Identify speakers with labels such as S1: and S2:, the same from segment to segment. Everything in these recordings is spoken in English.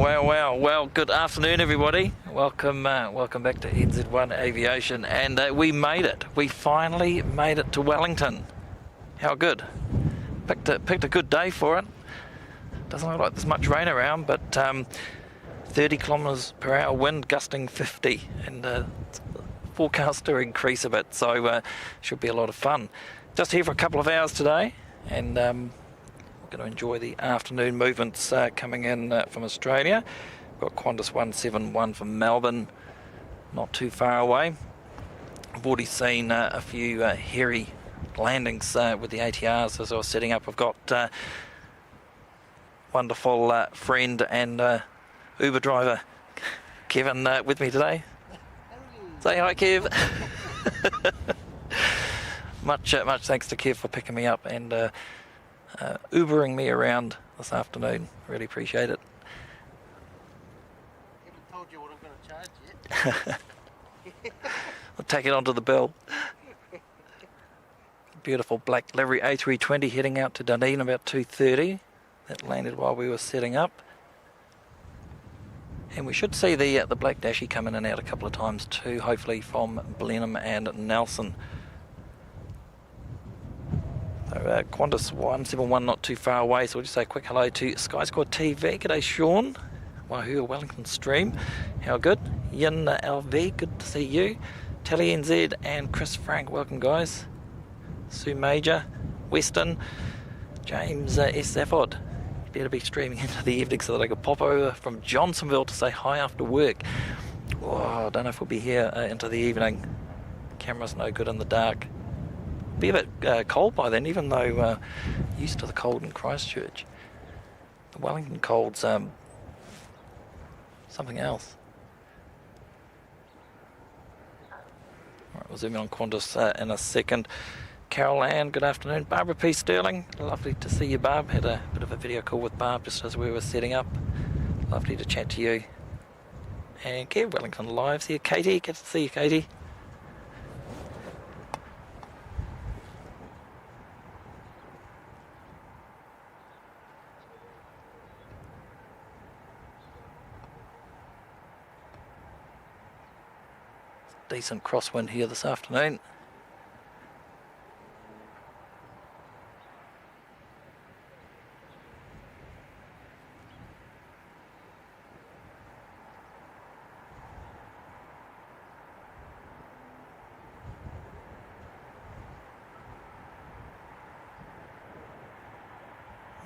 S1: Well, good afternoon, everybody. Welcome back to NZ1 Aviation, and we made it. We finally made it to Wellington. How good? Picked a good day for it. Doesn't look like there's much rain around, but 30 kilometres per hour wind, gusting 50, and forecast to increase a bit, so should be a lot of fun. Just here for a couple of hours today, and we're going to enjoy the afternoon movements coming in from Australia. We've got Qantas 171 from Melbourne, not too far away. I've already seen a few hairy landings with the ATRs as I was setting up. I've got wonderful friend and Uber driver Kevin with me today. Say hi, Kev. Much thanks to Kev for picking me up and Ubering me around this afternoon. Really appreciate it.
S2: I haven't told you what I'm going to charge yet.
S1: I'll take it onto the bill. Beautiful black livery A320 heading out to Dunedin about 2:30. That landed while we were setting up. And we should see the black dashy come in and out a couple of times too, hopefully from Blenheim and Nelson. So, Qantas 171 not too far away, so we'll just say a quick hello to Sky Squad TV. G'day Sean, Wahoo Wellington stream, how good? Yin LV, good to see you. Telly NZ and Chris Frank, welcome guys. Sue Major, Weston, James S. Zafford. Better be streaming into the evening so that I could pop over from Johnsonville to say hi after work. Oh, I don't know if we'll be here into the evening. Camera's no good in the dark. Be a bit cold by then, even though used to the cold in Christchurch. The Wellington cold's something else. Alright, we'll zoom in on Qantas in a second. Carol Ann, good afternoon. Barbara P. Sterling, lovely to see you, Barb. Had a bit of a video call with Barb just as we were setting up. Lovely to chat to you. And Kev Wellington Lives here. Katie, good to see you, Katie. Decent crosswind here this afternoon.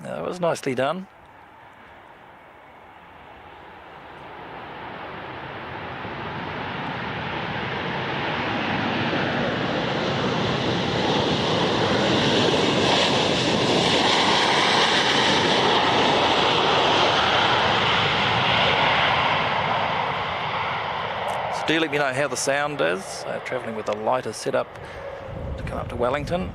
S1: That was nicely done. So do let me know how the sound is, travelling with a lighter setup to come up to Wellington.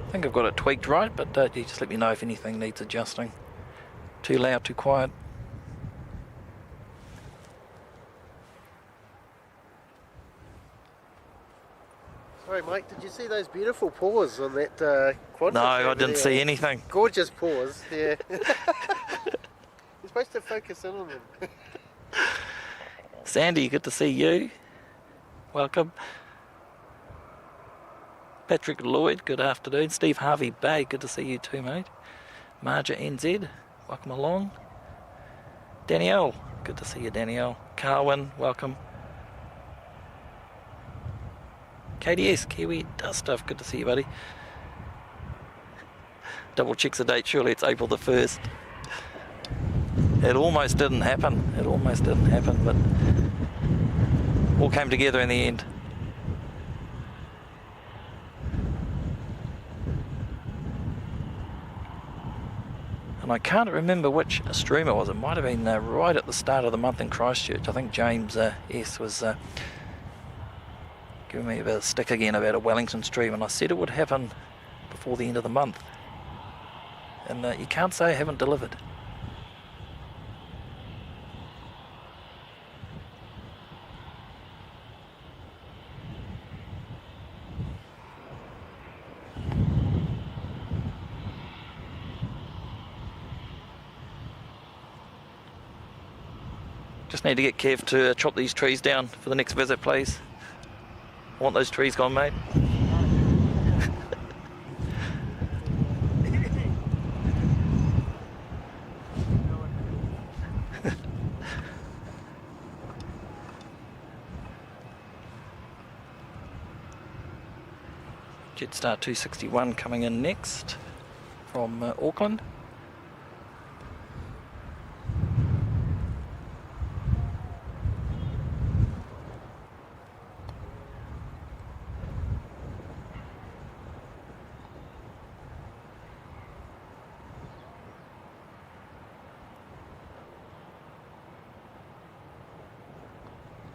S1: I think I've got it tweaked right, but you just let me know if anything needs adjusting. Too loud, too quiet.
S2: Sorry, Mike, did you see those beautiful paws on that Qantas?
S1: No, I didn't see anything.
S2: Gorgeous paws, yeah. You're supposed to focus in on them.
S1: Sandy, good to see you. Welcome. Patrick Lloyd, good afternoon. Steve Harvey Bay, good to see you too, mate. Marja NZ, welcome along. Danielle, good to see you, Danielle. Carwin, welcome. KDS, Kiwi does stuff, good to see you, buddy. Double checks the date, surely it's April the 1st. It almost didn't happen, but all came together in the end. And I can't remember which stream it was. It might have been right at the start of the month in Christchurch. I think James S. was giving me a bit of stick again about a Wellington stream, and I said it would happen before the end of the month. And you can't say I haven't delivered. Just need to get Kev to chop these trees down for the next visit, please. I want those trees gone, mate. Jetstar 261 coming in next from Auckland.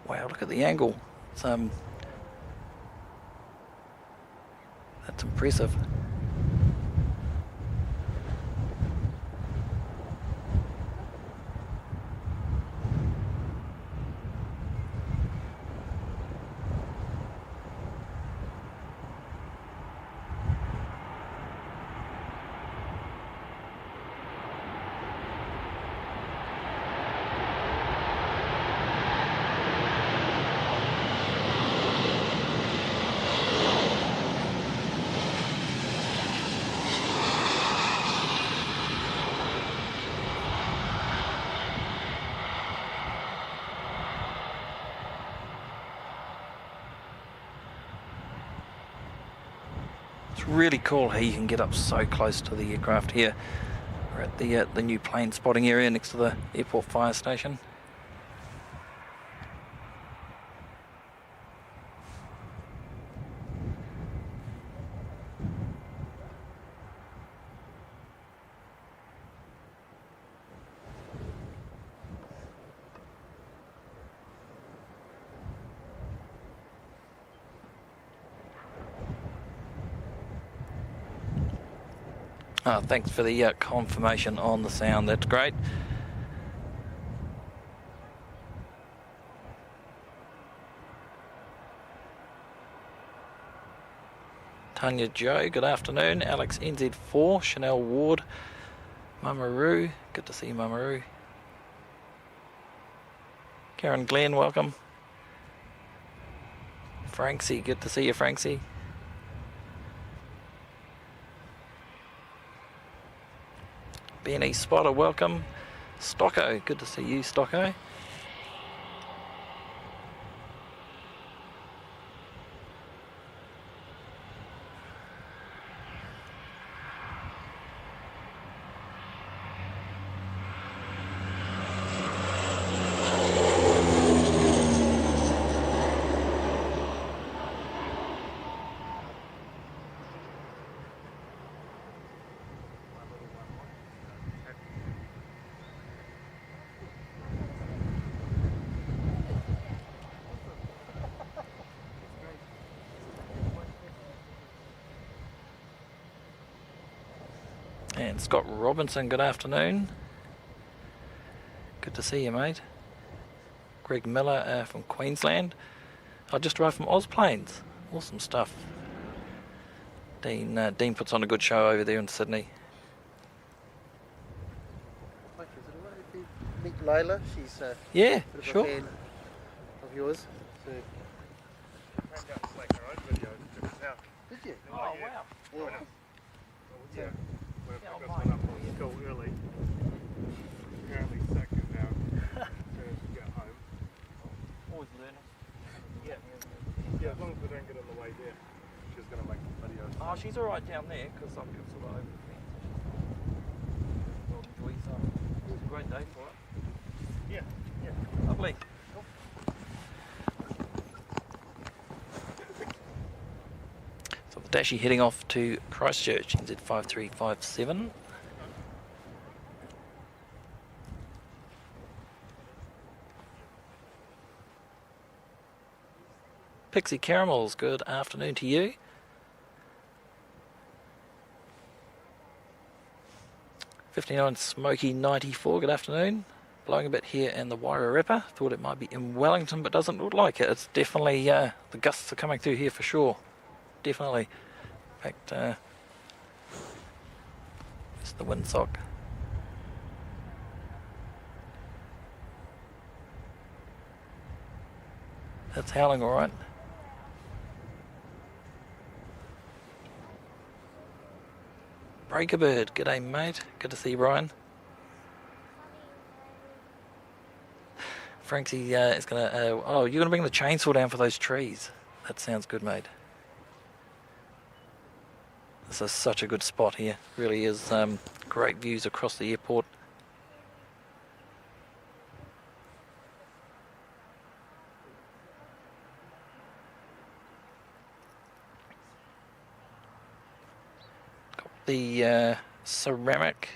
S1: Wow, look at the angle. It's, that's impressive. It's really cool how you can get up so close to the aircraft here. We're at the new plane spotting area next to the airport fire station. Oh, thanks for the confirmation on the sound, that's great. Tanya Joe, good afternoon. Alex NZ4, Chanel Ward, Mamaru, good to see you, Mamaru. Karen Glenn, welcome. Franksy, good to see you, Franksy. Benny Spotter, welcome. Stocko, good to see you, Stocko. And Scott Robinson, good afternoon. Good to see you, mate. Greg Miller from Queensland. I just arrived from Ozplanes. Awesome stuff. Dean puts on a good show over there in Sydney.
S2: Mike, is it alright if we meet Lila? She's
S1: Yeah,
S2: a bit of
S1: sure.
S2: a fan of yours. So. Did you?
S1: Oh, wow.
S2: Yeah.
S3: Yeah. When I picked us one up from school early, apparently sick and now trying to get home.
S1: Always learning.
S3: Yeah, as long as we don't get in the way there, she's going to make the video.
S1: Oh, she's alright down there because I've got sort of over the fence. Well, enjoy some. It was a great day for it.
S3: Yeah.
S1: Lovely. So the Dashi heading off to Christchurch, NZ5357. Pixie Caramels, good afternoon to you. '59 Smoky 94, good afternoon. Blowing a bit here in the Wairarapa. Thought it might be in Wellington, but doesn't look like it. It's definitely, the gusts are coming through here for sure. Definitely. In fact, it's the windsock. That's howling all right. Breaker bird, g'day mate. Good to see you, Brian. Frankie is going to... oh, you're going to bring the chainsaw down for those trees. That sounds good, mate. This is such a good spot here. Really is. Great views across the airport. Got the ceramic...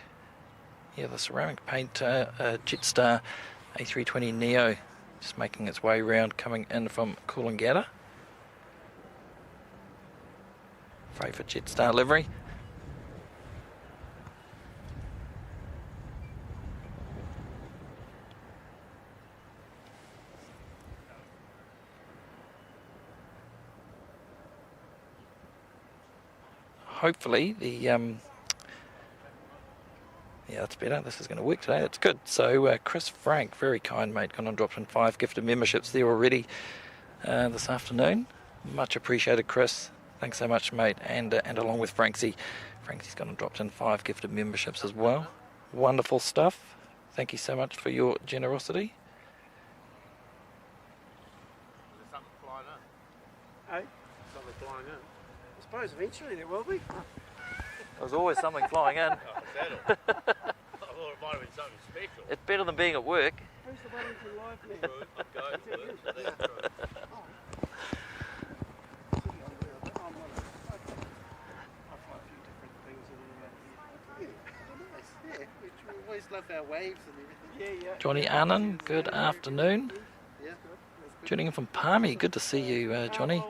S1: Yeah, the ceramic paint Jetstar A320 Neo just making its way around, coming in from Coolangatta. Favourite Jetstar livery. Hopefully the yeah, that's better. This is going to work today. That's good. So Chris Frank, very kind mate, gone and dropped in 5 gifted memberships there already this afternoon. Much appreciated, Chris. Thanks so much, mate. And along with Franksy's gone and dropped in 5 gifted memberships as well. Wonderful stuff. Thank you so much for your generosity.
S3: There's something flying in.
S2: Hey? Something flying in. I suppose eventually there will be.
S1: There's always something flying in.
S3: Oh, is that all? I thought it might have been something special.
S1: It's better than being at work.
S2: Who's the Wellington live man?
S3: Good, I'm going for it, so that's true.
S2: We always love our waves and everything. Yeah.
S1: Johnny Annan, good afternoon.
S2: Yeah.
S1: Tuning in from Palmy, good to see you, Johnny.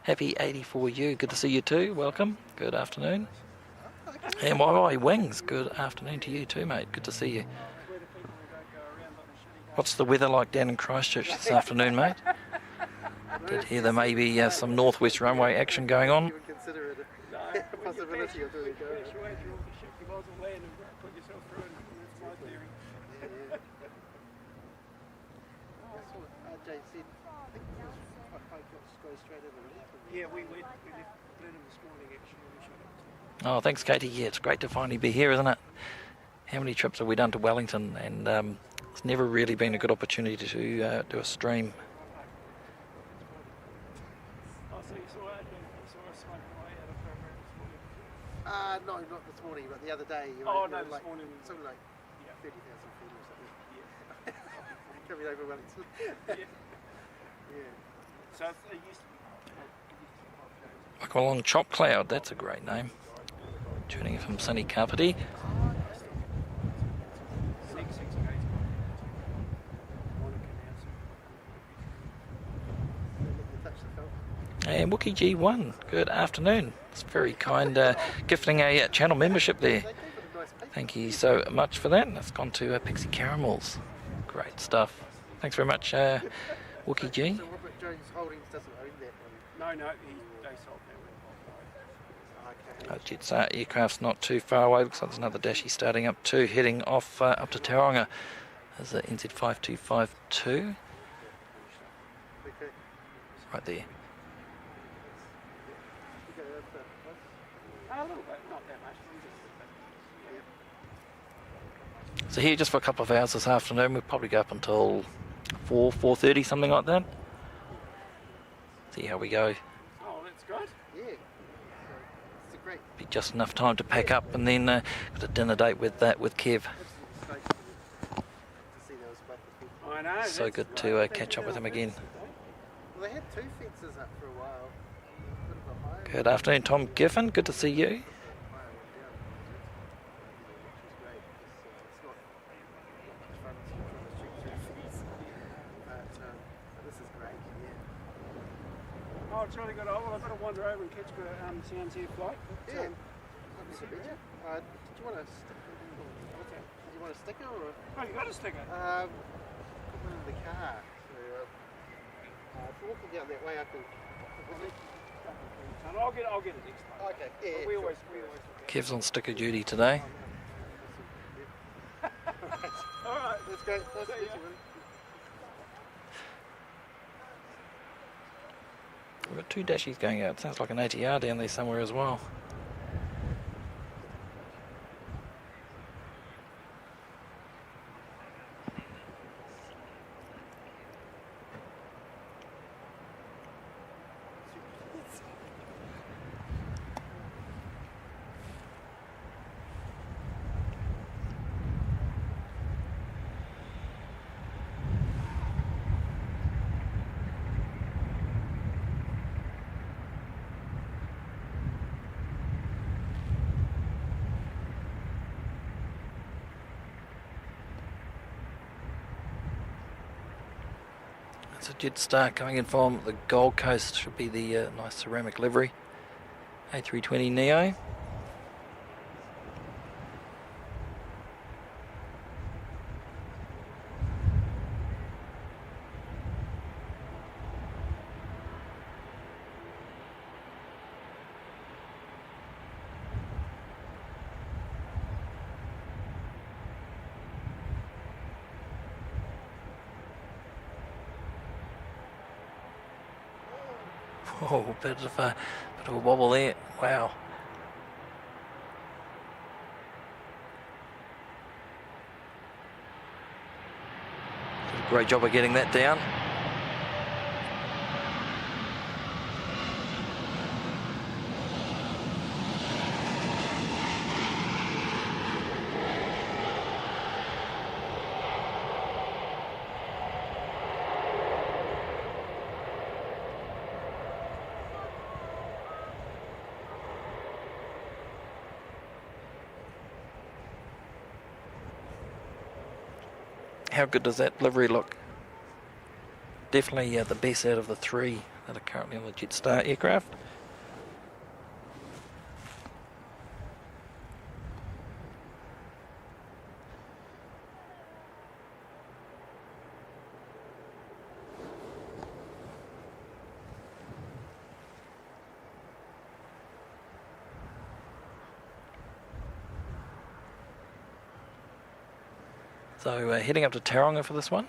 S1: Happy 84U, good to see you too, welcome, good afternoon. And YY Wings, good afternoon to you too, mate, good to see you. What's the weather like down in Christchurch this afternoon, mate? Did hear there may be some northwest runway action going on.
S2: You would consider it a possibility of doing it. That's what RJ said. I think it was 5 knots go straight over the left. Yeah, we left Blenheim this morning actually. We shot up.
S1: Oh, thanks, Katie. Yeah, it's great to finally be here, isn't it? How many trips have we done to Wellington? And it's never really been a good opportunity to do a stream.
S2: No, not this morning, but the other day. You
S4: Oh,
S2: were,
S4: no,
S2: you were
S4: this
S2: like,
S4: morning.
S2: something like 30,000 feet or something. Yeah. Coming over Wellington. Yeah.
S4: So it used to be.
S1: Welcome along, Chop Cloud. That's a great name. Tuning in from sunny Kapiti. And Wookie G1, good afternoon. It's very kind gifting a channel membership there. Thank you so much for that. That's gone to Pixie Caramels. Great stuff. Thanks very much, Wookie G.
S2: So Robert Jones Holdings doesn't own that one?
S4: No, they sold that one.
S2: Okay.
S1: Jetstar aircraft's not too far away. Looks like there's another Dashi starting up too, heading off up to Tauranga. There's the NZ5252.
S2: Okay.
S1: Right there.
S4: A little bit, not that much.
S1: So here just for a couple of hours this afternoon. We'll probably go up until 4:30, something like that. See how we go.
S4: Oh, that's good.
S2: Yeah. It's a great.
S1: Be just enough time to pack up and then got a dinner date with Kev.
S4: I know.
S1: So
S4: that's
S1: good
S4: great.
S1: to catch up with him again.
S2: Well, they had 2 fences up for a while. A bit of a higher
S1: Good afternoon, Tom Giffen. Good to see you.
S2: one, higher one down, which was great. It's not much fun to try to shoot through the fence. But this is great, yeah.
S4: Oh, it's really good. Oh, well, I've got to wander over and catch the Sounds Air flight. But,
S2: Yeah. Lovely to meet you. Did you want a sticker? Did you want a sticker or?
S4: oh, you got a sticker?
S2: Put one in the car. So, if you're walking down that way, I can.
S4: I'll get it next time.
S2: Okay. Yeah.
S4: But we
S2: sure.
S4: always look at it.
S1: Kev's on sticker duty today.
S2: Right. great. Nice to meet you, man.
S1: We've got 2 dashies going out. Sounds like an ATR down there somewhere as well. It's a Jetstar coming in from the Gold Coast. Should be the nice ceramic livery. A320 Neo. Oh, bit of a wobble there. Wow. Did a great job of getting that down. How good does that livery look? Definitely the best out of the 3 that are currently on the Jetstar aircraft. So heading up to Taronga for this one.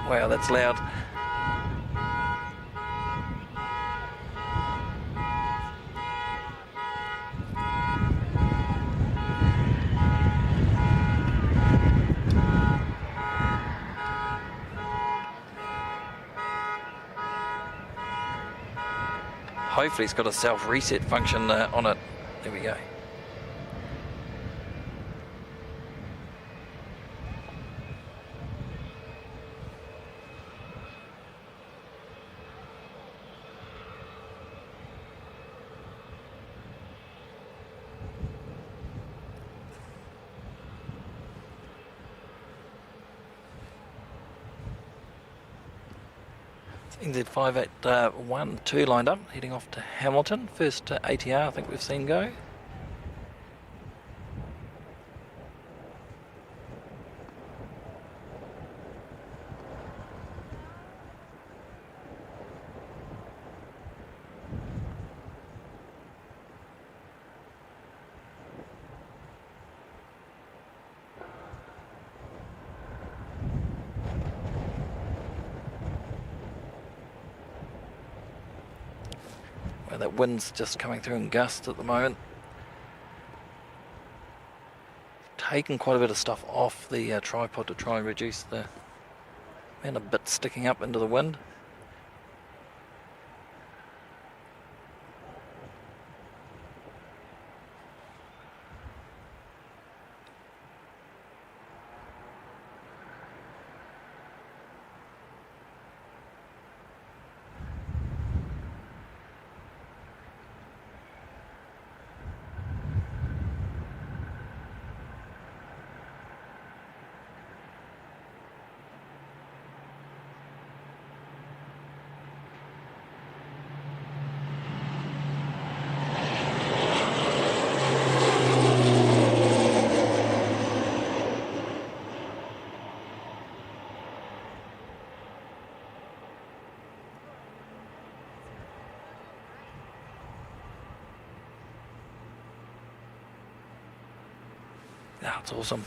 S1: Wow, that's loud. Hopefully it's got a self-reset function on it. There we go. NZ581-2 lined up, heading off to Hamilton. First ATR I think we've seen go. That wind's just coming through in gusts at the moment. Taken quite a bit of stuff off the tripod to try and reduce the amount of bits sticking up into the wind. Yeah, it's awesome.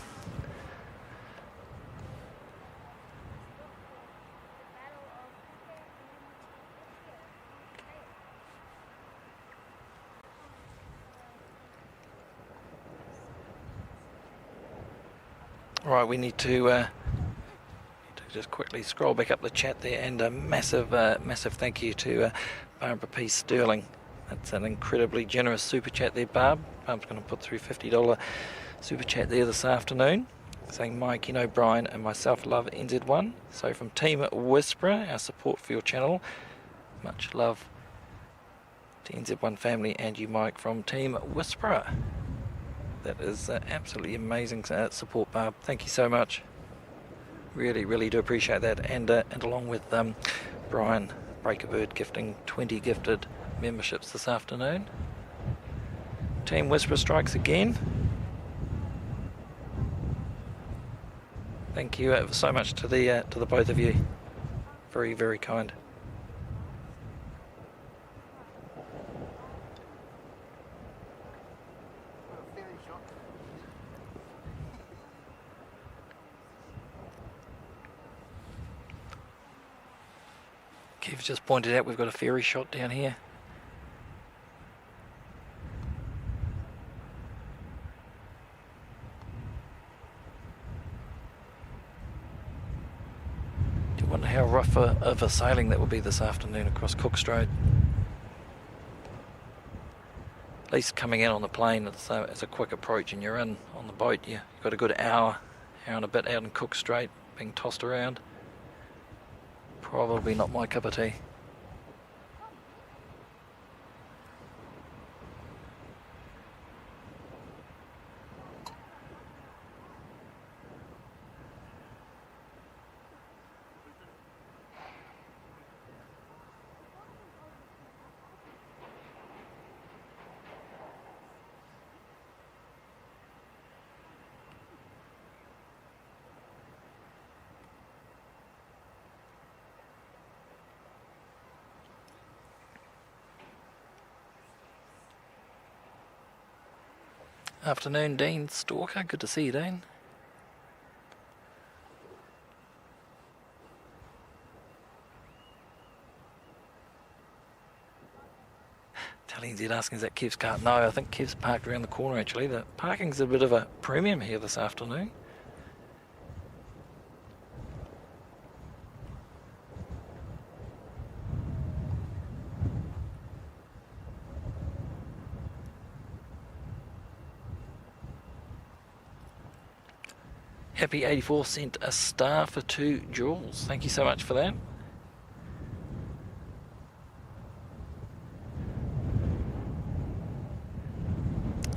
S1: Right, we need to just quickly scroll back up the chat there, and a massive thank you to Barbara P. Sterling. That's an incredibly generous super chat there, Barb. Barb's going to put through $50 super chat there this afternoon, saying Mike, Brian and myself love NZ1. So from Team Whisperer, our support for your channel, much love to NZ1 family and you, Mike, from Team Whisperer. That is absolutely amazing support, Barb. Thank you so much. Really do appreciate that. And along with Brian Breakerbird gifting 20 gifted memberships this afternoon. Team Whisperer strikes again. Thank you so much to the both of you. Very kind. Kev's just pointed out we've got a ferry shot down here. Do you wonder how rough of a sailing that will be this afternoon across Cook Strait? At least coming in on the plane, it's a quick approach, and you're in on the boat. You've got a good hour and a bit out in Cook Strait, being tossed around. Probably not my cup of tea. Afternoon, Dean Stalker. Good to see you, Dean. Telling Z asking, is that Kev's car? No, I think Kev's parked around the corner actually. The parking's a bit of a premium here this afternoon. Happy 84 sent a star for 2 jewels. Thank you so much for that.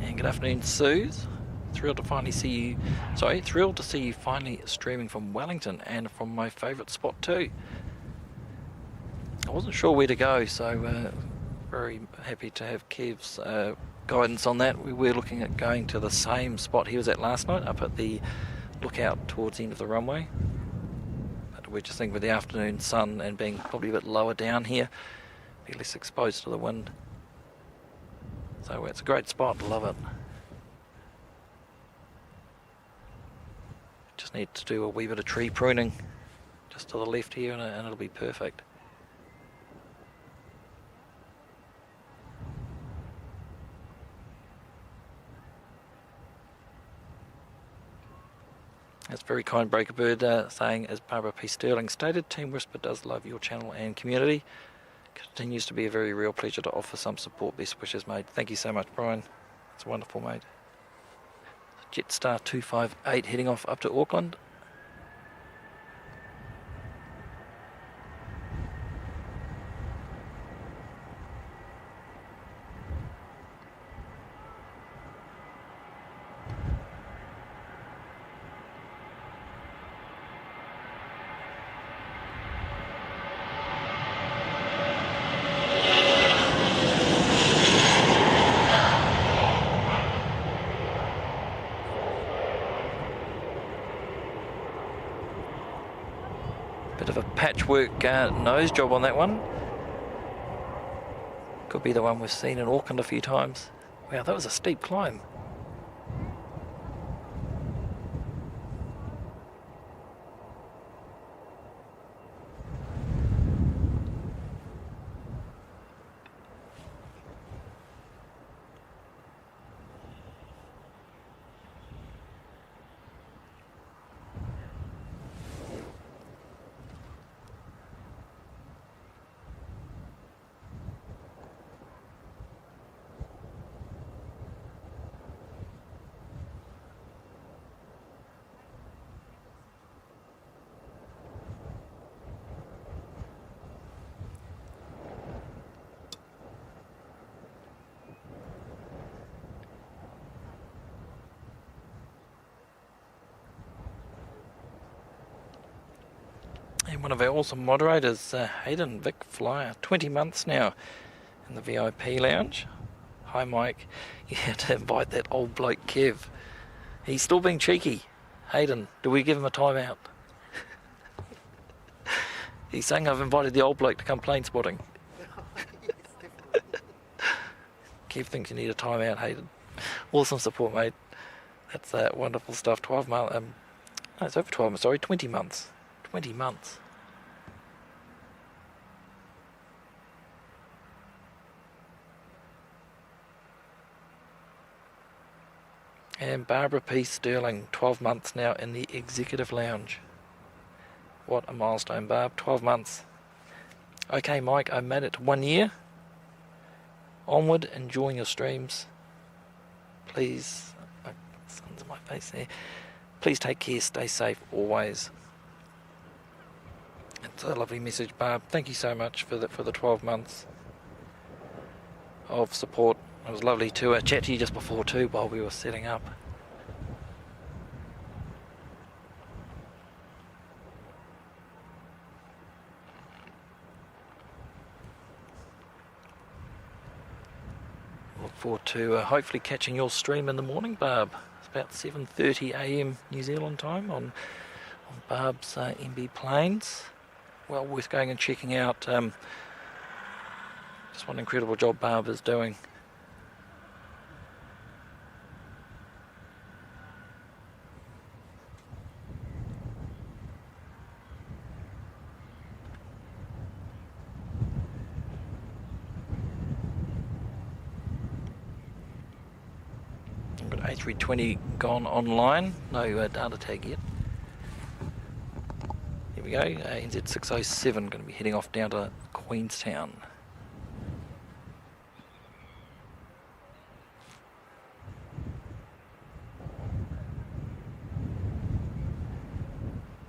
S1: And good afternoon, Suze. Thrilled to see you finally streaming from Wellington and from my favourite spot too. I wasn't sure where to go, so very happy to have Kev's guidance on that. We were looking at going to the same spot he was at last night, up at the lookout towards the end of the runway, but we're just thinking with the afternoon sun and being probably a bit lower down here, be less exposed to the wind, so it's a great spot. Love it. Just need to do a wee bit of tree pruning just to the left here, and it'll be perfect. That's very kind, Breakerbird, saying, as Barbara P. Sterling stated, Team Whisper does love your channel and community. Continues to be a very real pleasure to offer some support. Best wishes, mate. Thank you so much, Brian. It's wonderful, mate. Jetstar 258 heading off up to Auckland. Bit of a patchwork nose job on that one. Could be the one we've seen in Auckland a few times. Wow, that was a steep climb. And one of our awesome moderators, Hayden Vic Flyer, 20 months now in the VIP lounge. Hi Mike, you had to invite that old bloke Kev. He's still being cheeky. Hayden, do we give him a timeout? He's saying I've invited the old bloke to come plane spotting.
S2: Yes, definitely.
S1: Kev thinks you need a timeout, Hayden. Awesome support, mate. That's wonderful stuff. 12 months. No, it's over 12 months. Sorry, 20 months. 20 months. And Barbara P. Sterling, 12 months now in the executive lounge. What a milestone, Barb. 12 months. Okay, Mike, I made it to 1 year. Onward, enjoying your streams. Please, sun's in my face there. Please take care, stay safe always. It's a lovely message, Barb. Thank you so much for the 12 months of support. It was lovely to chat to you just before too while we were setting up. Look forward to hopefully catching your stream in the morning, Barb. It's about 7:30 AM New Zealand time on Barb's MB Planes. Well worth going and checking out. Just what an incredible job Barb is doing. I've got A320 gone online, no data tag yet. Here we go, NZ607, going to be heading off down to Queenstown.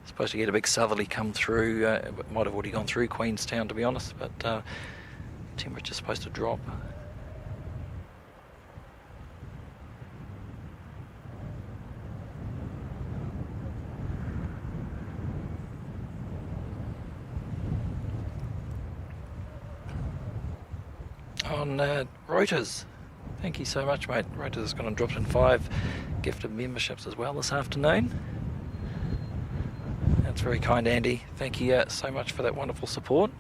S1: Supposed to get a big southerly come through, might have already gone through Queenstown to be honest, but temperature's supposed to drop. On Reuters, thank you so much, mate. Reuters is going to drop in 5 gifted memberships as well this afternoon. That's very kind, Andy. Thank you so much for that wonderful support.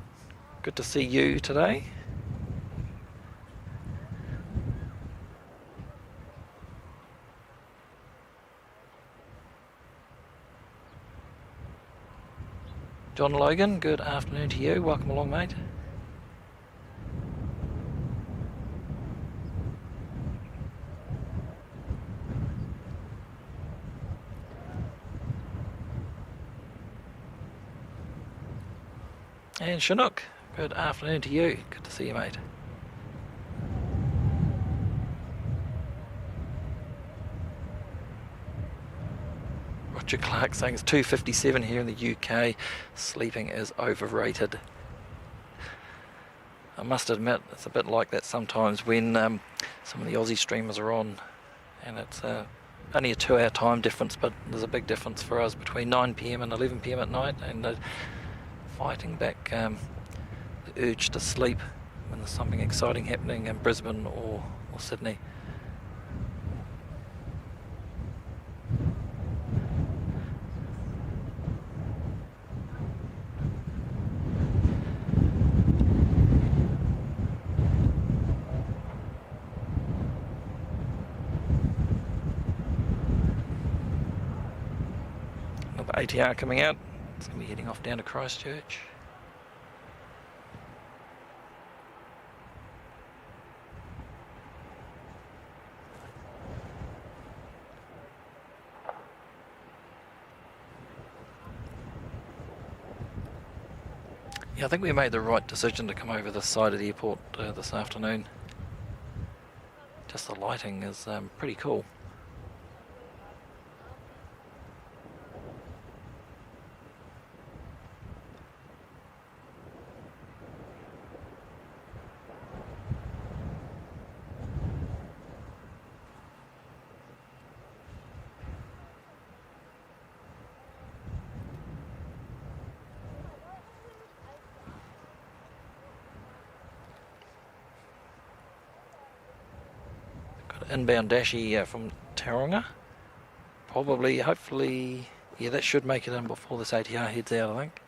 S1: Good to see you today. John Logan, good afternoon to you. Welcome along, mate. And Chinook, good afternoon to you. Good to see you, mate. Roger Clark saying it's 2:57 here in the UK. Sleeping is overrated. I must admit, it's a bit like that sometimes when some of the Aussie streamers are on, and it's only a 2-hour time difference, but there's a big difference for us between 9 PM and 11 PM at night, and fighting back the urge to sleep when there's something exciting happening in Brisbane or Sydney. Another ATR coming out. It's going to be heading off down to Christchurch. Yeah, I think we made the right decision to come over this side of the airport this afternoon. Just the lighting is pretty cool. inbound Dashi from Tauranga. Probably, hopefully, yeah, that should make it in before this ATR heads out, I think.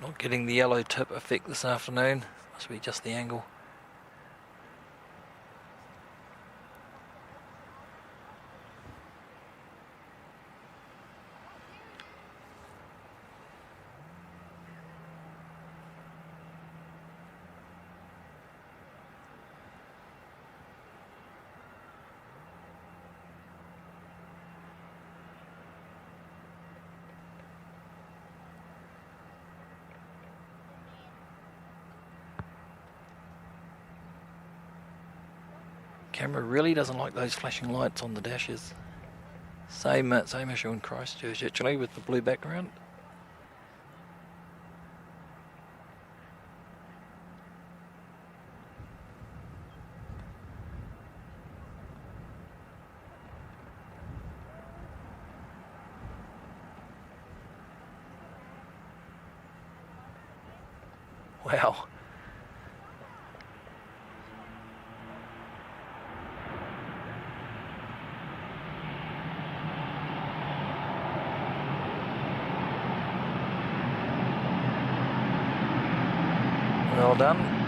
S1: Not getting the yellow tip effect this afternoon. Must be just the angle. Camera really doesn't like those flashing lights on the dashes. Same issue in Christchurch actually with the blue background. Wow. Well done.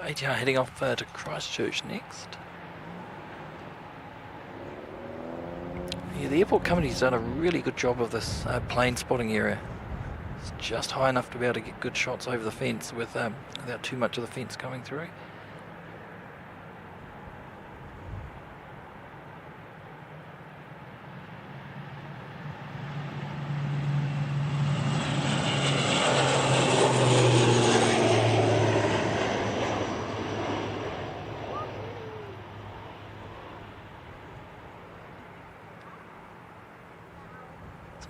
S1: ATR heading off to Christchurch next. Yeah, the airport company's done a really good job of this plane spotting area. It's just high enough to be able to get good shots over the fence without too much of the fence coming through.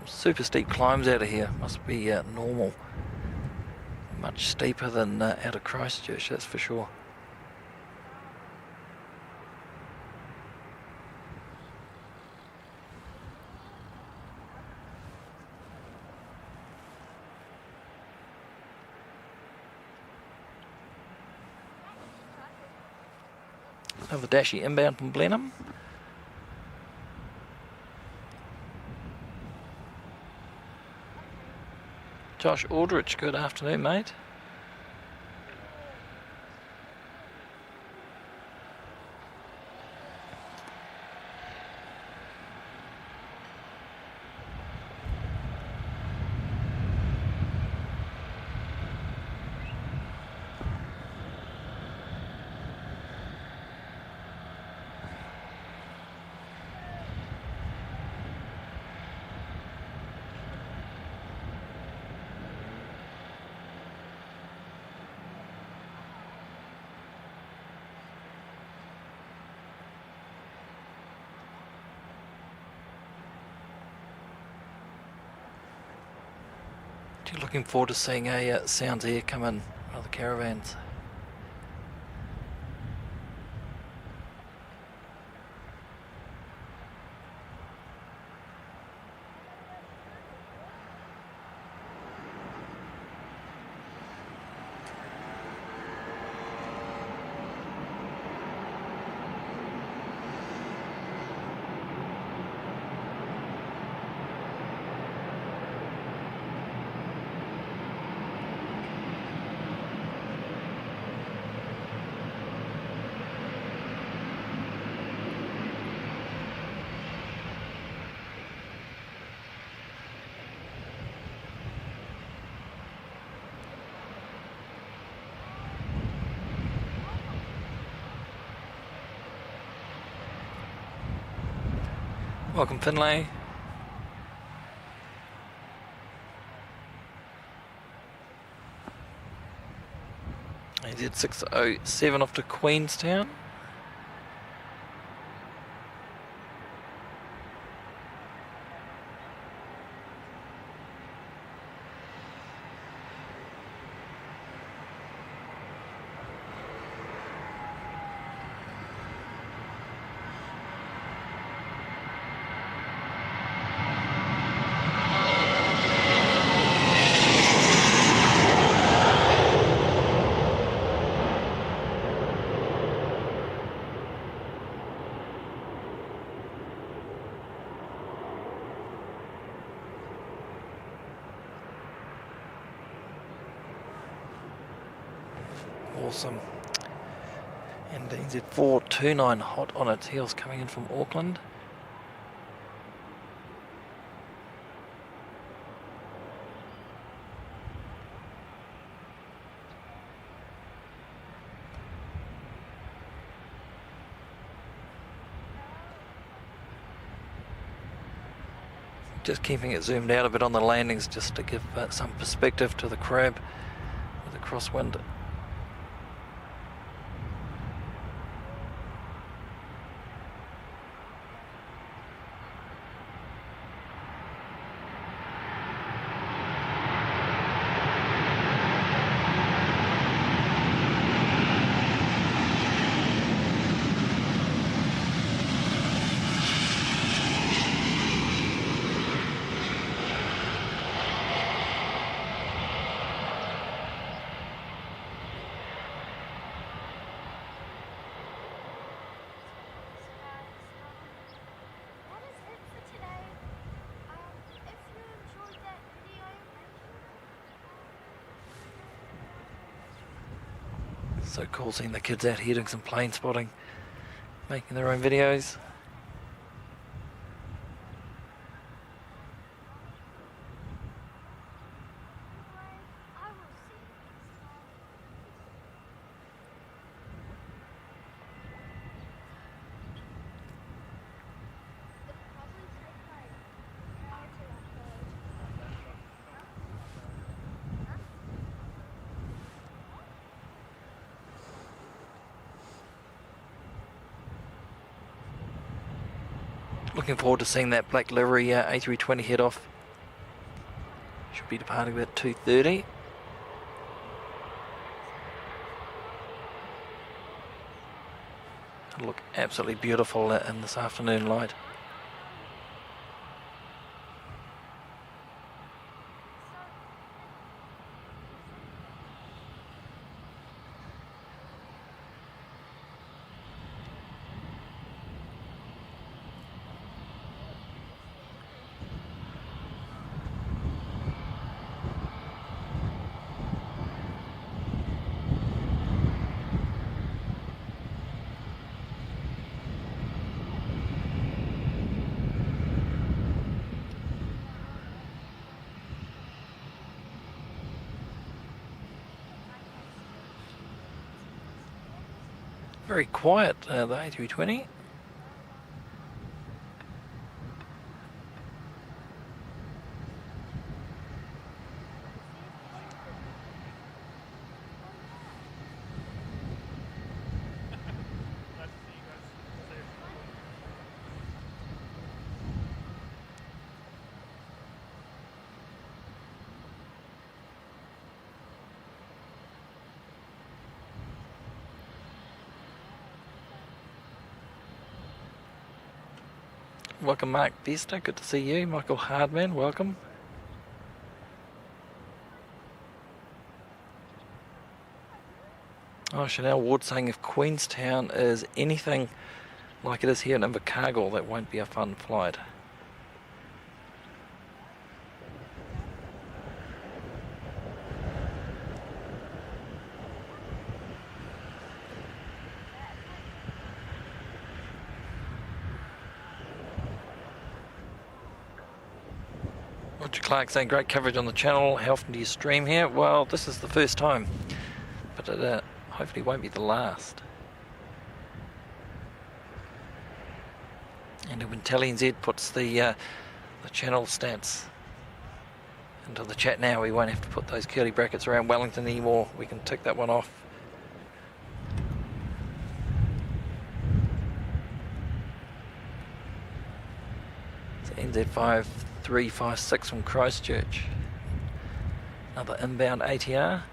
S1: Super steep climbs out of here, must be normal. Much steeper than out of Christchurch, that's for sure. Another Dashi inbound from Blenheim. Josh Aldrich, good afternoon, mate. Looking forward to seeing a Sounds Air come in, one of the caravans. Welcome, Finlay. AZ 607 off to Queenstown. Awesome. And NZ429 hot on its heels coming in from Auckland. Just keeping it zoomed out a bit on the landings just to give some perspective to the crab with the crosswind. So cool seeing the kids out here doing some plane spotting, making their own videos. Looking forward to seeing that black livery A320 head off. Should be departing about 2:30. It'll look absolutely beautiful in this afternoon light. Very quiet, the A320. Welcome, Mark Bester. Good to see you. Michael Hardman, welcome. Oh, Chanel Ward saying if Queenstown is anything like it is here in Invercargill, that won't be a fun flight. Roger Clark saying great coverage on the channel. How often do you stream here? Well, this is the first time, but it hopefully won't be the last. And And TeleNZ puts the channel stats into the chat now. We won't have to put those curly brackets around Wellington anymore. We can tick that one off. So NZ5356 from Christchurch. Another inbound ATR.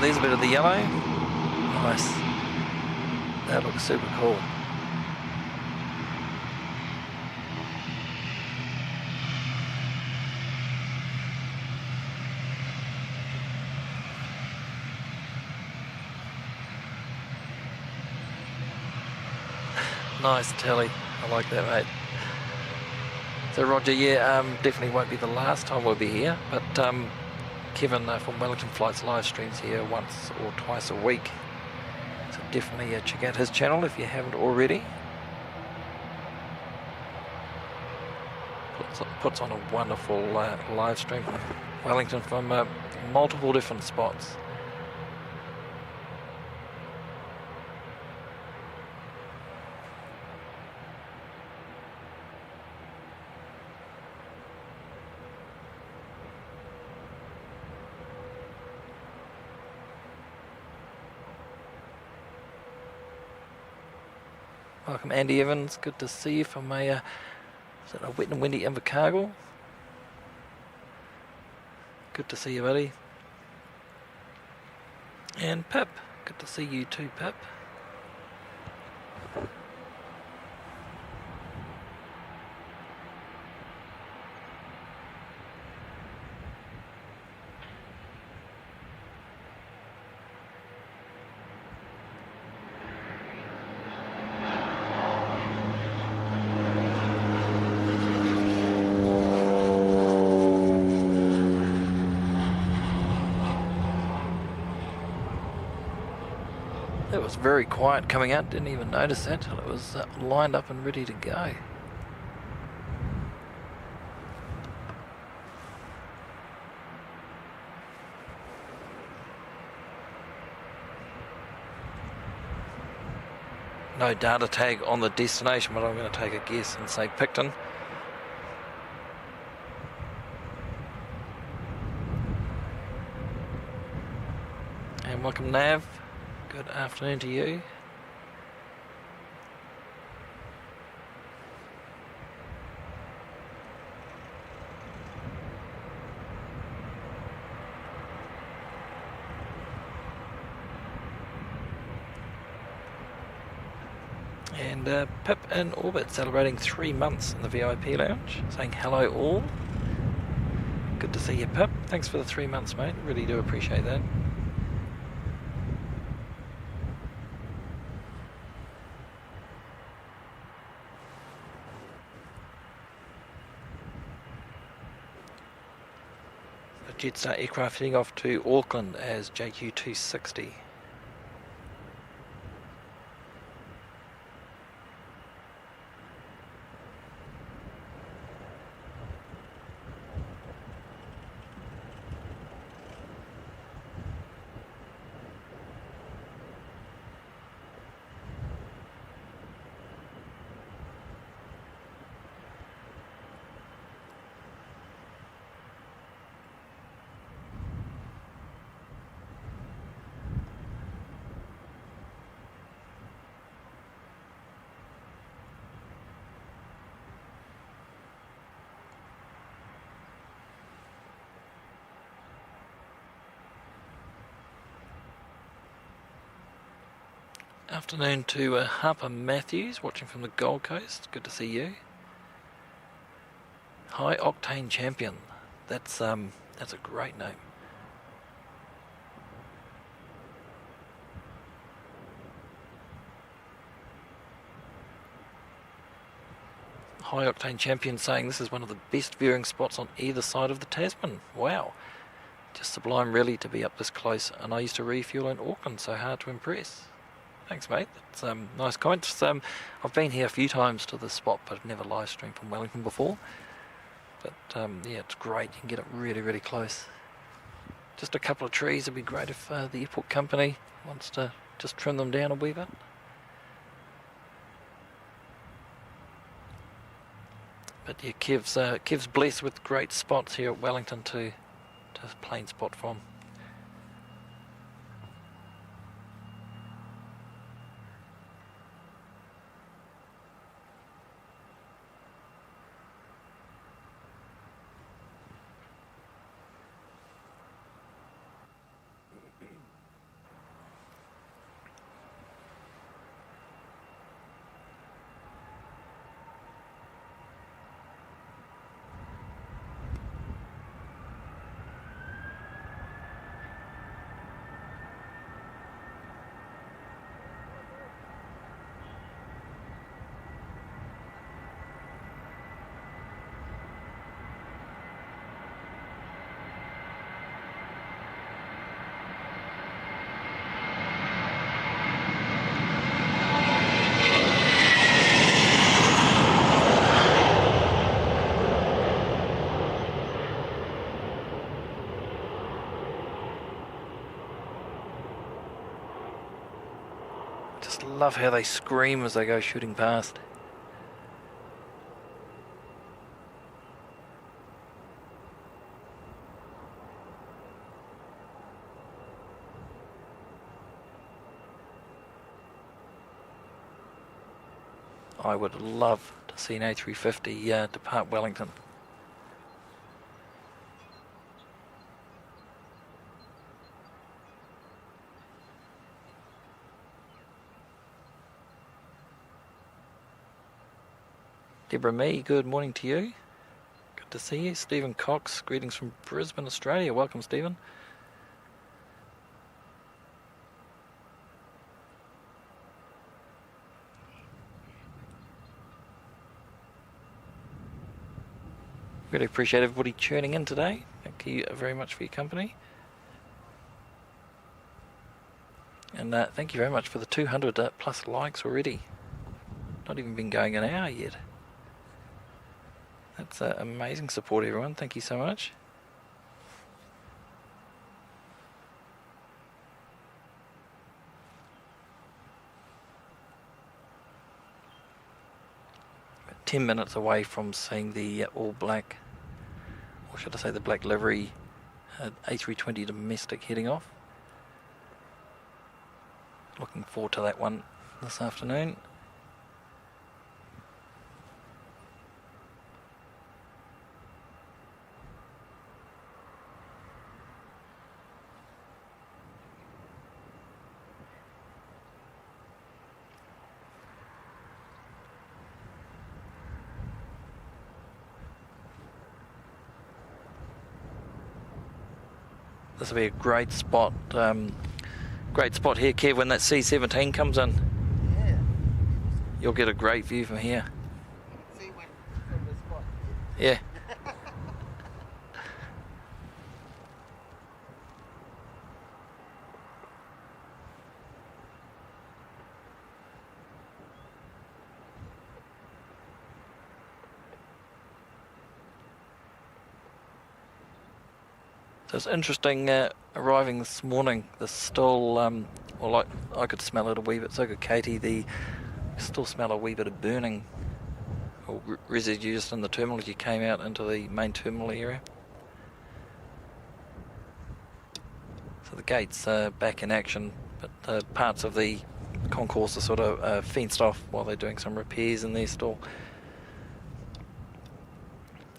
S1: There's a bit of the yellow. Nice. That looks super cool. Nice telly. I like that, mate. So Roger, yeah, definitely won't be the last time we'll be here, but Kevin from Wellington Flights live streams here once or twice a week, so definitely check out his channel if you haven't already. Puts on a wonderful live stream from Wellington from multiple different spots. Welcome Andy Evans, good to see you from a wet and windy Invercargill. Good to see you, buddy. And Pip, good to see you too, Pip. It was very quiet coming out, didn't even notice that till it was lined up and ready to go. No data tag on the destination, but I'm going to take a guess and say Picton. And welcome Nav. Good afternoon to you. And Pip in orbit celebrating 3 months in the VIP lounge, saying hello all. Good to see you, Pip. Thanks for the 3 months, mate. Really do appreciate that. Jetstar aircraft heading off to Auckland as JQ260. Afternoon to Harper Matthews, watching from the Gold Coast. Good to see you. High Octane Champion. That's a great name. High Octane Champion saying this is one of the best viewing spots on either side of the Tasman. Wow. Just sublime really to be up this close, and I used to refuel in Auckland, so hard to impress. Thanks, mate. That's nice comments. I've been here a few times to this spot, but I've never live streamed from Wellington before. But yeah, it's great. You can get it really, really close. Just a couple of trees. It'd be great if the airport company wants to just trim them down a wee bit. But yeah, Kev's blessed with great spots here at Wellington to plane spot from. Love how they scream as they go shooting past. I would love to see an A350 depart Wellington. Deborah Mee, good morning to you. Good to see you. Stephen Cox, greetings from Brisbane, Australia. Welcome, Stephen. Really appreciate everybody tuning in today. Thank you very much for your company. And thank you very much for the 200 plus likes already. Not even been going an hour yet. That's amazing support, everyone. Thank you so much. About 10 minutes away from seeing the all black, or should I say the black livery A320 domestic heading off. Looking forward to that one this afternoon. This will be a great spot. Great spot here, Kev, when that C-17 comes in.
S2: Yeah.
S1: You'll get a great view from here.
S2: See one from the spot.
S1: Yeah. So it's interesting arriving this morning. There's still, well, I could smell it a wee bit, so could Katie. Still smell a wee bit of burning or residue just in the terminal as you came out into the main terminal area. So the gates are back in action, but parts of the concourse are sort of fenced off while they're doing some repairs in there still.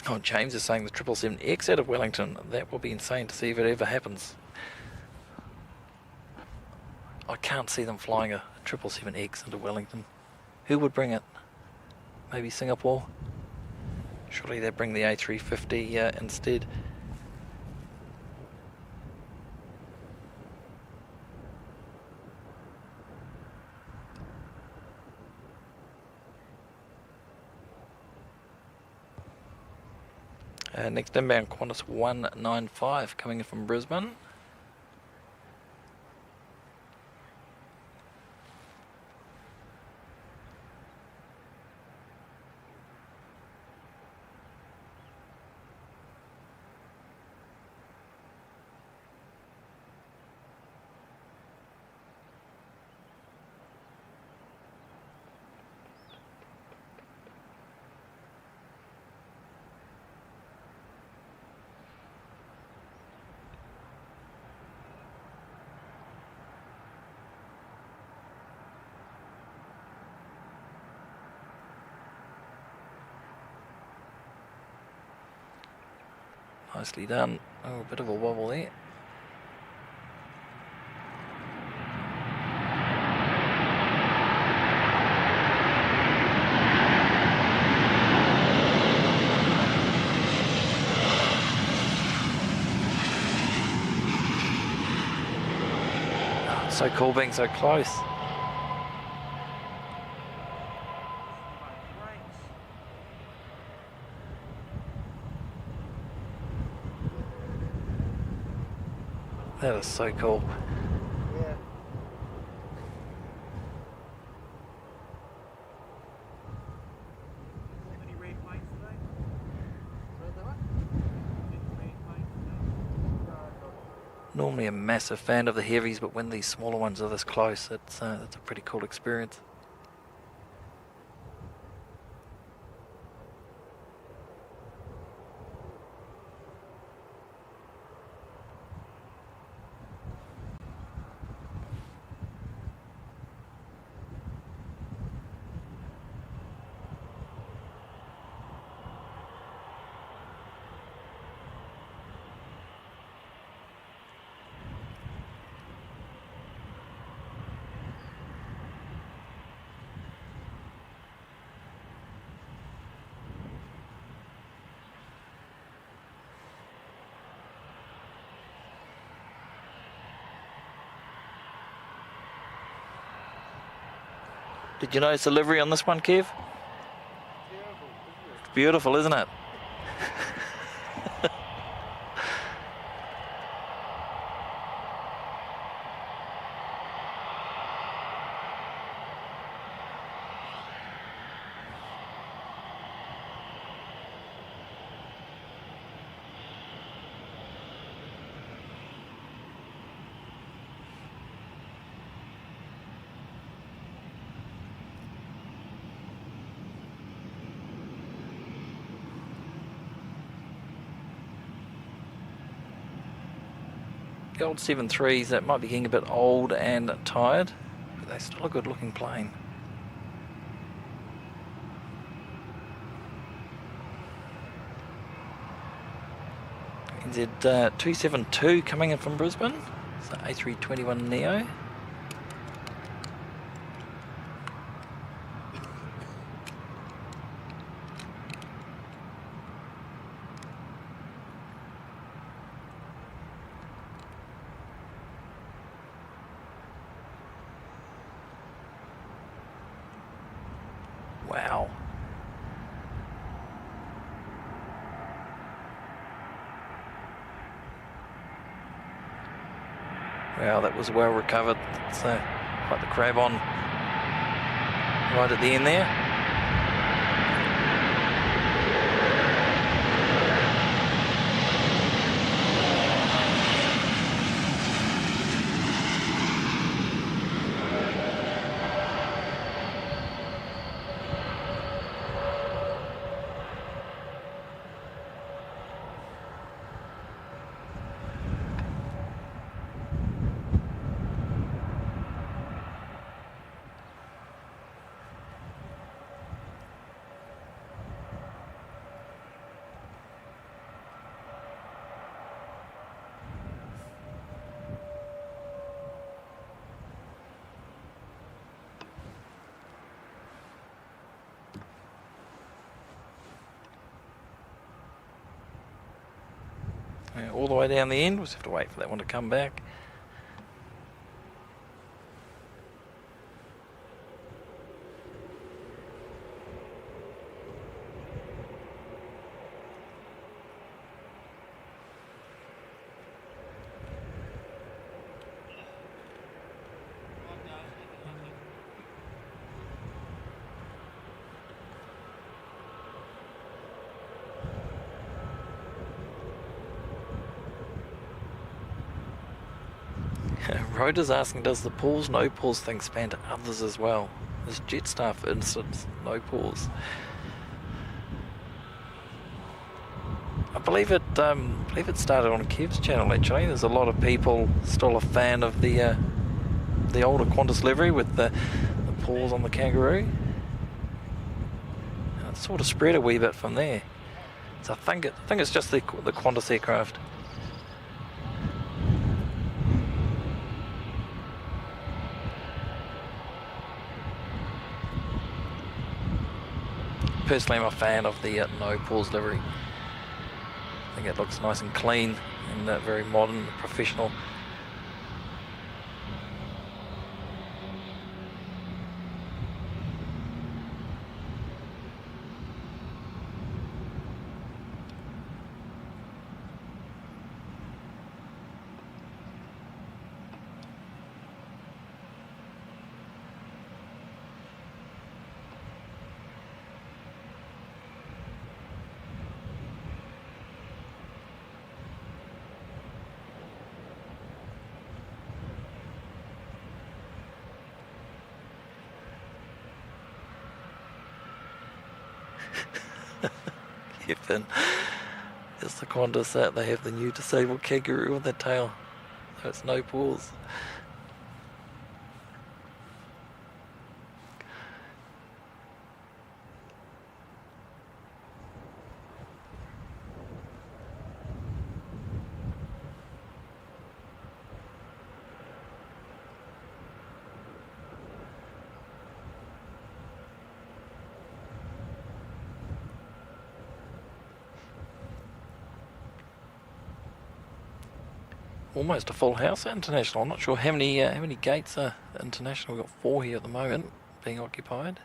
S1: Oh, James is saying the 777X out of Wellington. That will be insane to see if it ever happens. I can't see them flying a 777X into Wellington. Who would bring it? Maybe Singapore? Surely they'd bring the A350 instead. Next inbound Qantas 195 coming in from Brisbane. Nicely done. Oh, a bit of a wobble there. Oh, so cool being so close. That is so cool.
S2: Yeah.
S3: Any red planes today?
S1: Normally a massive fan of the heavies, but when these smaller ones are this close, it's a pretty cool experience. Did you notice the livery on this one, Kev? It's beautiful, isn't it? The old 7.3s that might be getting a bit old and tired, but they're still a good looking plane. NZ 272 coming in from Brisbane, it's the A321 Neo. Wow. Wow, that was well recovered. It's quite the crab on right at the end there. all the way down the end. We'll just have to wait for that one to come back. Rhoda's asking, does the pause, no pause thing span to others as well? This Jetstar, for instance, no pause. I believe it started on Kev's channel actually. There's a lot of people still a fan of the older Qantas livery with the pause on the Kangaroo. And it sort of spread a wee bit from there. So I think it's just the Qantas aircraft. Personally, I'm a fan of the no pause livery. I think it looks nice and clean and very modern, professional. Then it's the Qantas that they have the new disabled Kangaroo on their tail, so it's no pause. Almost a full house at International. I'm not sure how many gates are International. We've got 4 here at the moment being occupied.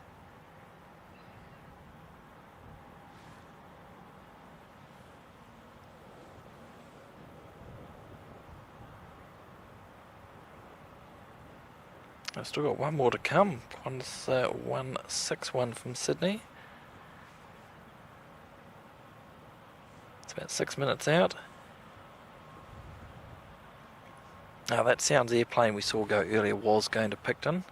S1: I've still got one more to come. One's 161 from Sydney. It's about 6 minutes out. Now that Sounds airplane we saw go earlier was going to Picton.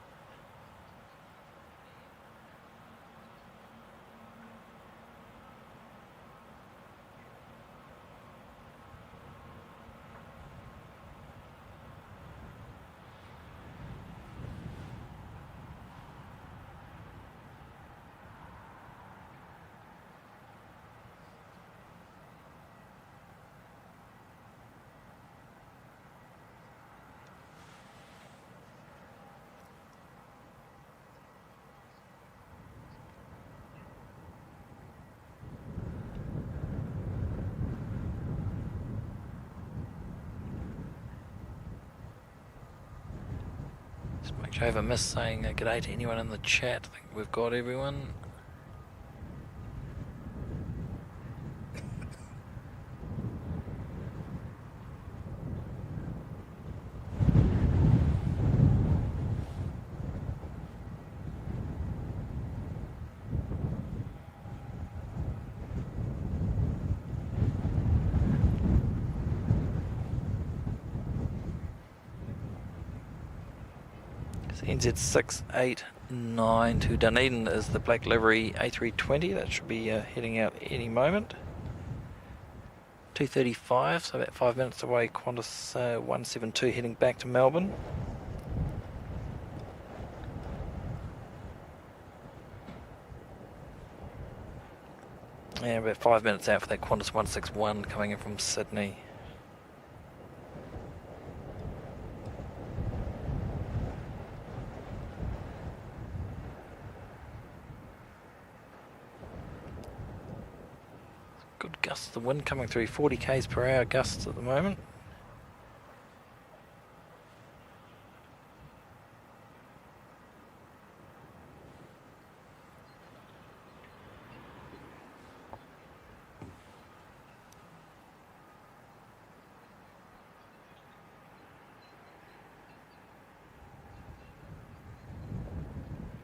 S1: Make sure I haven't missed saying g'day to anyone in the chat. I think we've got everyone. NZ689 to Dunedin is the black livery A320. That should be heading out any moment. 2:35, so about 5 minutes away. Qantas 172 heading back to Melbourne. And about 5 minutes out for that Qantas 161 coming in from Sydney. Good gusts of the wind coming through, 40 k's per hour gusts at the moment.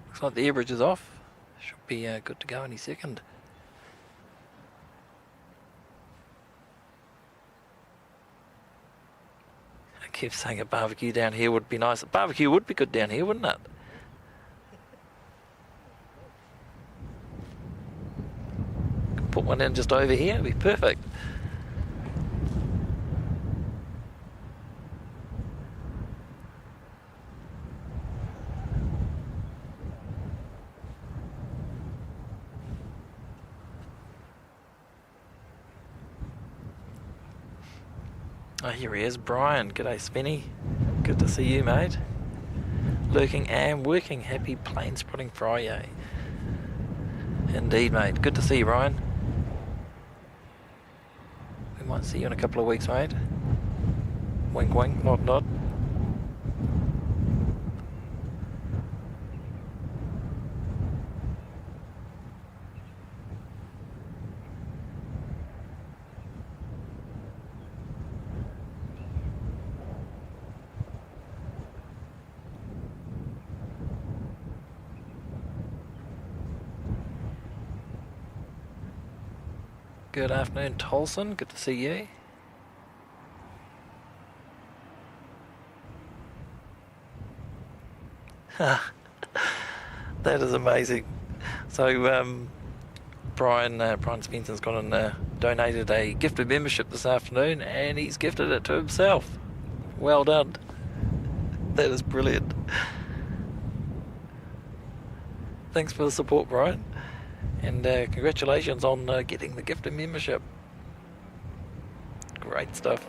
S1: Looks like the air bridge is off. Should be good to go any second. I keep saying a barbecue down here would be nice. A barbecue would be good down here, wouldn't it? Could put one in just over here, it'd be perfect. Oh, here he is, Brian. G'day, Spenny. Good to see you, mate. Lurking and working. Happy Planespotting Friday. Indeed, mate. Good to see you, Brian. We might see you in a couple of weeks, mate. Wink, wink, nod, nod. Good afternoon, Tolson. Good to see you. That is amazing. So, Brian Spenson's gone and donated a gifted membership this afternoon, and he's gifted it to himself. Well done. That is brilliant. Thanks for the support, Brian. And congratulations on getting the gifted membership. Great stuff.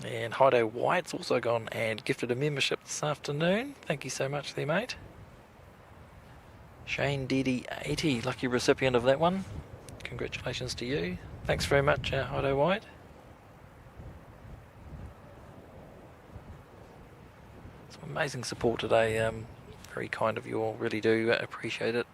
S1: And Hido White's also gone and gifted a membership this afternoon. Thank you so much there, mate. Shane DD80, lucky recipient of that one. Congratulations to you. Thanks very much, Hido White. Some amazing support today. Very kind of you all, really do appreciate it.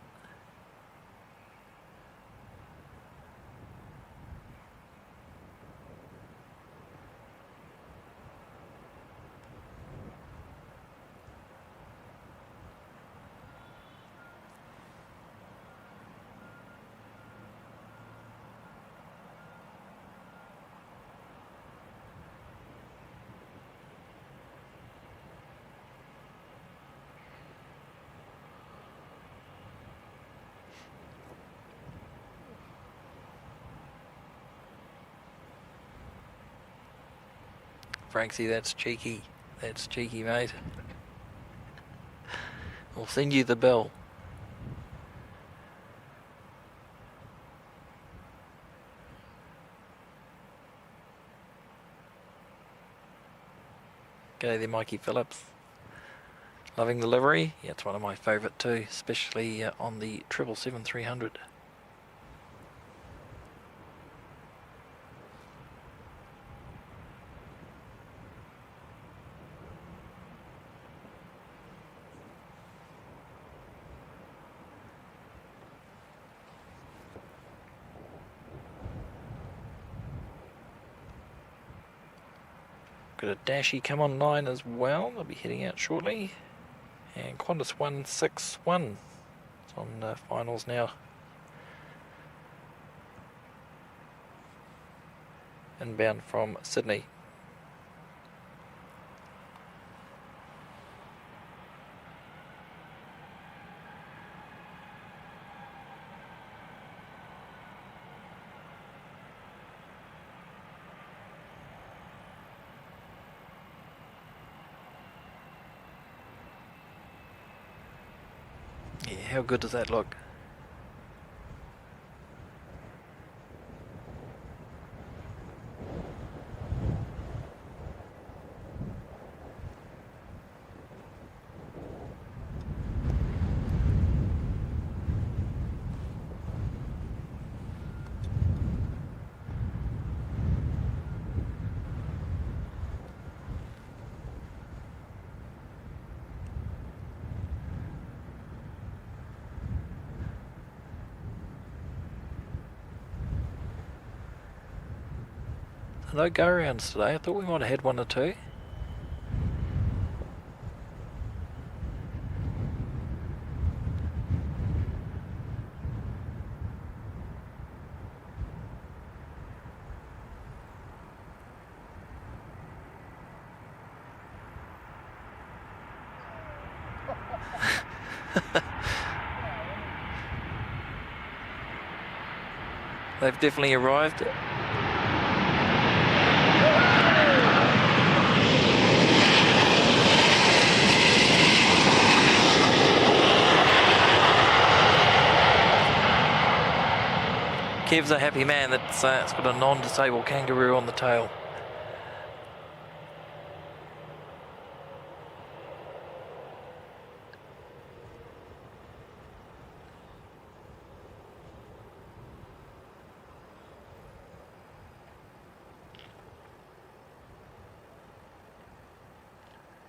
S1: Franksy, that's cheeky. That's cheeky, mate. We'll send you the bill. G'day there, Mikey Phillips. Loving the livery. Yeah, it's one of my favourite too, especially on the 777-300. Got a Dashi come online as well. They'll be heading out shortly. And Qantas 161. It's on finals now. Inbound from Sydney. Yeah, how good does that look? No go-arounds today. I thought we might have had one or two. They've definitely arrived. Kev's a happy man. It's got a non-disabled kangaroo on the tail.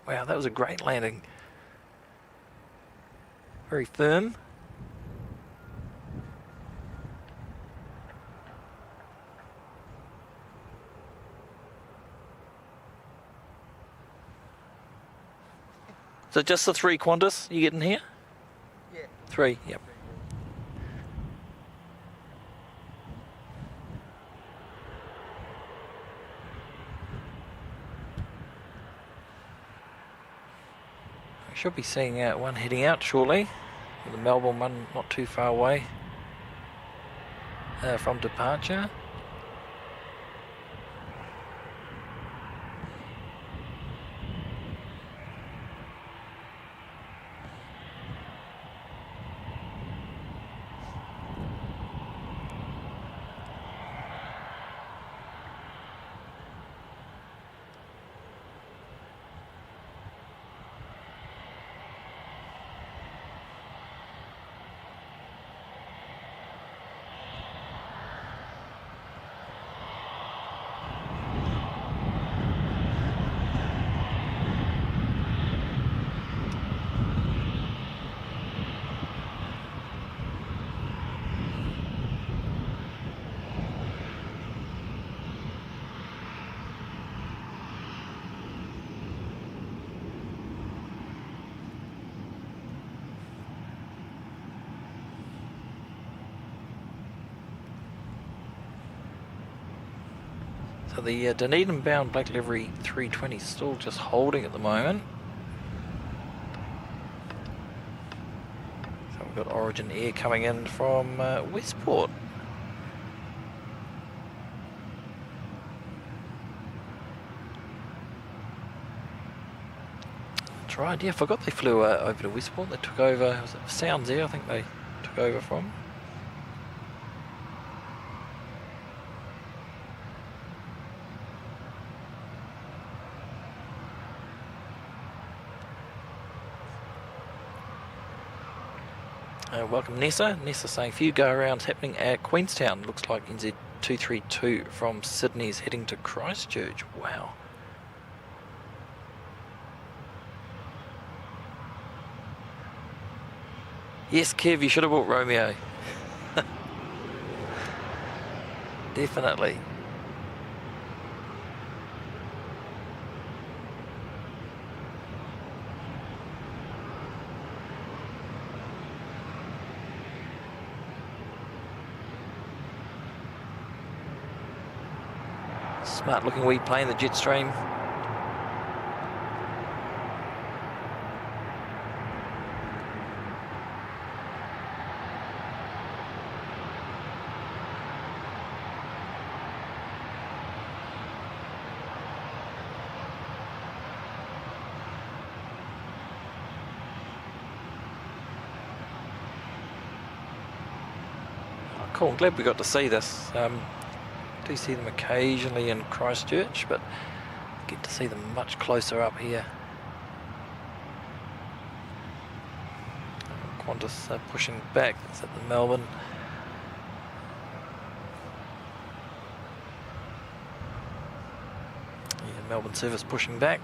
S1: Wow, that was a great landing. Very firm. So just the 3 Qantas you getting here?
S2: Yeah.
S1: 3, yep. I should be seeing one heading out shortly. The Melbourne one not too far away from departure. So the Dunedin bound black livery 320 is still just holding at the moment. So we've got Origin Air coming in from Westport. That's right, yeah, I forgot they flew over to Westport. They took over, was it Sounds Air I think they took over from. Welcome Nessa. Nessa saying few go-arounds happening at Queenstown. Looks like NZ232 from Sydney is heading to Christchurch. Wow. Yes, Kev, you should have bought Romeo. Definitely. Smart looking wee plane, the Jetstream. Oh, cool, I'm glad we got to see this. Do see them occasionally in Christchurch, but get to see them much closer up here. Qantas pushing back, that's at the Melbourne. Yeah, Melbourne service pushing back.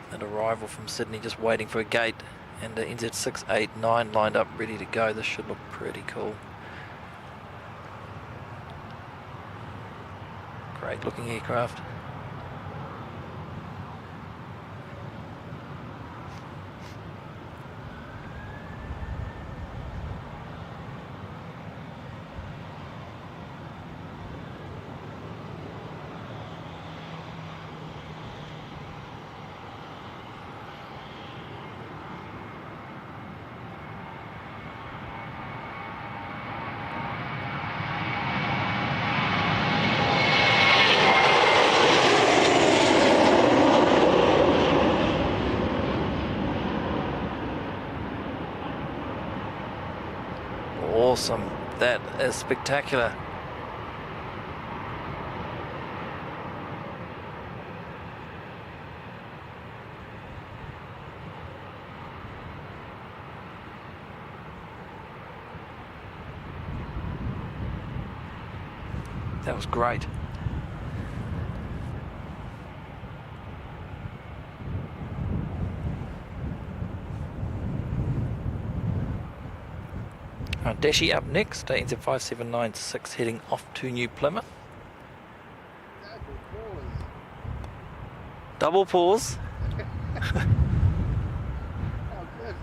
S1: An arrival from Sydney just waiting for a gate, and NZ689 lined up ready to go. This should look pretty cool. Great looking aircraft. Awesome. That is spectacular. That was great. Dashi up next, NZ 5796 heading off to New Plymouth. Double pause.
S2: Oh, good.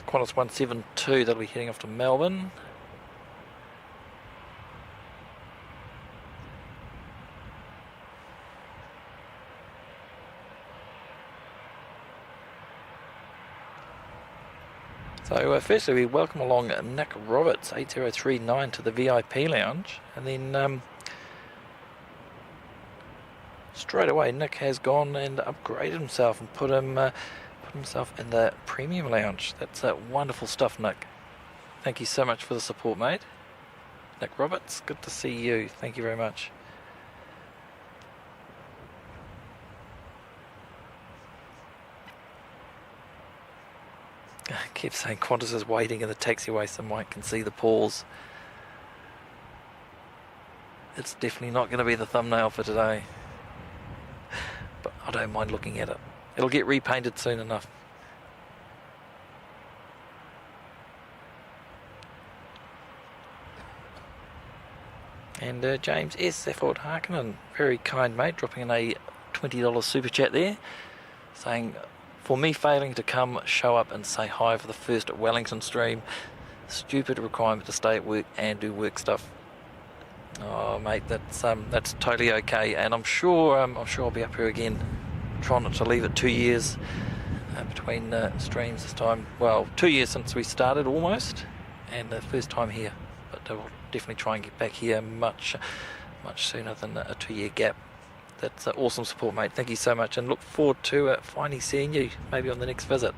S1: Qantas 172, that'll be heading off to Melbourne. So firstly we welcome along Nick Roberts, 8039 to the VIP lounge, and then straight away Nick has gone and upgraded himself and put himself in the premium lounge. That's wonderful stuff, Nick. Thank you so much for the support, mate. Nick Roberts, good to see you. Thank you very much. I keep saying Qantas is waiting in the taxiway so Mike can see the pause. It's definitely not going to be the thumbnail for today, but I don't mind looking at it. It'll get repainted soon enough. And James S. Safford Harkonnen, very kind mate, dropping in a $20 super chat there, saying, for me failing to come, show up and say hi for the first Wellington stream, stupid requirement to stay at work and do work stuff. Oh mate, that's totally okay, and I'm sure I'll be up here again. Trying not to leave it 2 years between streams this time. Well, 2 years since we started almost, and the first time here. But we'll definitely try and get back here much sooner than a 2 year gap. That's awesome support, mate. Thank you so much, and look forward to finally seeing you maybe on the next visit.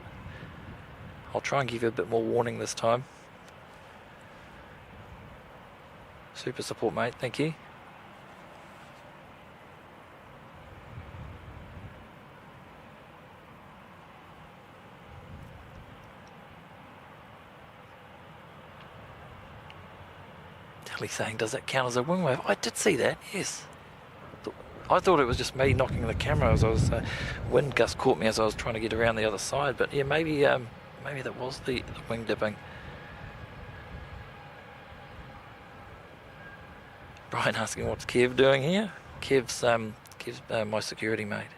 S1: I'll try and give you a bit more warning this time. Super support, mate. Thank you. Saying, does that count as a wing wave? I did see that, yes. I thought it was just me knocking the camera as I was, wind gust caught me as I was trying to get around the other side, but yeah, maybe that was the wing dipping. Brian asking what's Kev doing here? Kev's my security mate.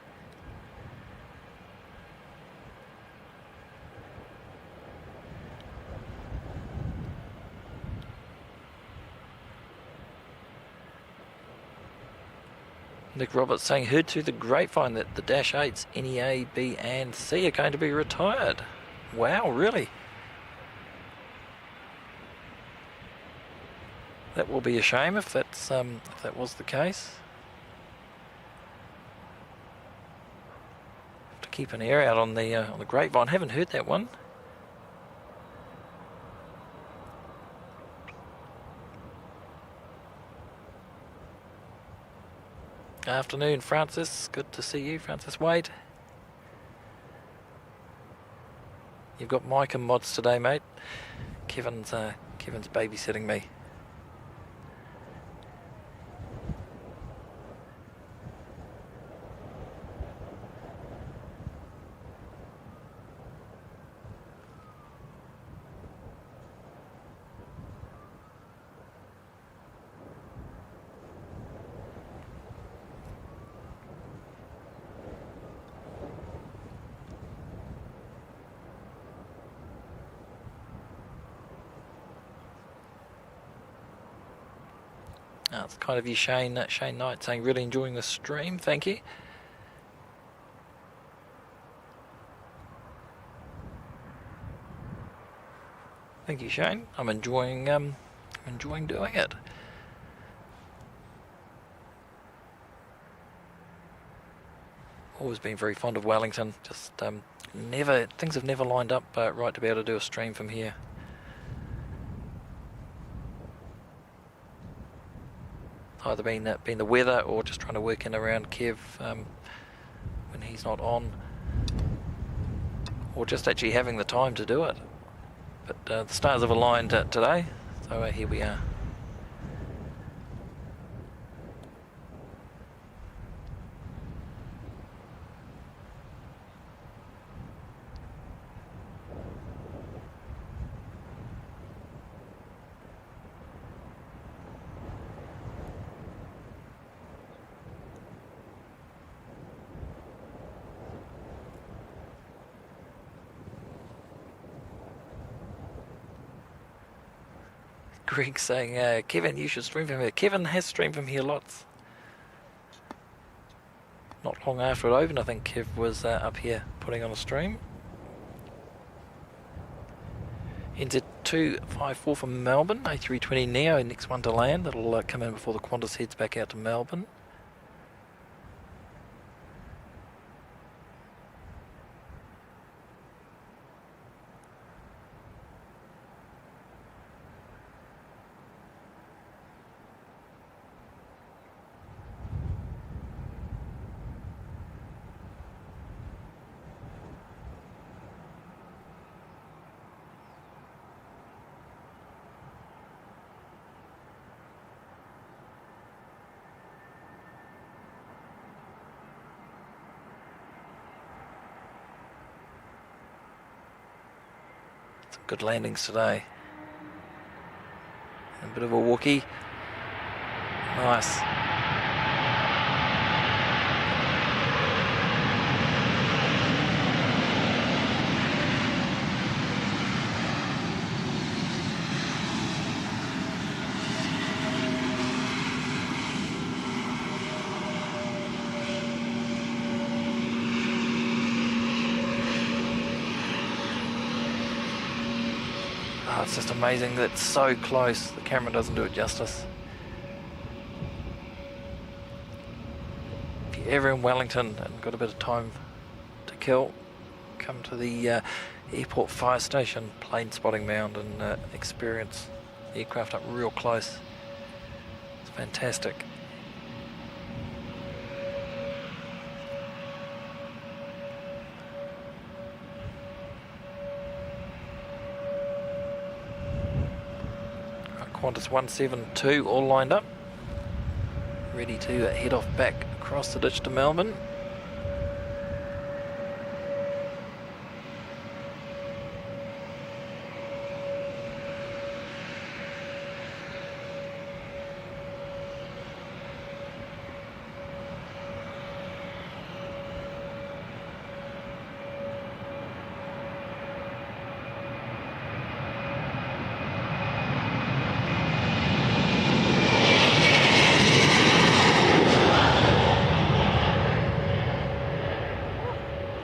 S1: Nick Roberts saying, heard through the grapevine that the Dash 8s NEA, B and C are going to be retired. Wow, really? That will be a shame if that was the case. keep an ear out on the grapevine. Haven't heard that one. Afternoon, Francis. Good to see you, Francis Wade. You've got Mike and mods today, mate. Kevin's babysitting me. It's kind of you, Shane Knight, saying really enjoying the stream. Thank you. Thank you, Shane. I'm enjoying doing it. Always been very fond of Wellington. Just things have never lined up right to be able to do a stream from here. Either been the weather or just trying to work in around Kev when he's not on, or just actually having the time to do it. But the stars have aligned today, so here we are. Greg saying, Kevin, you should stream from here. Kevin has streamed from here lots. Not long after it opened, I think Kev was up here putting on a stream. Into 254 from Melbourne, A320 Neo, next one to land. That'll come in before the Qantas heads back out to Melbourne. Good landings today. A bit of a walkie. Nice. It's just amazing that it's so close. The camera doesn't do it justice. If you're ever in Wellington and got a bit of time to kill, come to the airport fire station, Planespotting mound, and experience the aircraft up real close. It's fantastic. Qantas 172 all lined up, ready to head off back across the ditch to Melbourne.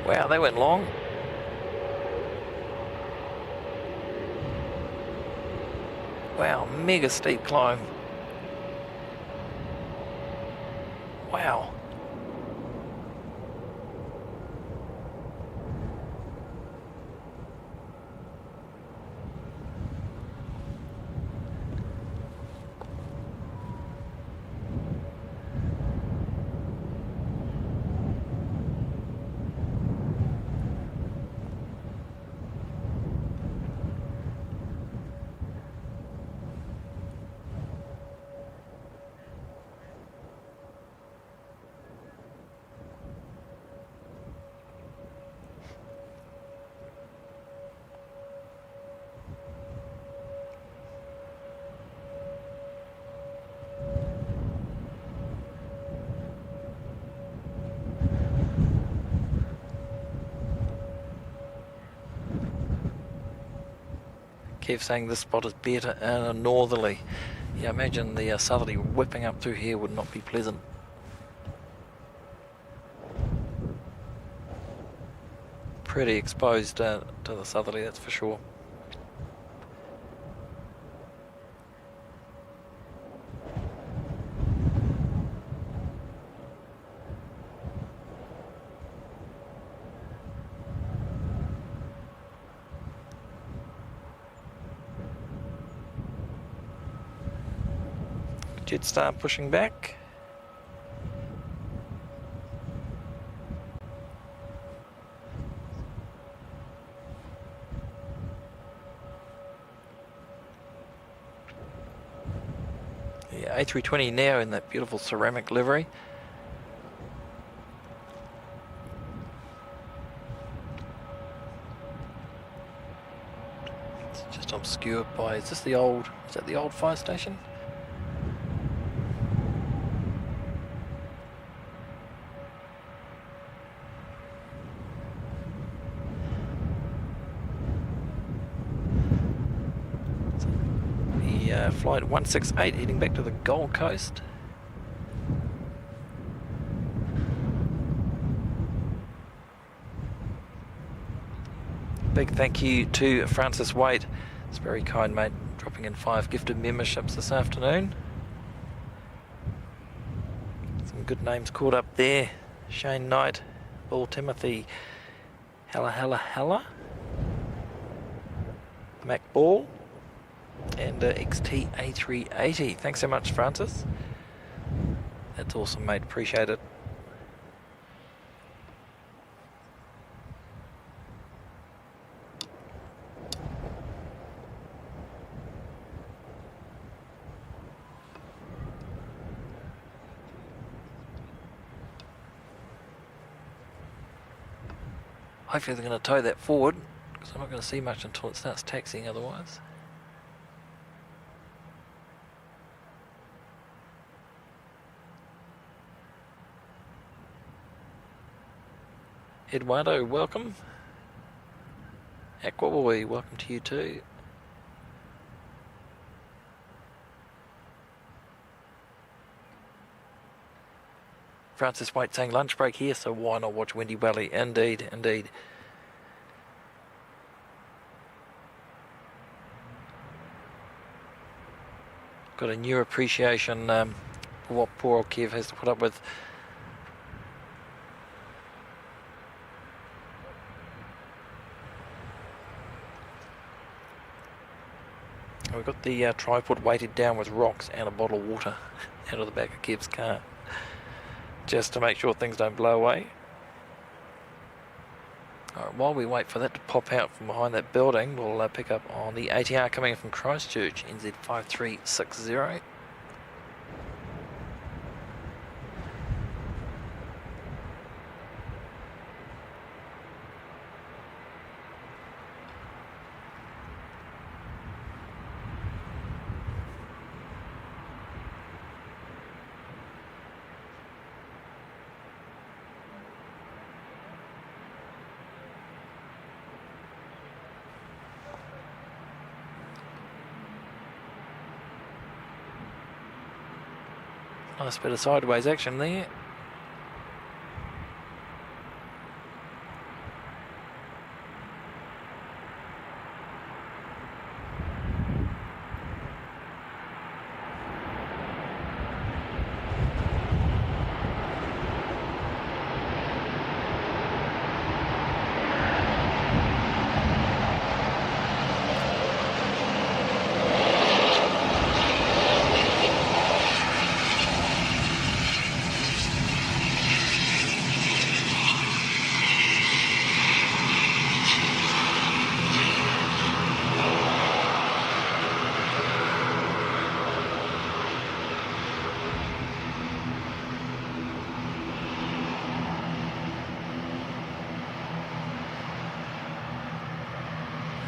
S1: Wow, they went long. Wow, mega steep climb. Wow. Kev saying this spot is better in a northerly. Yeah, imagine the southerly whipping up through here would not be pleasant. Pretty exposed to the southerly, that's for sure. Jetstar pushing back. Yeah, A320 now in that beautiful ceramic livery. It's just obscured by, is that the old fire station? Flight 168 heading back to the Gold Coast. Big thank you to Francis Waite. It's very kind, mate, dropping in 5 gifted memberships this afternoon. Some good names caught up there. Shane Knight, Paul Timothy, Hella, Mac Ball, and XT-A380. Thanks so much, Francis. That's awesome, mate. Appreciate it. Hopefully they're going to tow that forward, because I'm not going to see much until it starts taxiing otherwise. Eduardo, welcome. Aquaboy, welcome to you too. Francis White saying lunch break here, so why not watch Windy Valley? Indeed, indeed. Got a new appreciation for what poor old Kev has to put up with. We've got the tripod weighted down with rocks and a bottle of water out of the back of Kev's car, just to make sure things don't blow away. Alright, while we wait for that to pop out from behind that building, we'll pick up on the ATR coming in from Christchurch, NZ5360. Nice bit of sideways action there.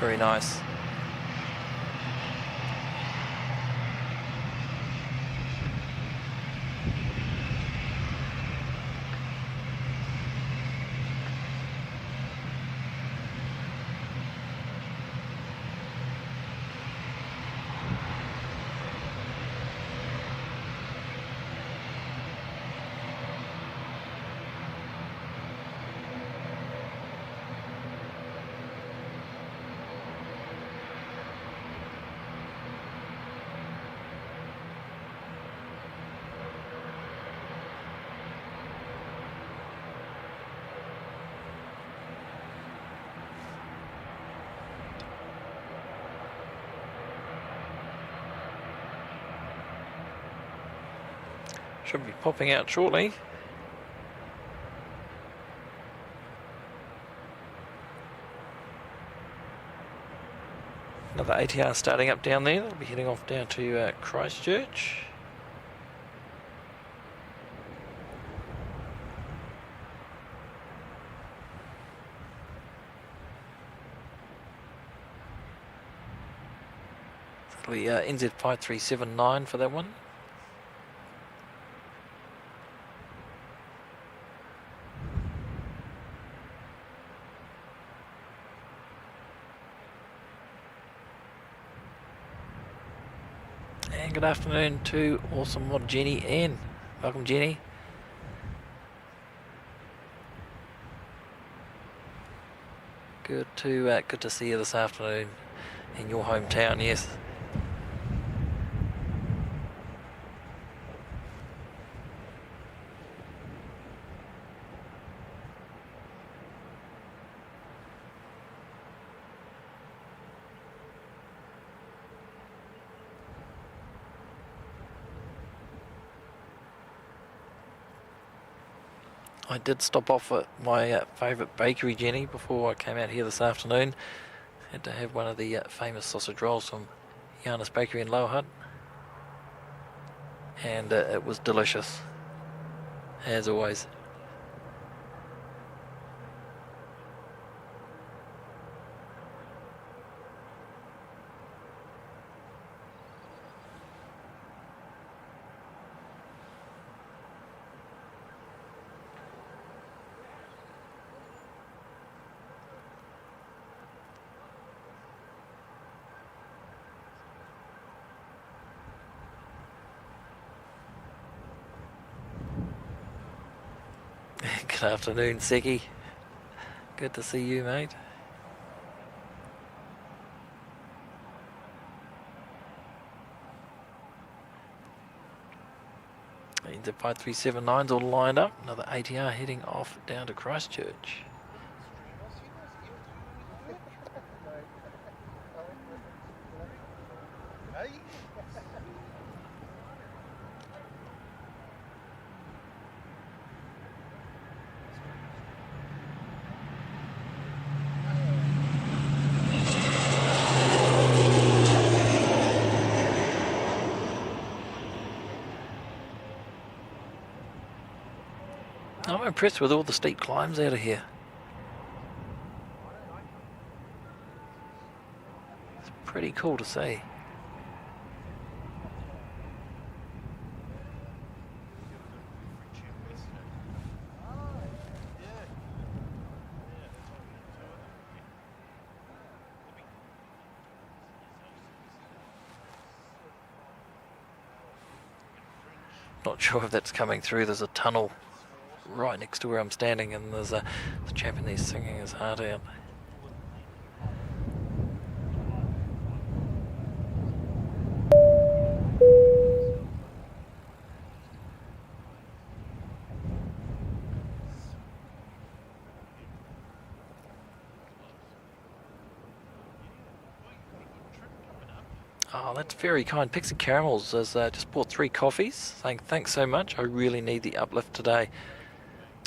S1: Very nice. Should be popping out shortly. Another ATR starting up down there. They'll be heading off down to Christchurch. That'll be NZ5379 for that one. And good afternoon to awesome mod Jenny Ann. Welcome, Jenny. Good to see you this afternoon in your hometown. Yes. I did stop off at my favourite bakery, Jenny, before I came out here this afternoon. Had to have one of the famous sausage rolls from Giannis Bakery in Lower Hutt. And it was delicious, as always. Good afternoon, Seki. Good to see you, mate. The 5379's all lined up. Another ATR heading off down to Christchurch. I'm impressed with all the steep climbs out of here. It's pretty cool to see. Not sure if that's coming through. There's a tunnel right next to where I'm standing, and there's a chap in there singing his heart out. Oh, that's very kind. Pixie Caramels has just bought 3 coffees, saying thanks so much. I really need the uplift today.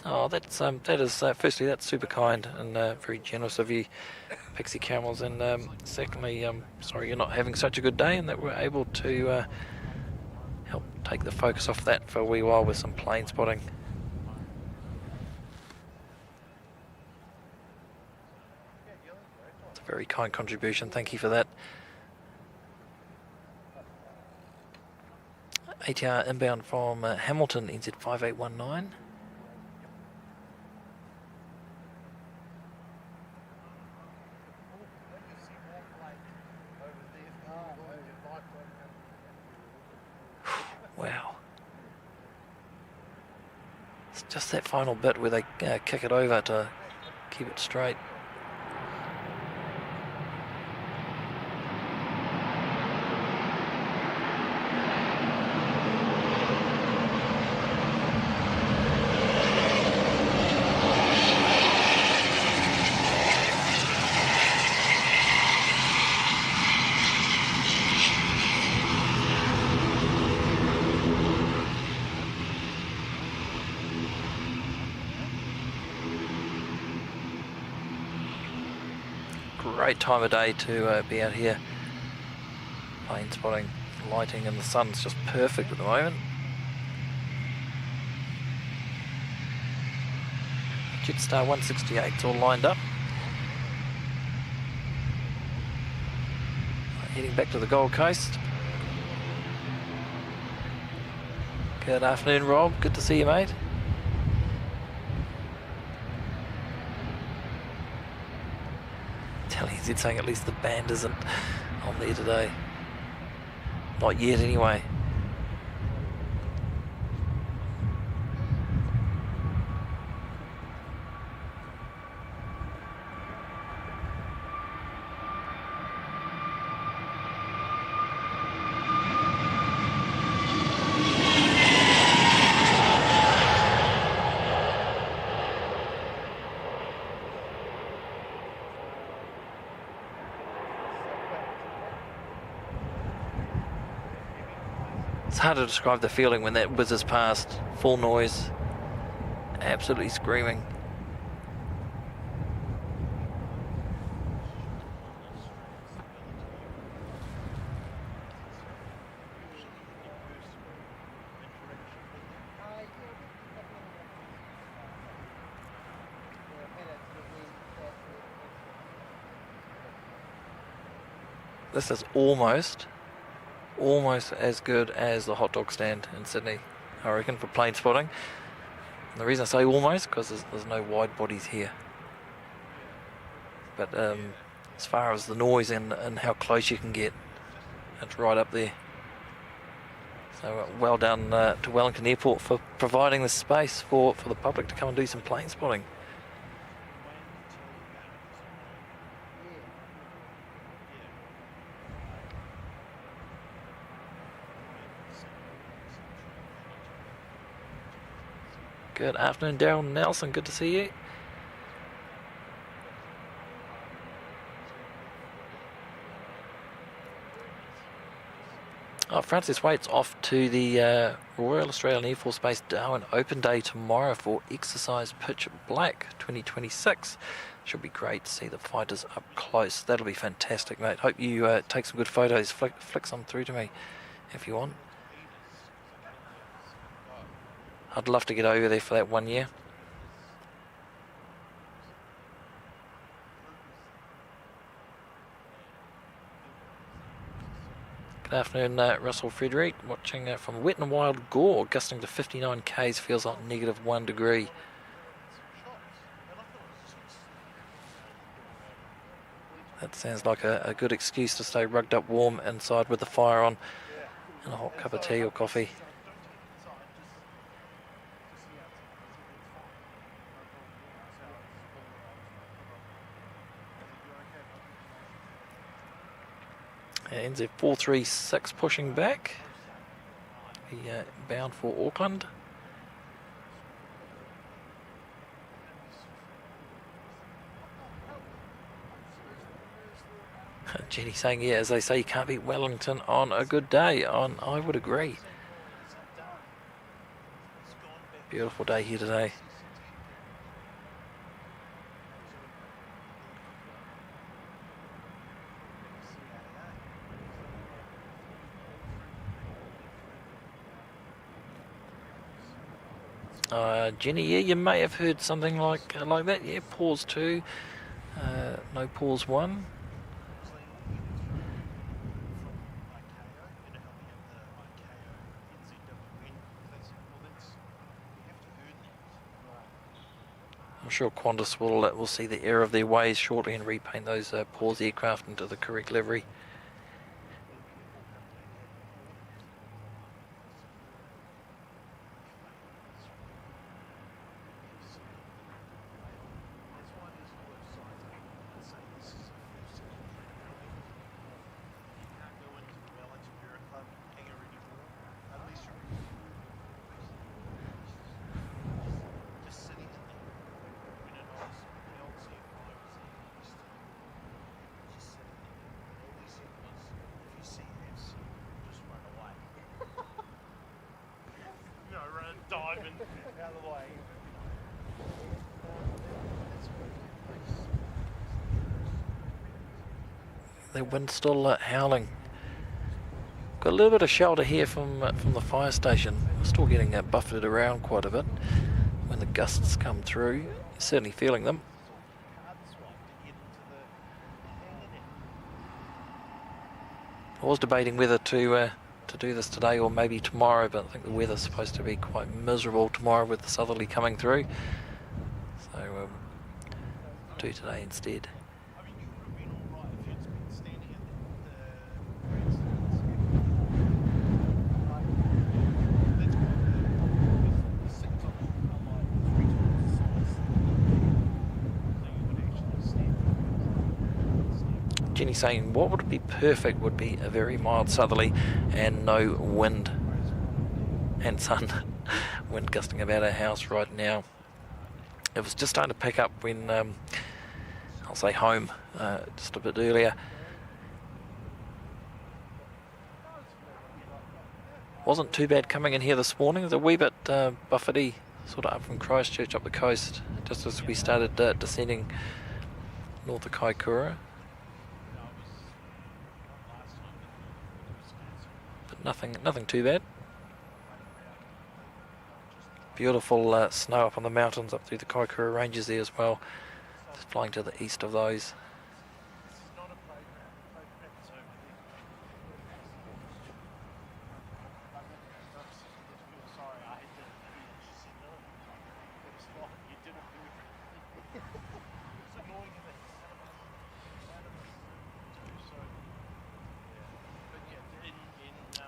S1: Oh, that is firstly, that's super kind and very generous of you, Pixie Caramels, and secondly, sorry you're not having such a good day, and that we're able to help take the focus off that for a wee while with some plane spotting. It's a very kind contribution. Thank you for that. ATR inbound from Hamilton, NZ5819. Wow. It's just that final bit where they kick it over to keep it straight. great time of day to be out here plane spotting. Lighting and the sun's just perfect at the moment. Jetstar 168's all lined up. Heading back to the Gold Coast. Good afternoon, Rob. Good to see you, mate. Telling you, saying at least the band isn't on there today. Not yet, anyway. It's hard to describe the feeling when that whizzes past. Full noise. Absolutely screaming. This is almost as good as the hot dog stand in Sydney, I reckon, for plane spotting. And the reason I say almost, because there's no wide bodies here. But as far as the noise and how close you can get, it's right up there. So well done to Wellington Airport for providing the space for the public to come and do some plane spotting. Good afternoon, Daryl Nelson. Good to see you. Oh, Francis Waite's off to the Royal Australian Air Force Base Darwin Open Day tomorrow for Exercise Pitch Black 2026. Should be great to see the fighters up close. That'll be fantastic, mate. Hope you take some good photos. Flick some through to me if you want. I'd love to get over there for that 1 year. Good afternoon, Russell Frederick, watching from Wet and Wild Gore, gusting to 59 k's, feels like -1 degree. That sounds like a good excuse to stay rugged up warm inside with the fire on and a hot cup of tea or coffee. NZ 436 pushing back, bound for Auckland. Jenny saying, yeah, as they say, you can't beat Wellington on a good day. I would agree. Beautiful day here today. Jenny, yeah, you may have heard something like that. Yeah, pause 2, no pause 1. I'm sure Qantas will see the error of their ways shortly and repaint those pause aircraft into the correct livery. the wind's still howling. Got a little bit of shelter here from the fire station. We're still getting buffeted around quite a bit. When the gusts come through, you're certainly feeling them. I was debating whether to do this today or maybe tomorrow, but I think the weather's supposed to be quite miserable tomorrow with the southerly coming through. So do today instead. Jenny saying what would be perfect would be a very mild southerly and no wind and sun. Wind gusting about our house right now. It was just starting to pick up when I'll say home just a bit earlier. Wasn't too bad coming in here this morning. It was a wee bit buffety, sort of up from Christchurch up the coast, just as we started descending north of Kaikoura. Nothing too bad. Beautiful snow up on the mountains, up through the Kaikoura ranges there as well. Just flying to the east of those.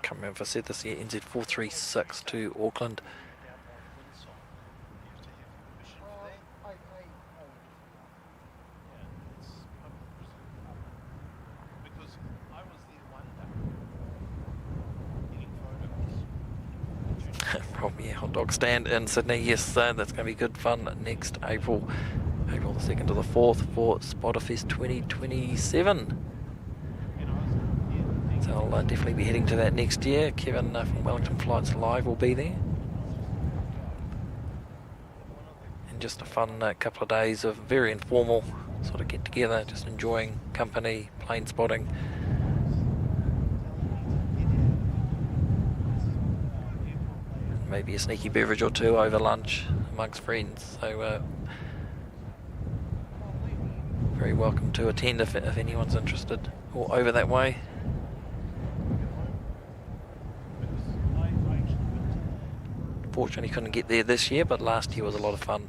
S1: Can't remember if I said this here. NZ 436 to Auckland. From hot dog stand in Sydney. Yes, that's going to be good fun next April the 2nd to the 4th for Spotterfest 2027. So I'll definitely be heading to that next year. Kevin from Wellington Flights Live will be there. And just a fun couple of days of very informal sort of get together, just enjoying company, plane spotting. Maybe a sneaky beverage or two over lunch amongst friends. So very welcome to attend if anyone's interested or over that way. Fortunately couldn't get there this year, but last year was a lot of fun.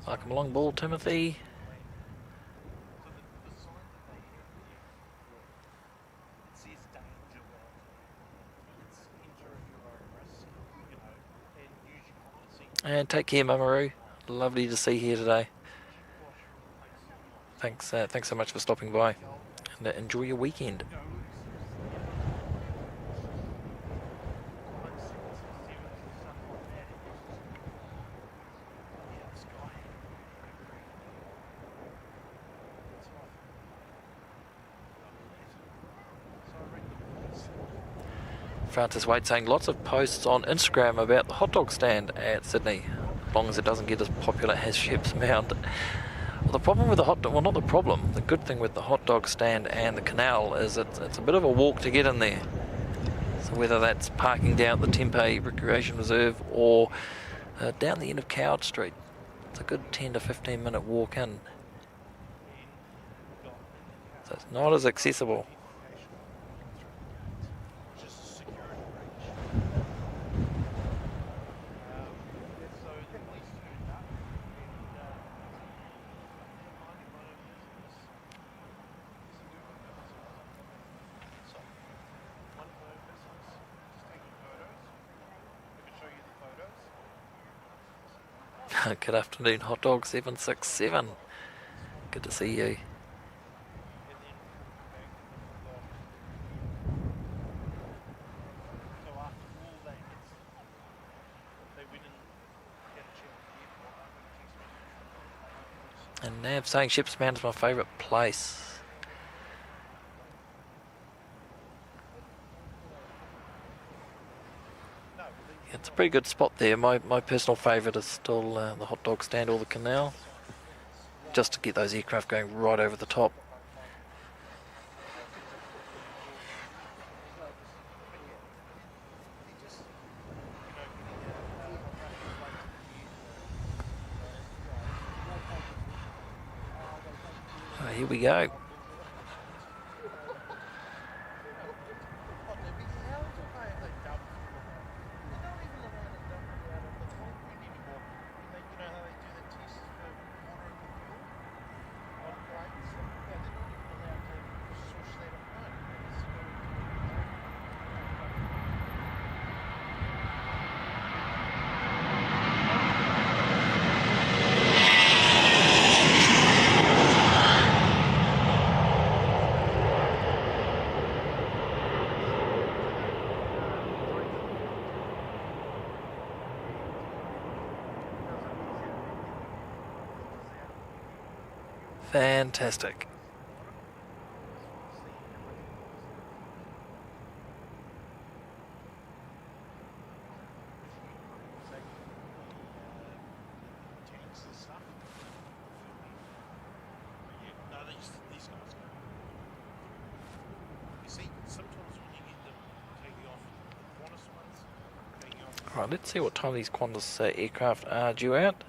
S1: Welcome along board, Timothy. And take care, Mamaru. Lovely to see you here today. Thanks so much for stopping by. And enjoy your weekend. Francis Wade saying lots of posts on Instagram about the hot dog stand at Sydney, as long as it doesn't get as popular as Sheep's Mound. Well, the problem with the hot dog, well, not the problem, the good thing with the hot dog stand and the canal is it's a bit of a walk to get in there. So whether that's parking down at the Tempe Recreation Reserve or down the end of Coward Street, it's a good 10 to 15 minute walk in. So it's not as accessible. Good afternoon, Hot Dog 767. Good to see you. And Nav saying Sheep's Mound is my favourite place. It's a pretty good spot there. My personal favourite is still the hot dog stand or the canal, just to get those aircraft going right over the top. Oh, here we go. Fantastic. Right, let's see what time these Qantas aircraft are due out.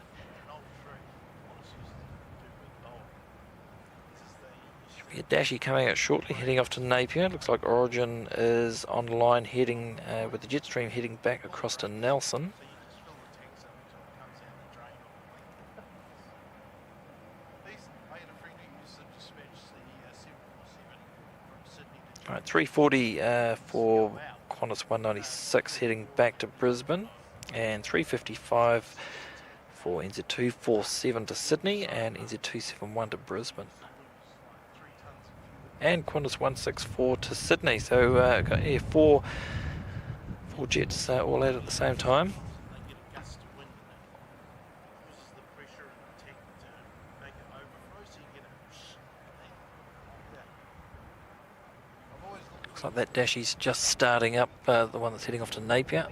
S1: A Dashi coming out shortly, heading off to Napier. Looks like Origin is on line, heading with the Jetstream heading back across to Nelson. Alright, 340 for Qantas 196 heading back to Brisbane, and 355 for NZ247 to Sydney and NZ271 to Brisbane. And Qantas 164 to Sydney. So got four jets all out at the same time. Looks like that Dashi's just starting up, the one that's heading off to Napier.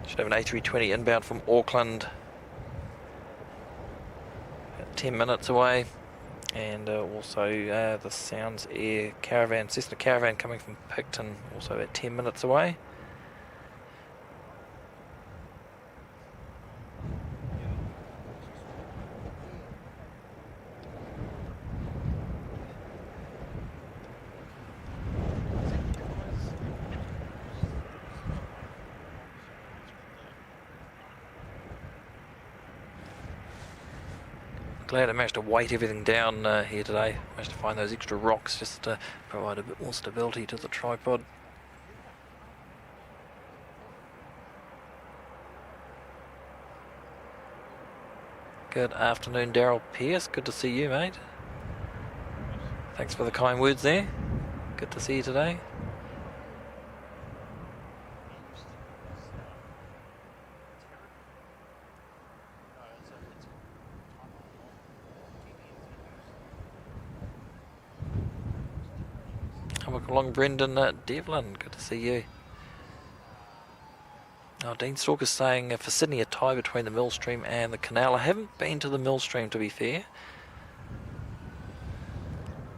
S1: Should have an A320 inbound from Auckland, about 10 minutes away, and also the Sounds Air Caravan, Cessna Caravan coming from Picton, also about 10 minutes away. Glad I managed to weight everything down here today. Managed to find those extra rocks just to provide a bit more stability to the tripod. Good afternoon, Daryl Pierce. Good to see you, mate. Thanks for the kind words there. Good to see you today. Welcome along, Brendan Devlin. Good to see you. Oh, Dean Stalker's saying for Sydney a tie between the Millstream and the canal. I haven't been to the Millstream, to be fair.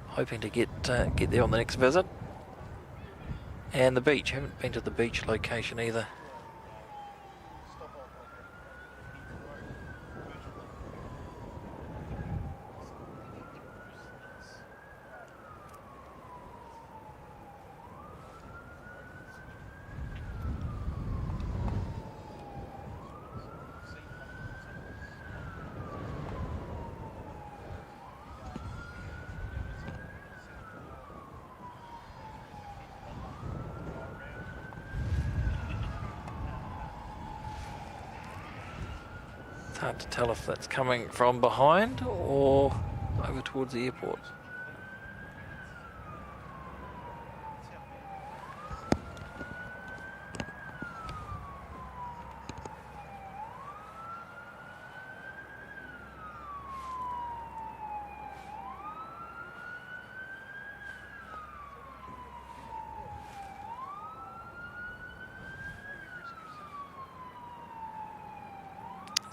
S1: Hoping to get there on the next visit. And the beach. Haven't been to the beach location either. It's hard to tell if that's coming from behind or over towards the airport.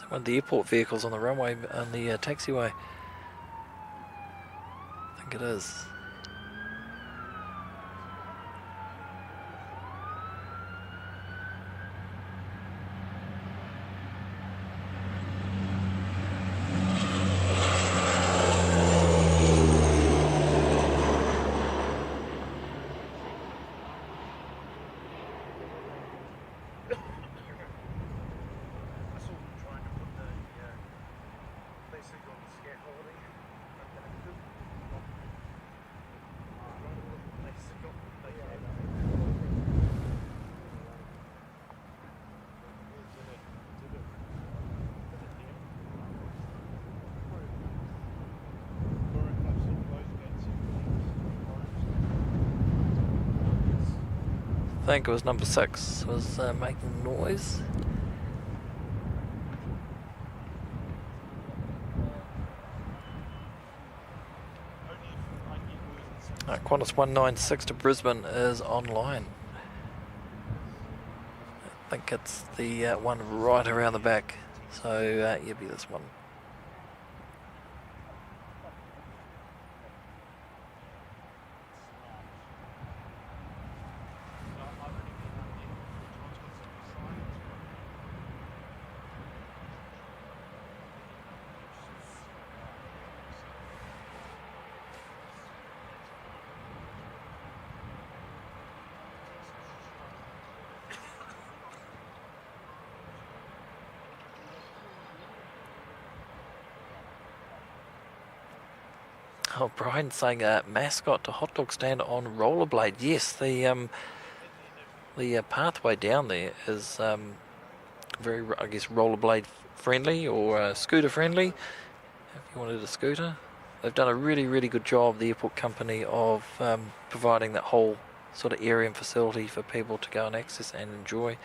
S1: One of the airport vehicles on the runway, on the taxiway. I think it is. I think it was number 6 was making noise. Qantas 196 to Brisbane is online. I think it's the one right around the back, so yeah, be this one. Oh, Brian's saying mascot to hot dog stand on rollerblade. Yes, the pathway down there is very, I guess, rollerblade friendly or scooter friendly. If you wanted a scooter, they've done a really, really good job, the airport company, of providing that whole sort of area and facility for people to go and access and enjoy.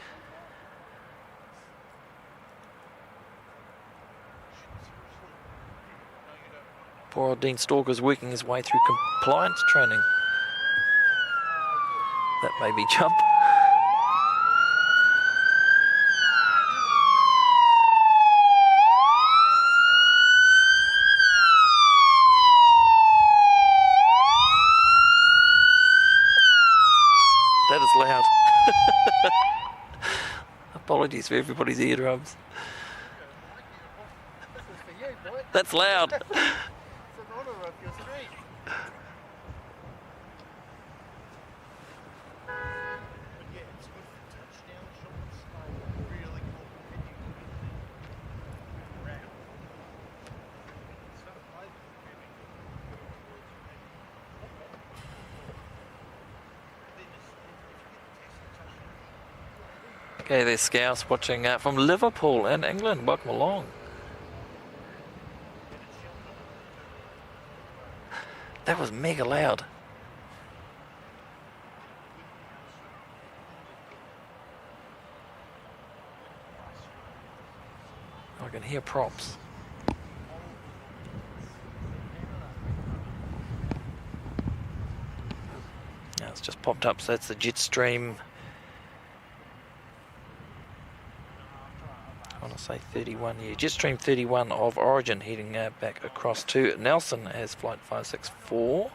S1: Poor old Dean Stalker's working his way through compliance training. That made me jump. That is loud. Apologies for everybody's eardrums. That's loud. Okay, there's Scouts watching from Liverpool in England. Welcome along. That was mega loud. I can hear props. Now it's just popped up, so that's the Jetstream. I want to say 31, yeah, Jetstream 31 of Origin heading back across to Nelson as flight 564.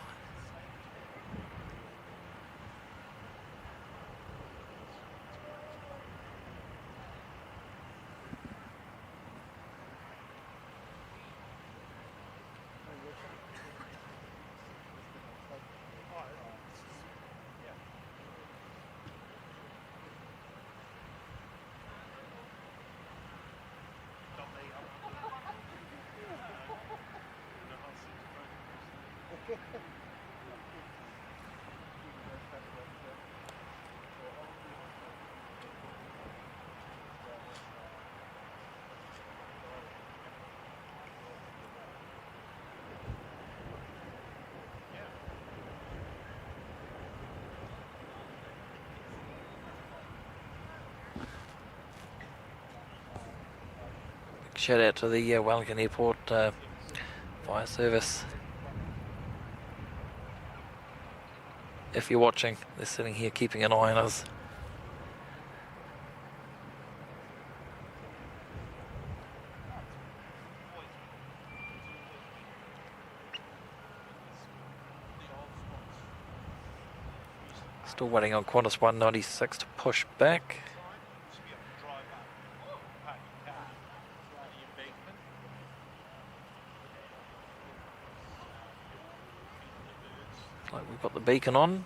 S1: Shout out to the Wellington Airport fire service. If you're watching, they're sitting here keeping an eye on us. Still waiting on Qantas 196 to push back. Looks like we've got the beacon on.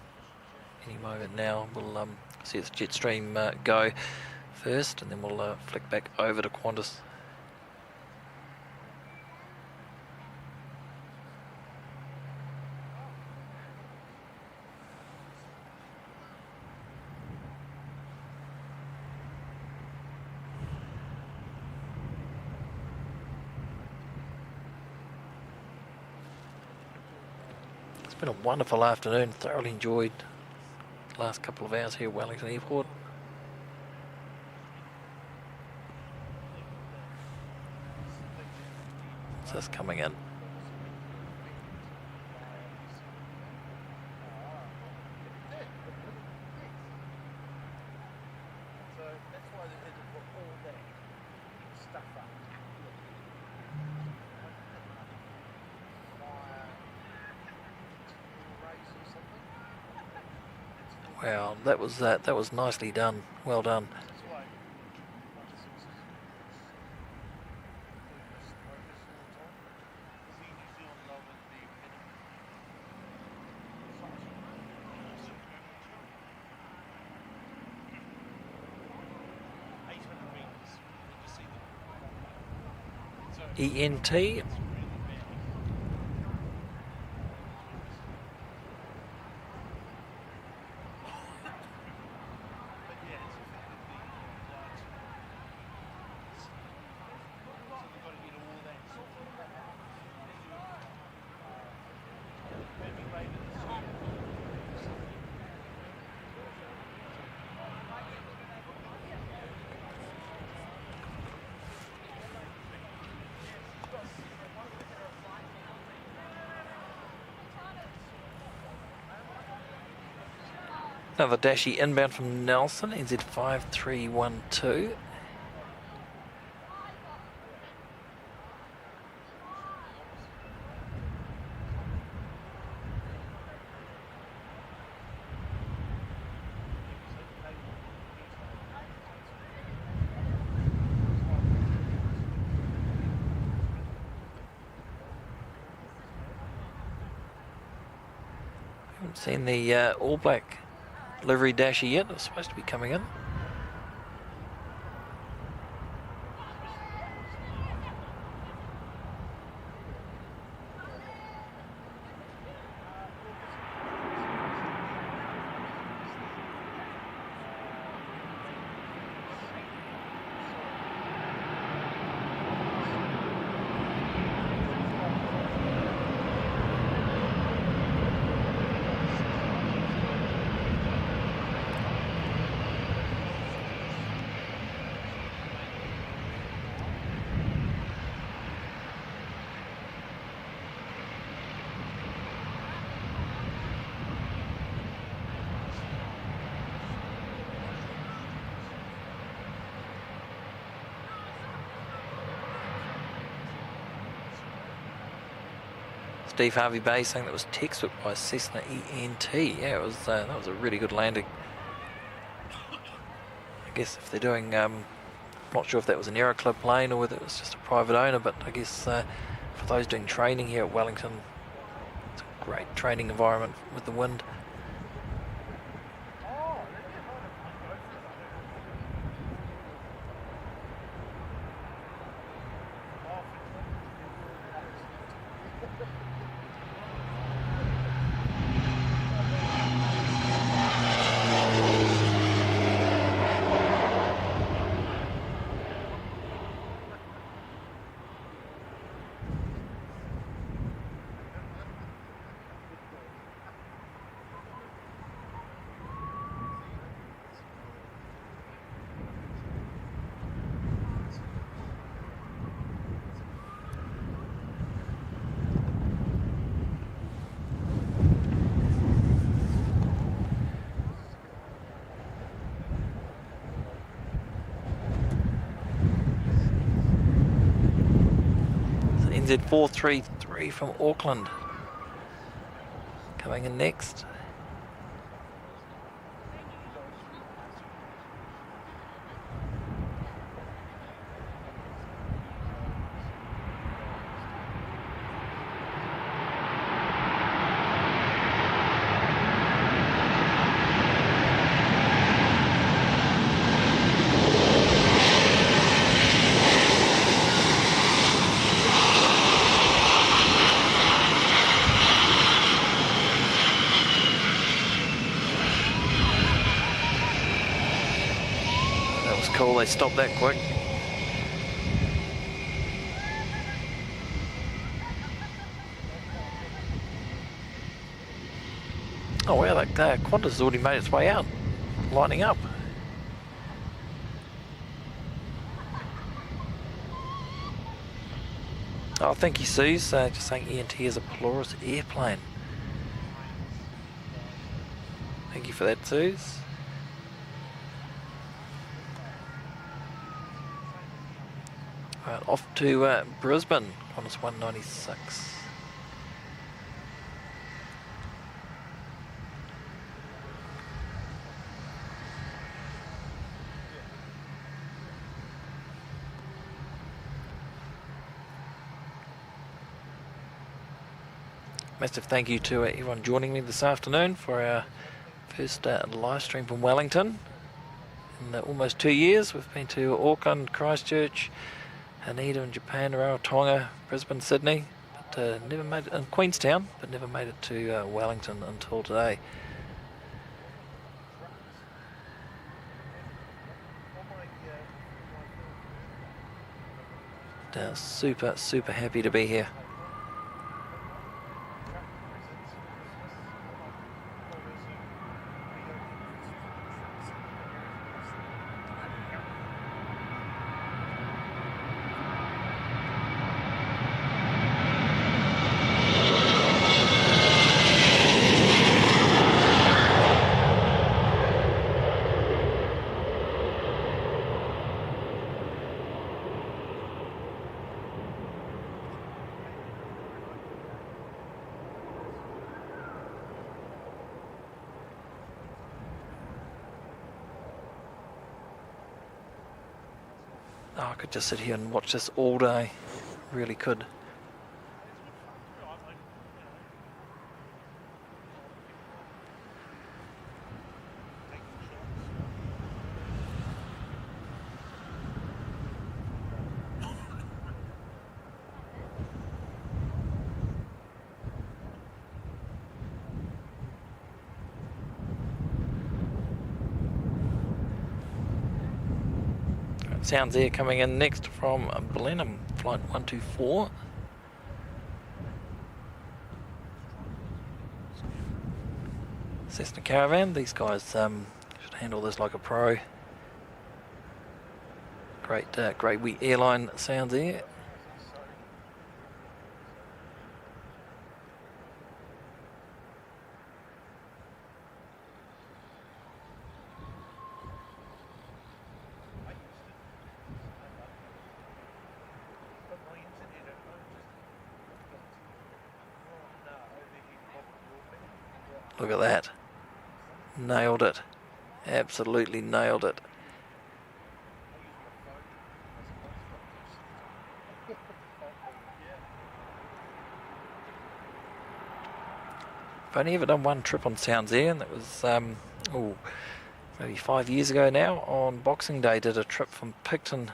S1: Any moment now we'll see the jet stream go first, and then we'll flick back over to Qantas. It's been a wonderful afternoon, thoroughly enjoyed the last couple of hours here at Wellington Airport. What's this coming in? Wow, that was nicely done. Well done. ENT. Another Dashi inbound from Nelson, NZ 5312. Haven't seen the All Black livery Dashi yet. It's supposed to be coming in. Steve Harvey Bay saying that was textbook by Cessna ENT. Yeah, it was. That was a really good landing. I guess if they're doing, not sure if that was an Aeroclub plane or whether it was just a private owner, but I guess for those doing training here at Wellington, it's a great training environment with the wind. NZ 433 from Auckland coming in next. was cool, they stopped that quick. Oh wow, that Qantas has already made its way out, lining up. Oh, thank you, Suze. Just saying ENT is a Polaris airplane. Thank you for that, Suze. Right, off to Brisbane on this 196. Massive thank you to everyone joining me this afternoon for our first live stream from Wellington. In almost 2 years, we've been to Auckland, Christchurch, Haneda in Japan, Rarotonga, Brisbane, Sydney, but never made it in Queenstown, but never made it to Wellington until today. Super happy to be here. Oh, I could just sit here and watch this all day. Really could. Sounds Air coming in next from Blenheim, flight 124. Cessna Caravan, these guys should handle this like a pro. Great wee airline, Sounds Air. Look at that. Nailed it. Absolutely nailed it. I've only ever done one trip on Sounds Air, and that was maybe 5 years ago now. On Boxing Day, did a trip from Picton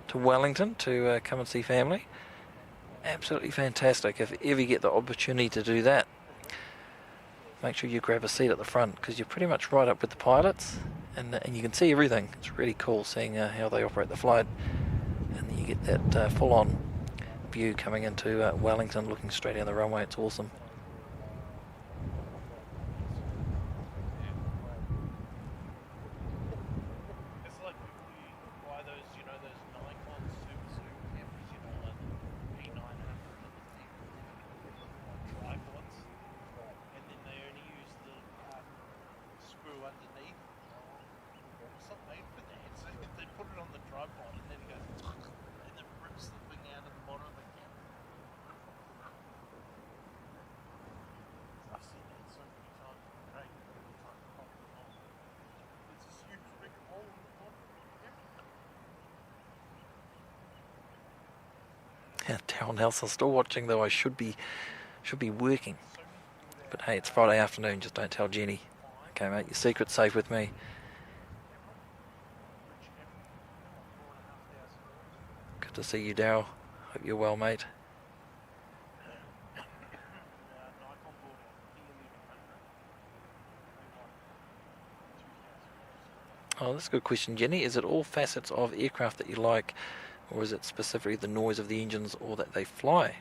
S1: to Wellington to come and see family. Absolutely fantastic. If ever you get the opportunity to do that, make sure you grab a seat at the front, because you're pretty much right up with the pilots, and you can see everything. It's really cool seeing how they operate the flight, and then you get that full-on view coming into Wellington, looking straight down the runway. It's awesome. Yeah, Darryl Nelson still watching, though I should be working. But hey, it's Friday afternoon, just don't tell Jenny. Okay, mate, your secret's safe with me. Good to see you, Darryl. Hope you're well, mate. Oh, that's a good question, Jenny. Is it all facets of aircraft that you like, or is it specifically the noise of the engines or that they fly?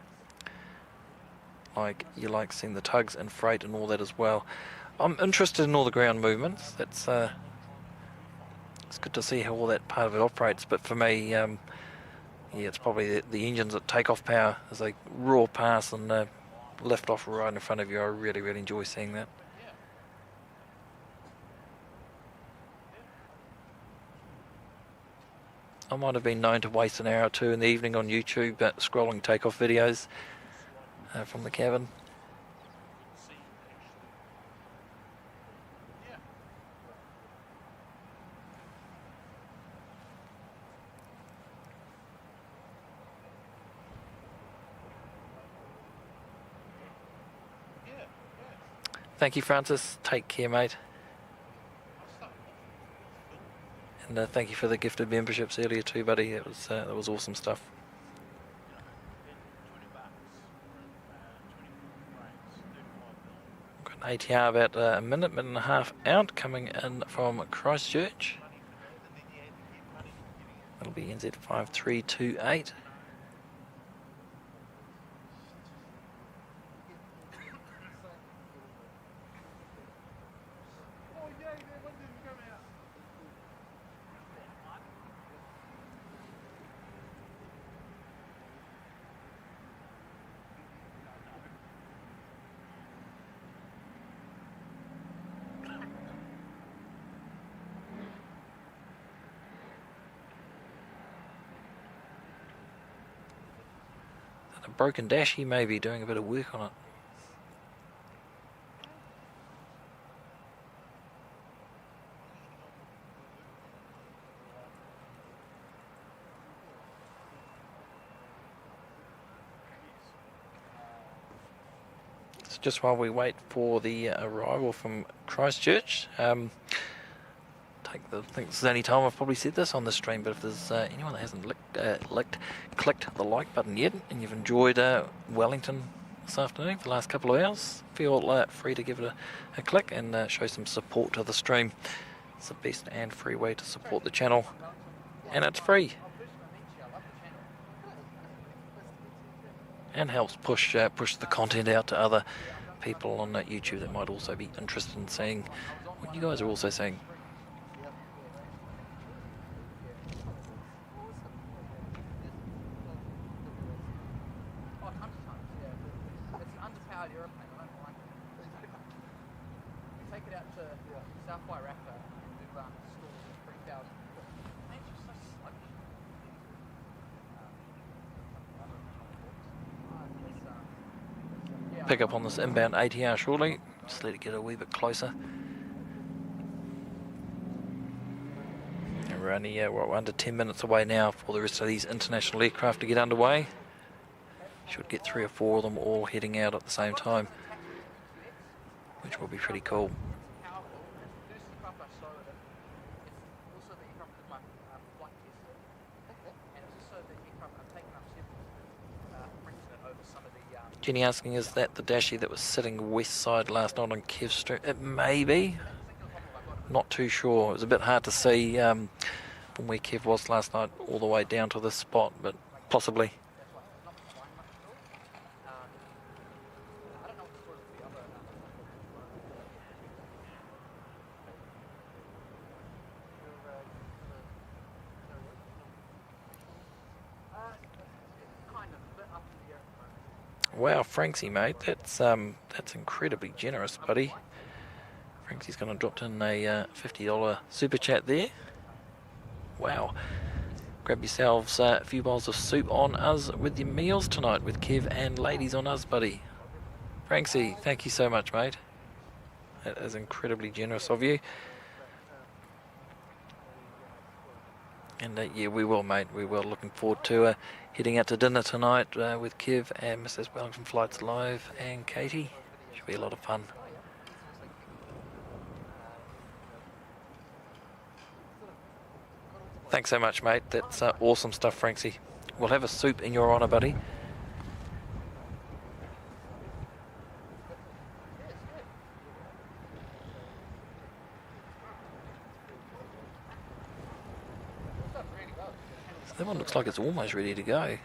S1: Like, you like seeing the tugs and freight and all that as well. I'm interested in all the ground movements. That's it's good to see how all that part of it operates, but for me, yeah, it's probably the engines at takeoff power as they roar past and lift off right in front of you. I really, really enjoy seeing that. I might have been known to waste an hour or two in the evening on YouTube scrolling takeoff videos from the cabin. Thank you, Francis. Take care, mate. And thank you for the gifted memberships earlier too, buddy. That was awesome stuff. Got an ATR about a minute and a half out coming in from Christchurch. That'll be NZ 5328. A broken dash, he may be doing a bit of work on it. So just while we wait for the arrival from Christchurch, I think this is the only time I've probably said this on the stream, but if there's anyone that hasn't clicked the like button yet and you've enjoyed Wellington this afternoon for the last couple of hours, feel free to give it a click and show some support to the stream. It's the best and free way to support the channel, and it's free and helps push the content out to other people on YouTube that might also be interested in seeing what you guys are also seeing. Pick up on this inbound ATR shortly. Just let it get a wee bit closer. And we're only we're under 10 minutes away now for the rest of these international aircraft to get underway. Should get 3 or 4 of them all heading out at the same time, which will be pretty cool. Jenny asking, is that the Dashi that was sitting west side last night on Kev Street? It may be. Not too sure. It was a bit hard to see from where Kev was last night all the way down to this spot, but possibly. Wow, Franksy, mate, that's incredibly generous, buddy. Franksy's going to drop in a $50 super chat there. Wow. Grab yourselves a few bowls of soup on us with your meals tonight with Kev and ladies on us, buddy. Franksy, thank you so much, mate. That is incredibly generous of you. And yeah, we will, mate. We will. Looking forward to heading out to dinner tonight with Kev and Mrs. Wellington Flights Live and Katie. Should be a lot of fun. Thanks so much, mate. That's awesome stuff, Franksy. We'll have a soup in your honour, buddy. That one looks like it's almost ready to go.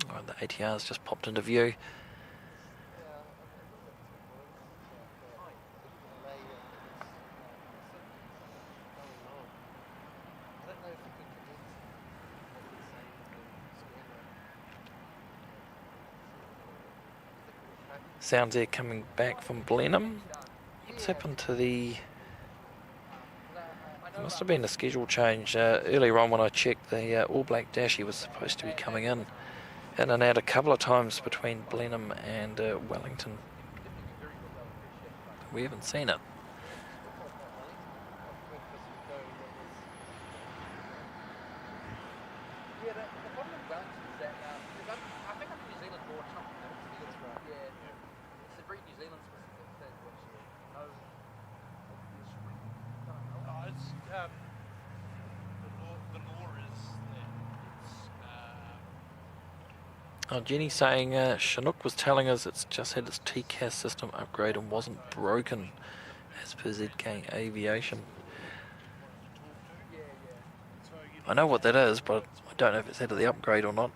S1: Alright, the ATR's just popped into view. Sounds there coming back from Blenheim. What's happened to the... There must have been a schedule change. Earlier on when I checked, the All Black Dashy was supposed to be coming in and out a couple of times between Blenheim and Wellington. We haven't seen it. Oh, Jenny's saying Chinook was telling us it's just had its TCAS system upgrade and wasn't broken, as per ZK Aviation. I know what that is, but I don't know if it's had the upgrade or not.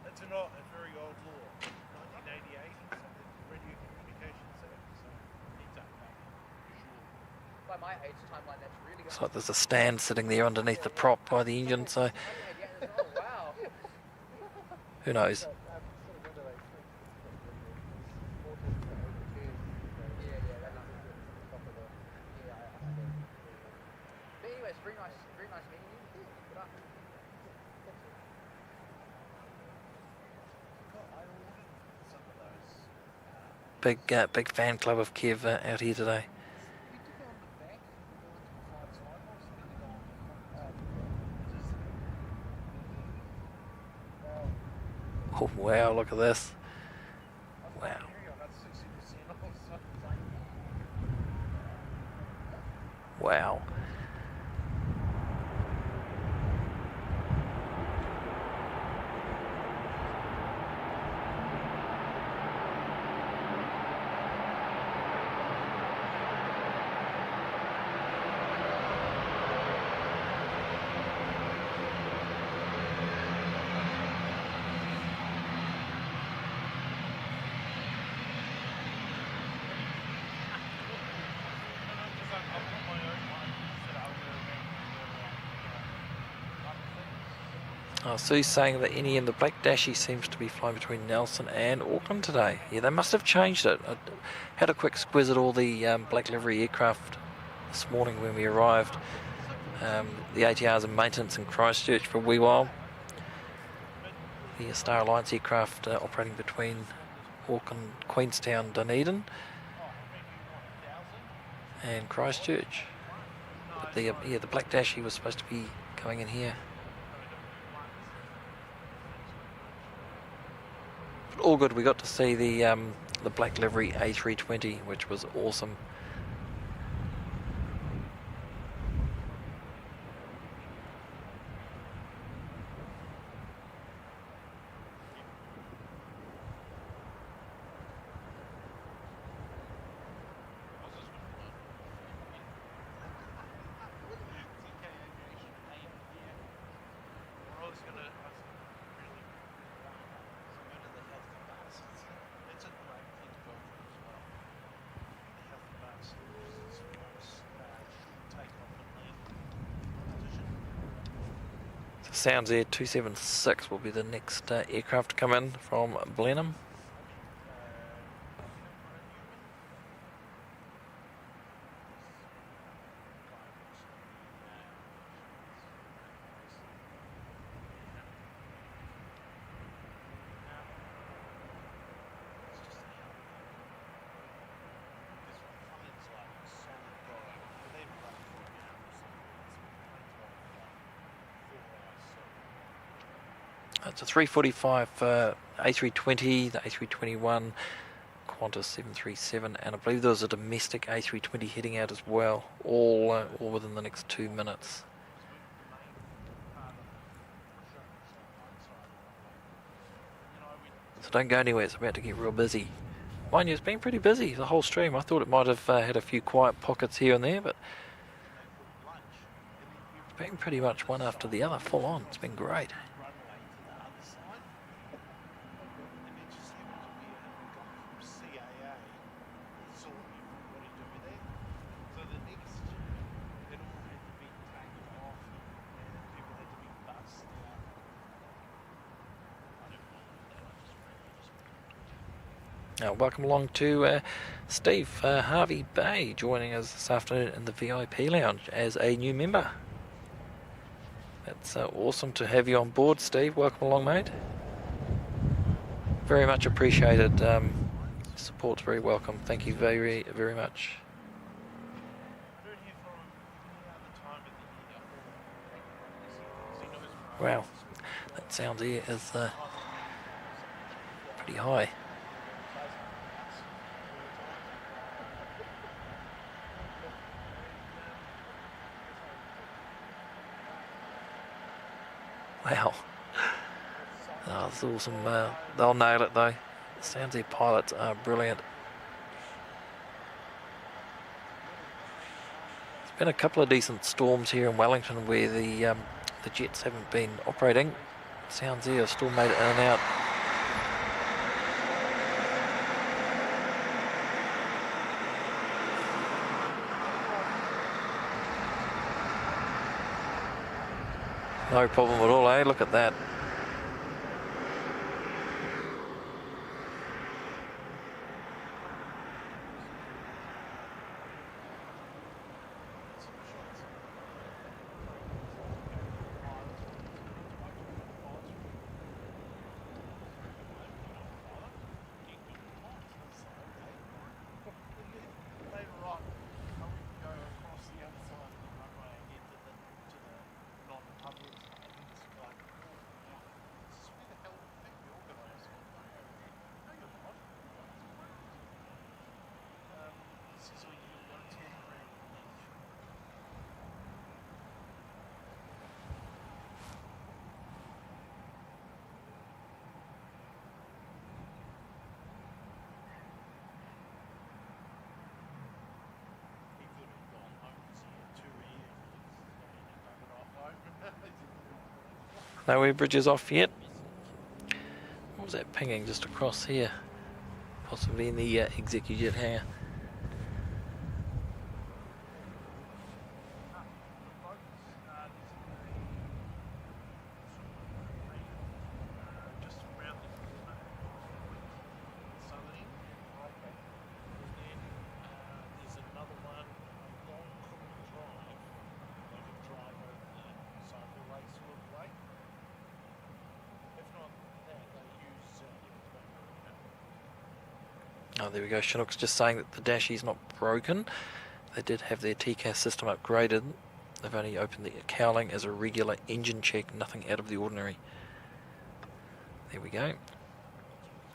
S3: That's a very old law, 1988, radio communications act, so needs updating, for sure. By my age timeline, that's really
S1: Looks like there's a stand sitting there underneath the prop by the engine, so who knows? Big fan club of Kev out here today. Oh wow, look at this. Wow. Wow. Sue's saying that any in the Black Dashy seems to be flying between Nelson and Auckland today. Yeah, they must have changed it. I had a quick squiz at all the black livery aircraft this morning when we arrived. The ATR's in maintenance in Christchurch for a wee while. The Star Alliance aircraft operating between Auckland, Queenstown, Dunedin and Christchurch. But the Black Dashy was supposed to be coming in here. All good. We got to see the black livery A320, which was awesome. Sounds Air 276 will be the next aircraft to come in from Blenheim. It's a 345 A320, the A321, Qantas 737, and I believe there was a domestic A320 heading out as well, all within the next 2 minutes. So don't go anywhere, it's about to get real busy. Mind you, it's been pretty busy the whole stream. I thought it might have had a few quiet pockets here and there, but it's been pretty much one after the other, full on. It's been great. Welcome along to Steve Harvey Bay joining us this afternoon in the VIP lounge as a new member. It's awesome to have you on board, Steve. Welcome along, mate. Very much appreciated. Support's very welcome. Thank you very, very much. Wow, that sound here is pretty high. Wow. Oh, that's awesome. They'll nail it though. The sounds their pilots are brilliant. There's been a couple of decent storms here in Wellington where the jets haven't been operating. Sounds there have still made it in and out. No problem at all, eh? Look at that. No air bridges off yet. What was that pinging just across here? Possibly in the executive hangar. Oh, there we go. Chinook's just saying that the Dashie's not broken. They did have their TCAS system upgraded. They've only opened the cowling as a regular engine check, nothing out of the ordinary. There we go.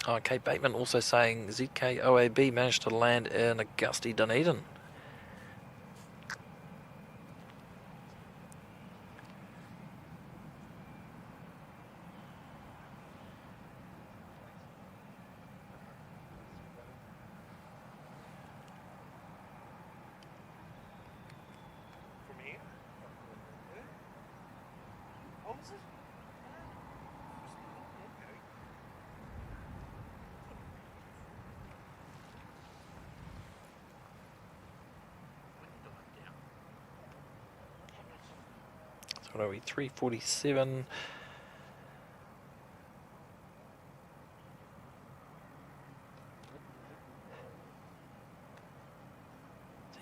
S1: Oh, Kate Bateman also saying ZKOAB managed to land in a gusty Dunedin. What are we, 347?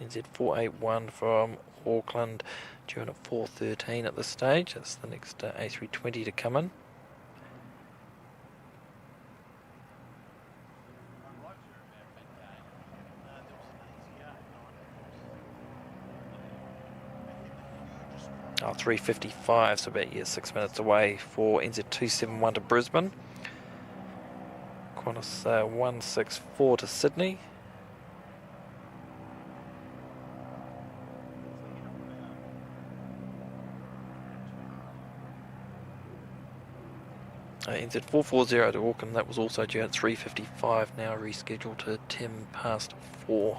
S1: NZ 481 from Auckland, due in at 413 at this stage. That's the next A320 to come in. Oh, 3:55, so about 6 minutes away for NZ 271 to Brisbane. Qantas 164 to Sydney. NZ 440 to Auckland, that was also due at 3:55, now rescheduled to 4:10.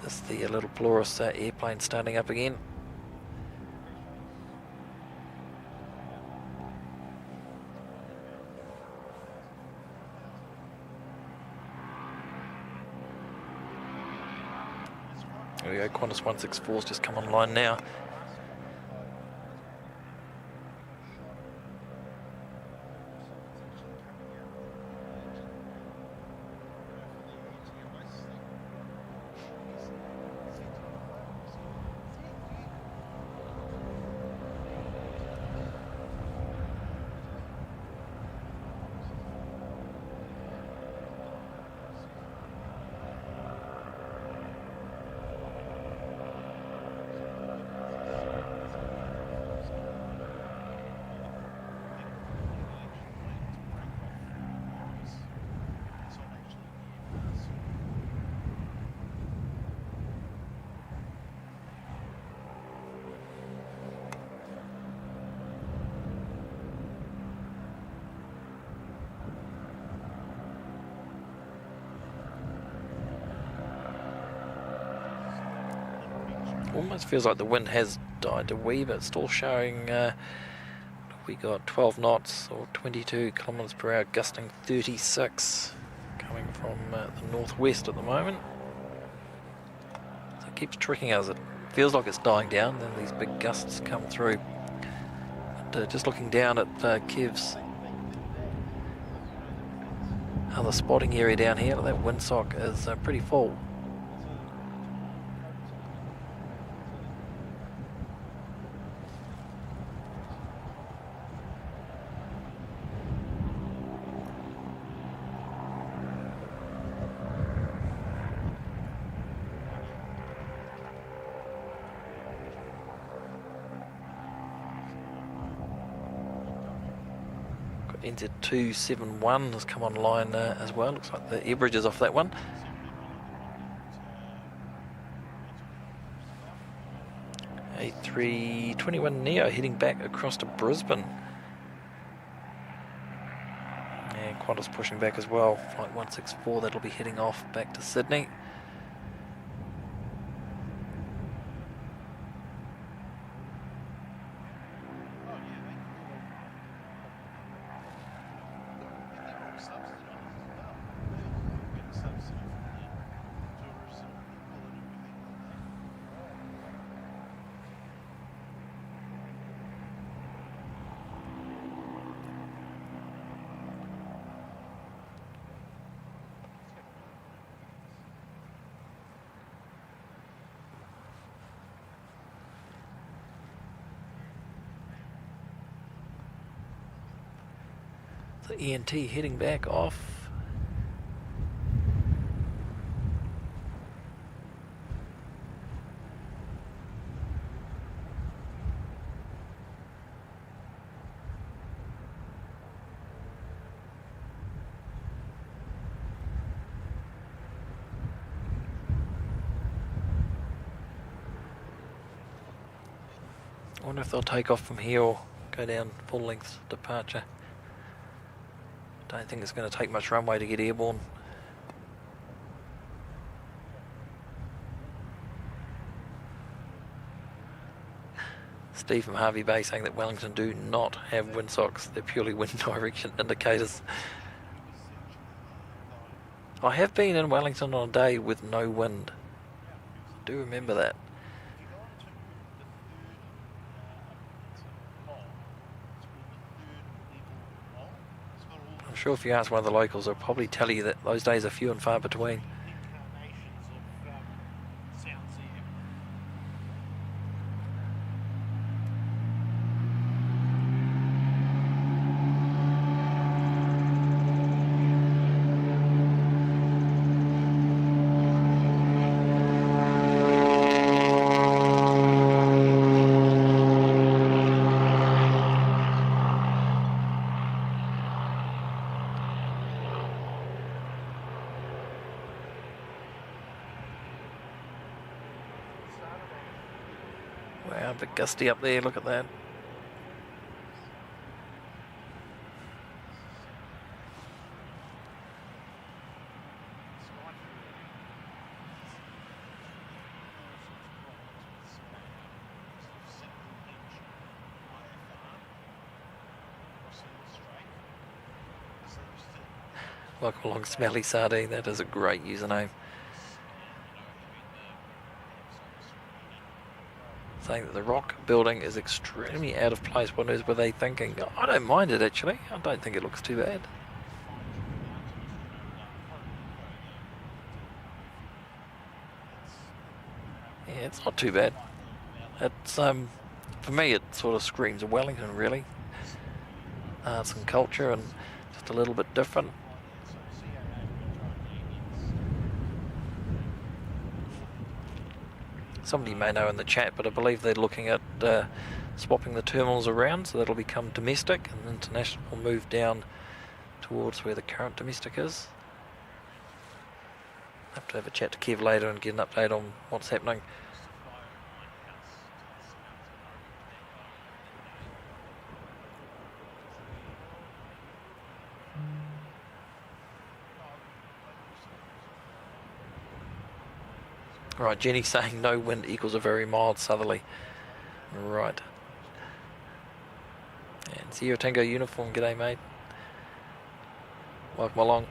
S1: This is the little Polaris airplane starting up again. There we go, Qantas 164's just come online now. Almost feels like the wind has died a wee bit, still showing we got 12 knots or 22 kilometers per hour, gusting 36, coming from the northwest at the moment. So it keeps tricking us. It feels like it's dying down, then these big gusts come through. But just looking down at Kev's other spotting area down here, that windsock is pretty full. NZ 271 has come online as well. Looks like the air bridge is off that one. A321 Neo heading back across to Brisbane. And Qantas pushing back as well. Flight 164, that'll be heading off back to Sydney. The ENT heading back off. I wonder if they'll take off from here or go down full length departure. Don't think it's going to take much runway to get airborne. Steve from Harvey Bay saying that Wellington do not have windsocks, they're purely wind direction indicators. I have been in Wellington on a day with no wind. I do remember that. I'm sure if you ask one of the locals, they'll probably tell you that those days are few and far between. Wow, a bit gusty up there, look at that. Welcome along, Smelly Sardine. That is a great username. Saying that the rock building is extremely out of place. What were they thinking? I don't mind it actually. I don't think it looks too bad. Yeah, it's not too bad. It's for me it sort of screams of Wellington really. Some culture and just a little bit different. Somebody may know in the chat, but I believe they're looking at swapping the terminals around, so that'll become domestic, and international will move down towards where the current domestic is. Have to have a chat to Kev later and get an update on what's happening. Right, Jenny saying no wind equals a very mild southerly. Right. And Sierra Tango uniform, g'day mate. Welcome along.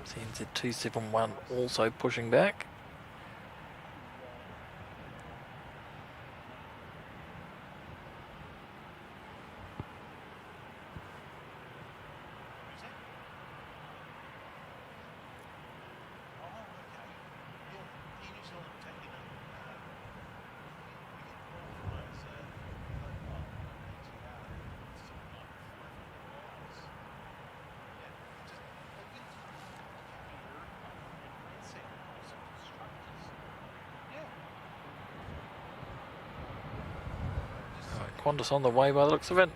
S1: CNZ 271 also pushing back. Qantas on the way by the looks of it.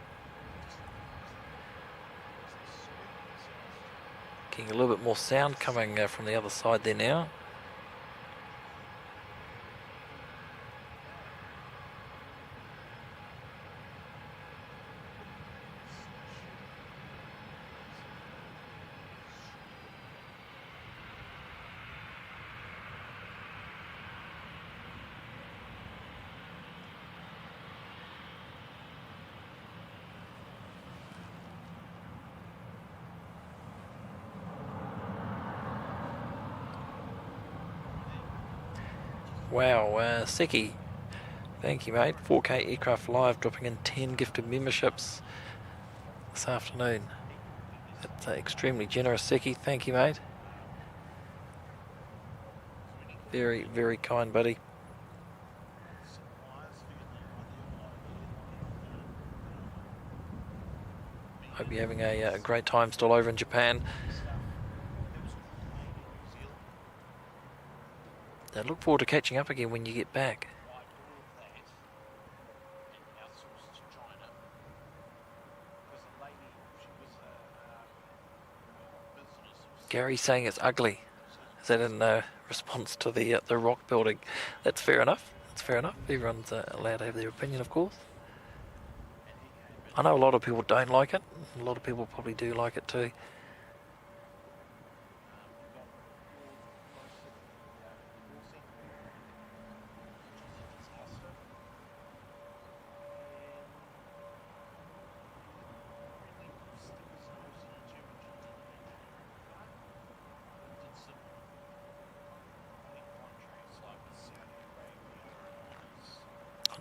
S1: Getting a little bit more sound coming from the other side there now. Wow, Seki, thank you mate. 4K Aircraft Live dropping in 10 gifted memberships this afternoon. That's extremely generous, Seki, thank you mate. Very, very kind buddy. Hope you're having a great time still over in Japan. I look forward to catching up again when you get back. Gary's saying it's ugly. Is that in response to the rock building? That's fair enough. That's fair enough. Everyone's allowed to have their opinion, of course. I know a lot of people don't like it. A lot of people probably do like it too.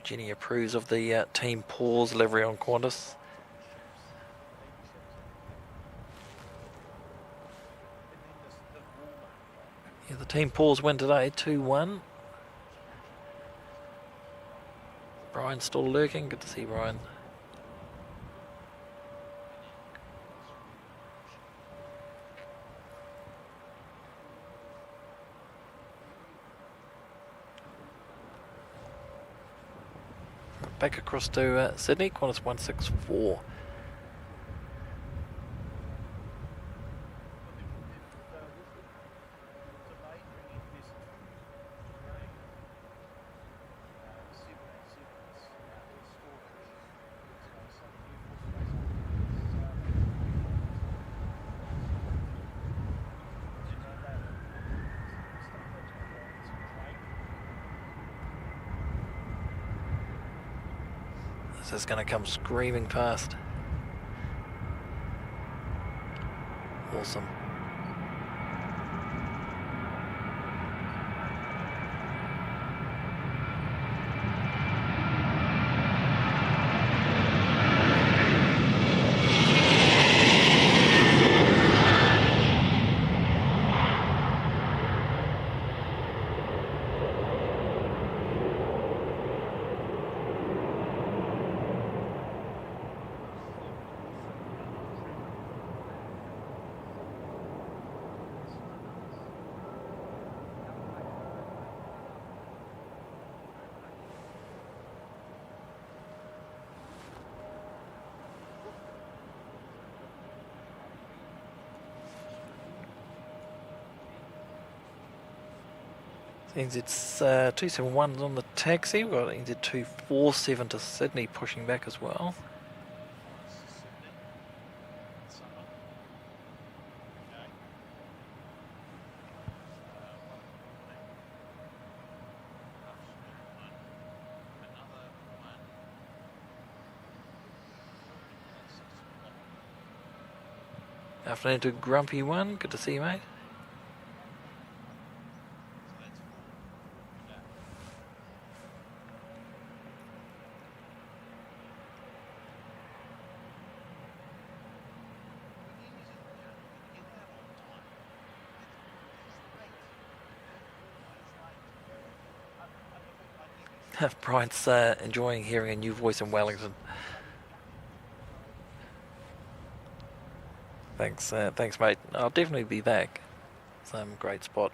S1: Jenny approves of the team pause livery on Qantas. Yeah, the team pause win today, 2-1. Brian's still lurking. Good to see Brian. Back across to Sydney, Qantas 164. Is this going to come screaming past? Awesome. NZ 271 on the taxi. We've got NZ 247 to Sydney pushing back as well. Afternoon to Grumpy One. Good to see you, mate. Brian's enjoying hearing a new voice in Wellington. Thanks, mate. I'll definitely be back. Some great spot.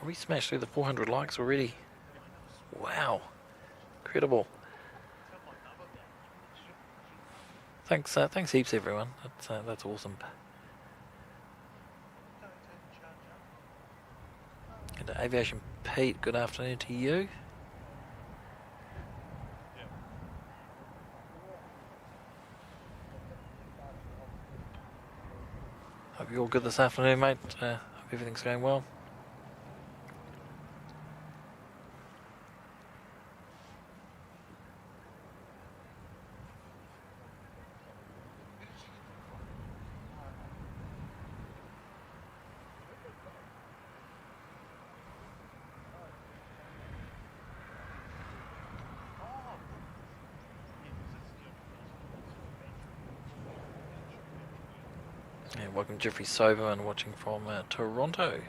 S1: We smashed through the 400 likes already. Wow, incredible. Thanks heaps everyone. That's awesome. And Aviation Pete, good afternoon to you. Hope you're all good this afternoon, mate. Hope everything's going well. And welcome Jeffrey Soberman watching from Toronto.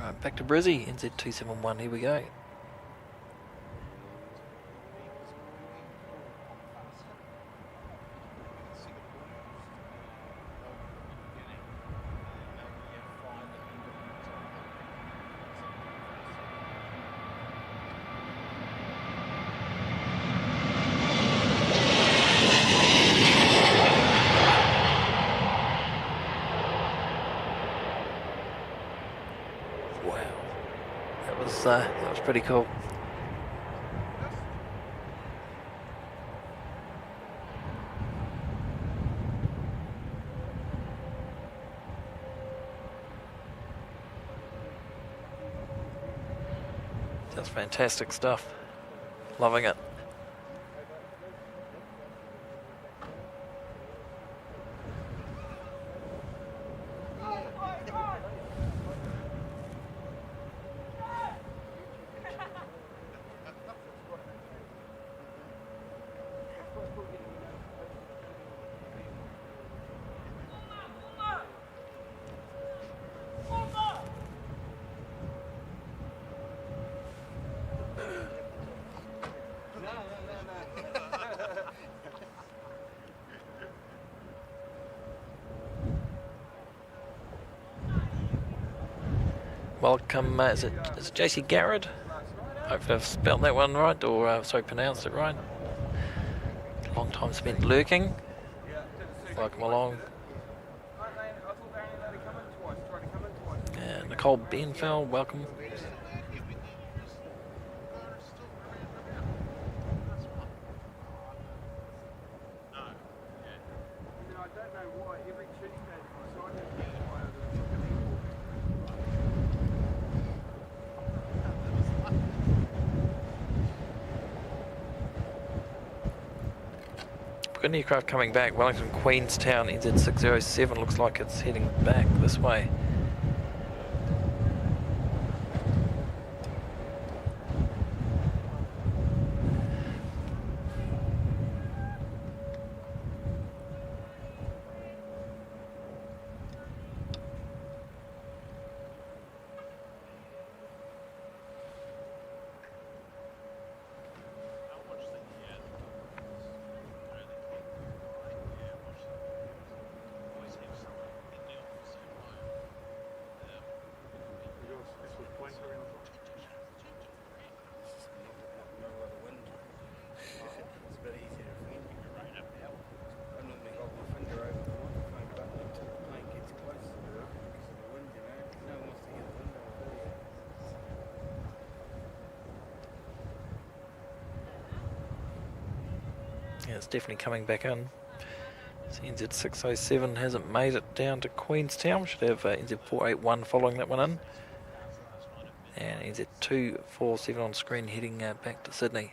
S1: Right, back to Brizzy, NZ271, here we go. That was pretty cool. That's fantastic stuff. Loving it. Welcome, is it JC Garrett? Hopefully I've spelled that one right, or sorry, pronounced it right. Long time spent lurking. Welcome along. Nicole Benfeld, welcome. Got an aircraft coming back, Wellington Queenstown NZ607, looks like it's heading back this way. Yeah, it's definitely coming back in. So NZ607 hasn't made it down to Queenstown. Should have NZ481 following that one in. And NZ247 on screen heading back to Sydney.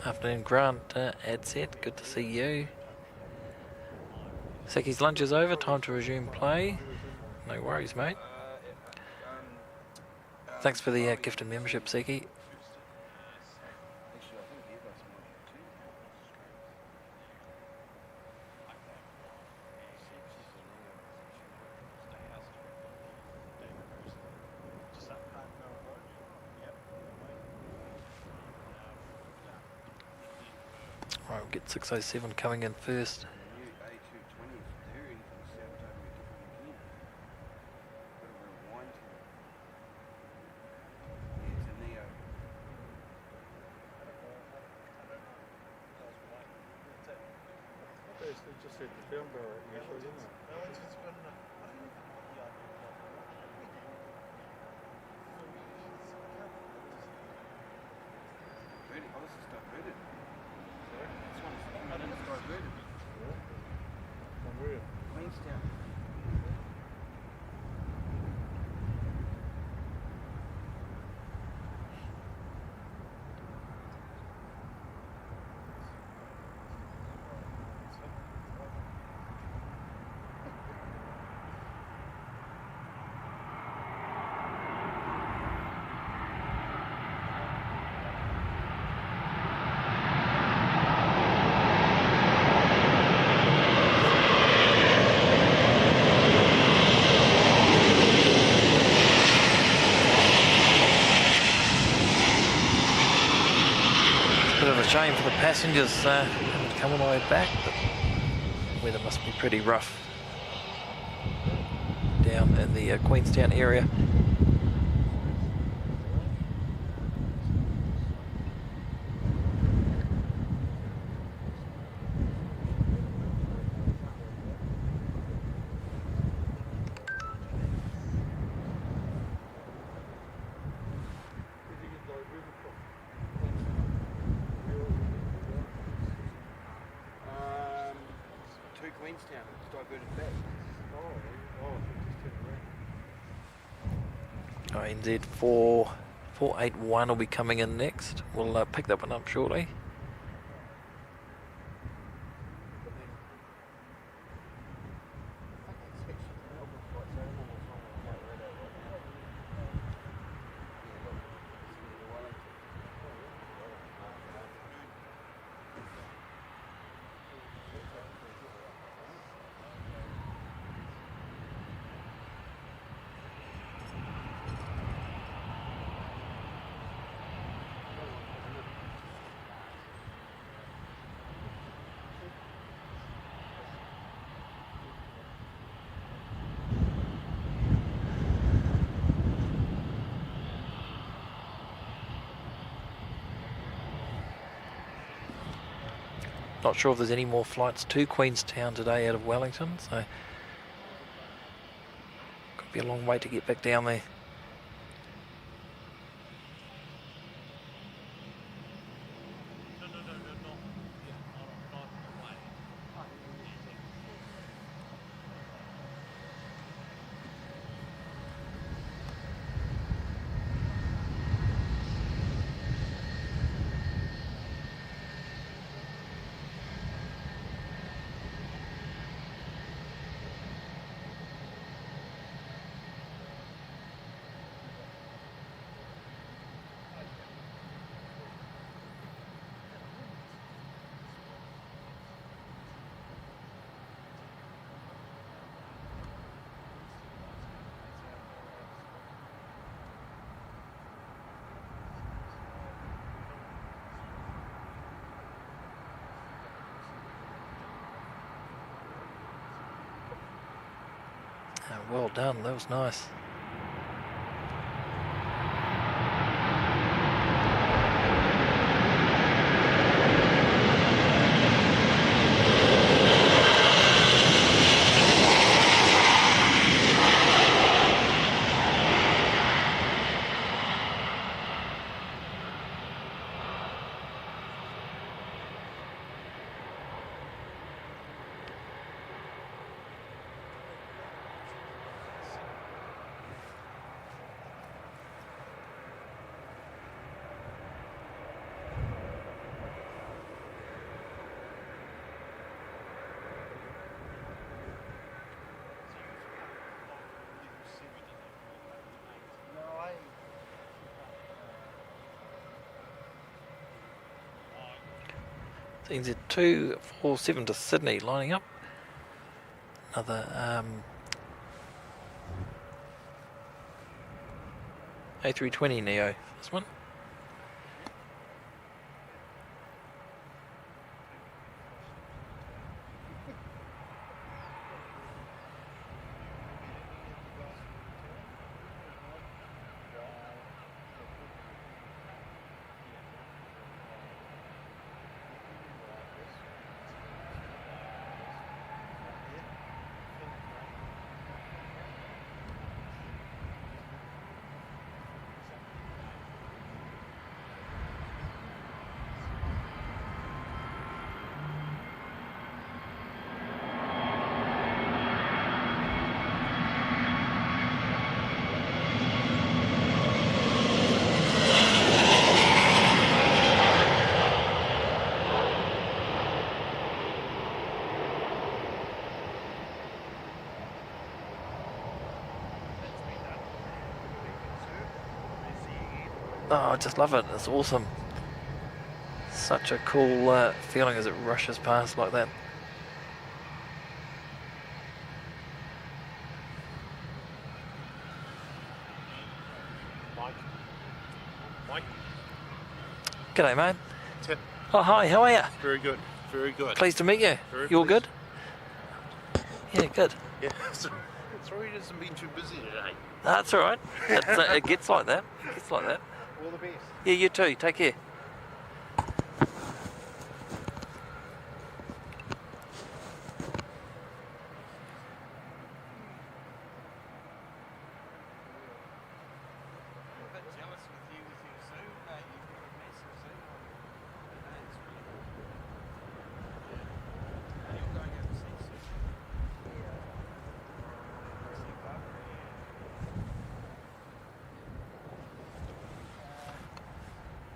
S1: Afternoon, Grant, Adset, good to see you. Saki's lunch is over, time to resume play. No worries, mate. Thanks for the gifted membership, Saki. Right, we'll get 607 coming in first.
S4: Just hit the film bar initially, didn't it?
S1: Bit of a shame for the passengers having to come all the way back, but weather must be pretty rough down in the Queenstown area.
S2: To Queenstown, it's diverted back.
S1: NZ 481 will be coming in next. We'll pick that one up shortly. Not sure if there's any more flights to Queenstown today out of Wellington, so could be a long way to get back down there. Well done, that was nice. NZ 247 to Sydney lining up. Another A320 Neo, this one. Oh, I just love it. It's awesome. Such a cool feeling as it rushes past like that.
S3: Mike.
S1: G'day, mate.
S3: Tim.
S1: Oh, hi, how are you?
S3: Very good. Very good.
S1: Pleased to meet you.
S3: Very
S1: You all
S3: pleased.
S1: good? Yeah, good.
S3: Yeah. Sorry it hasn't been too busy today.
S1: That's all right. It gets like that. It gets like that.
S3: All the best.
S1: Yeah, you too. Take care.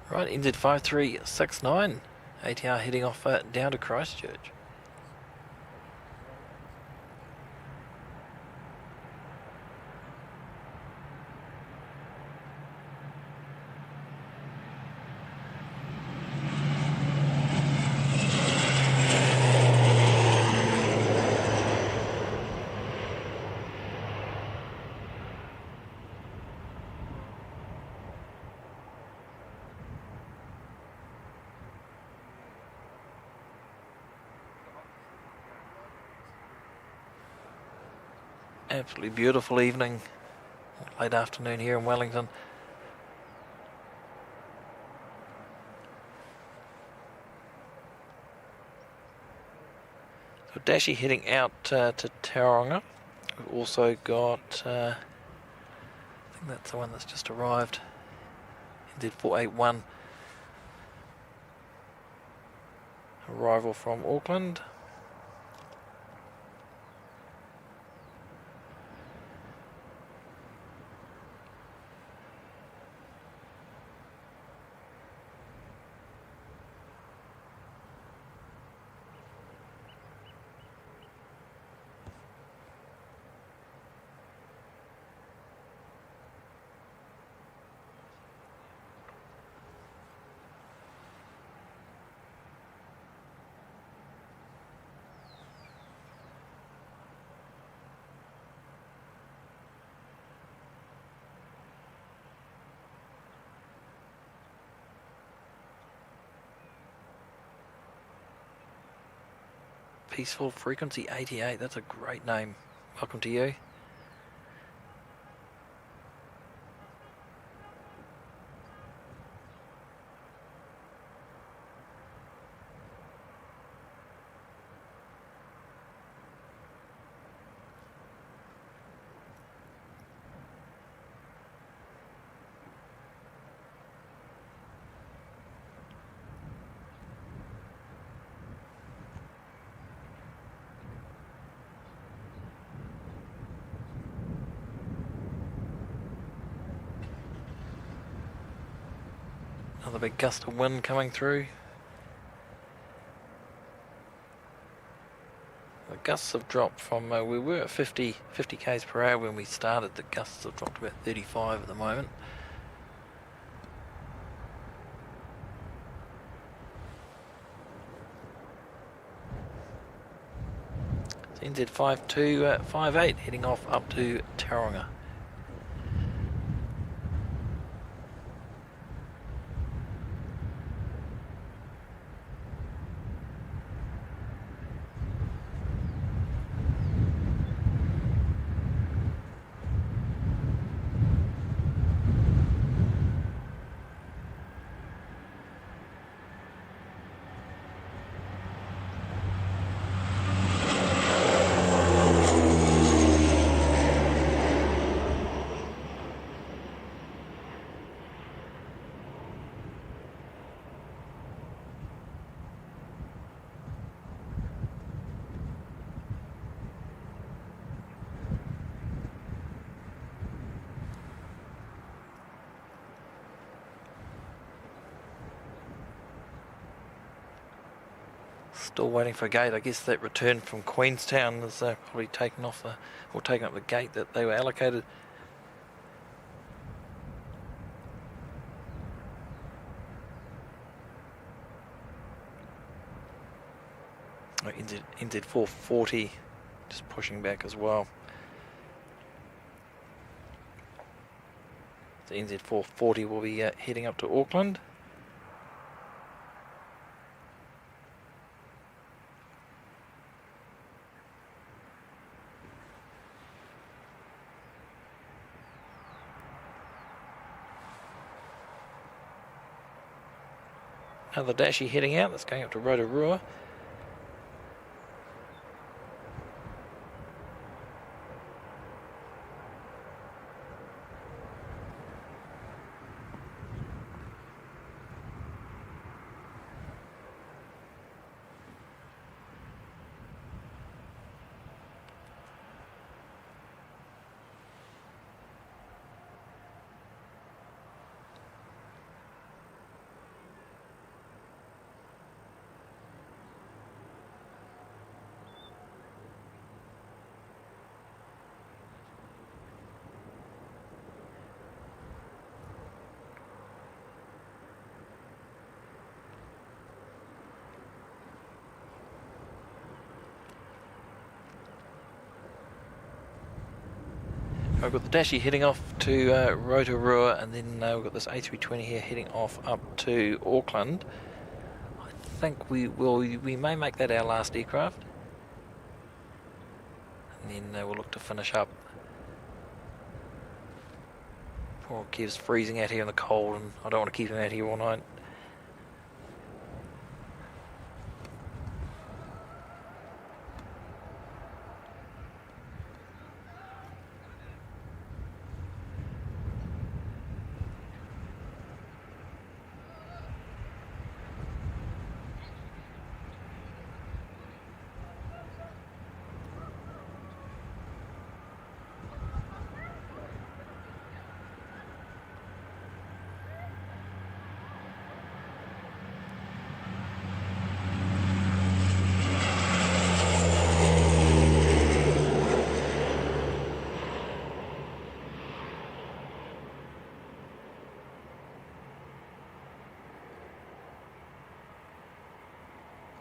S1: Right, NZ 5369. ATR heading off down to Christchurch. Absolutely beautiful evening, late afternoon here in Wellington. So Dashi heading out to Tauranga. We've also got, I think that's the one that's just arrived, NZ481. Arrival from Auckland. Peaceful Frequency 88, that's a great name. Welcome to you. Another big gust of wind coming through. The gusts have dropped from, we were at 50 k's per hour when we started. The gusts have dropped to about 35 at the moment. So NZ 5258 heading off up to Tauranga. Still waiting for a gate. I guess that return from Queenstown is probably taken off or taken up the gate that they were allocated. Oh, NZ 440 just pushing back as well. The NZ 440 will be heading up to Auckland. Another Dashi heading out, that's going up to Rotorua. I've got the Dashi heading off to Rotorua, and then we've got this A320 here heading off up to Auckland. I think we may make that our last aircraft, and then we'll look to finish up. Poor Kev's freezing out here in the cold, and I don't want to keep him out here all night.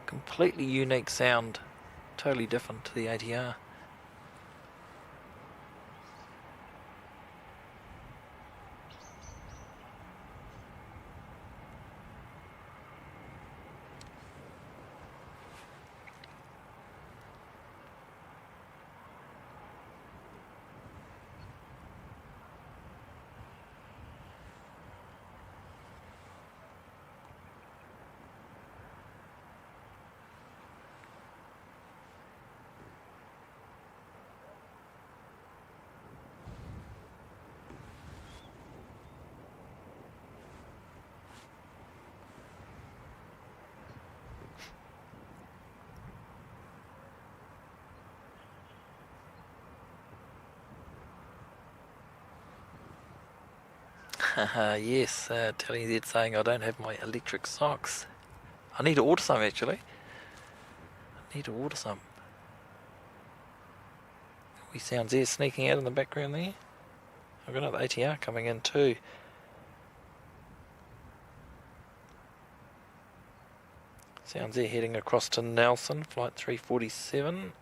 S1: Completely unique sound, totally different to the ATR. Yes, telling you that saying I don't have my electric socks. I need to order some actually. I need to order some. Wee sounds there sneaking out in the background there. I've got another ATR coming in too. Sounds there heading across to Nelson, flight 347.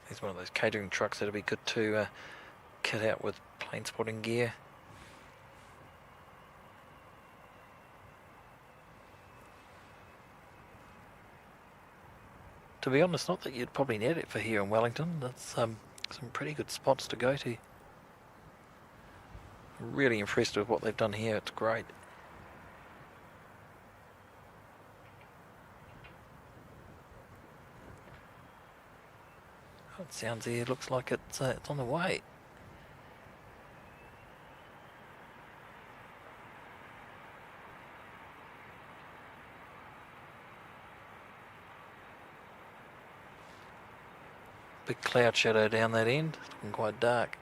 S1: It's one of those catering trucks that'll be good to kit out with plane spotting gear. To be honest, not that you'd probably need it for here in Wellington. That's some pretty good spots to go to. Really impressed with what they've done here. It's great. Oh, it sounds here. Looks like it's on the way. Big cloud shadow down that end. It's looking quite dark.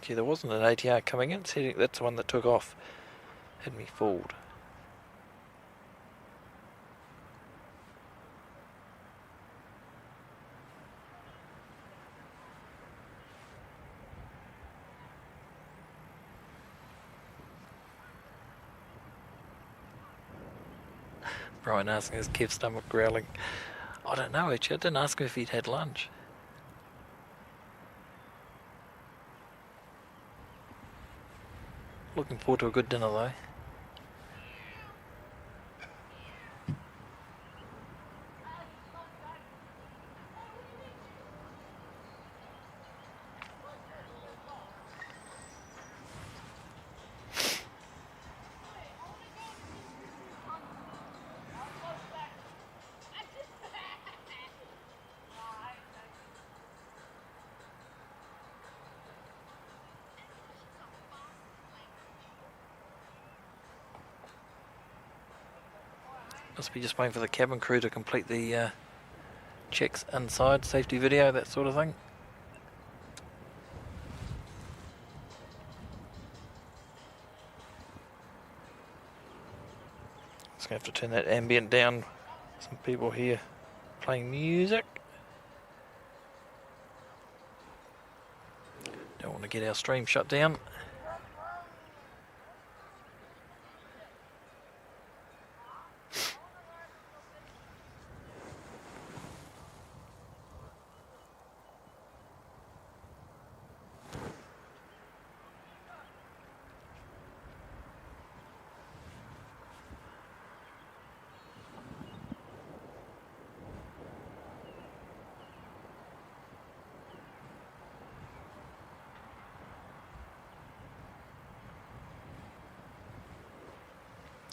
S1: Gee, there wasn't an ATR coming in. See, that's the one that took off. Had me fooled. Brian asking, is Kev's stomach growling? I don't know, actually. I didn't ask him if he'd had lunch. Looking forward to a good dinner though. Must be just waiting for the cabin crew to complete the checks inside, safety video, that sort of thing. Just gonna have to turn that ambient down. Some people here playing music. Don't want to get our stream shut down.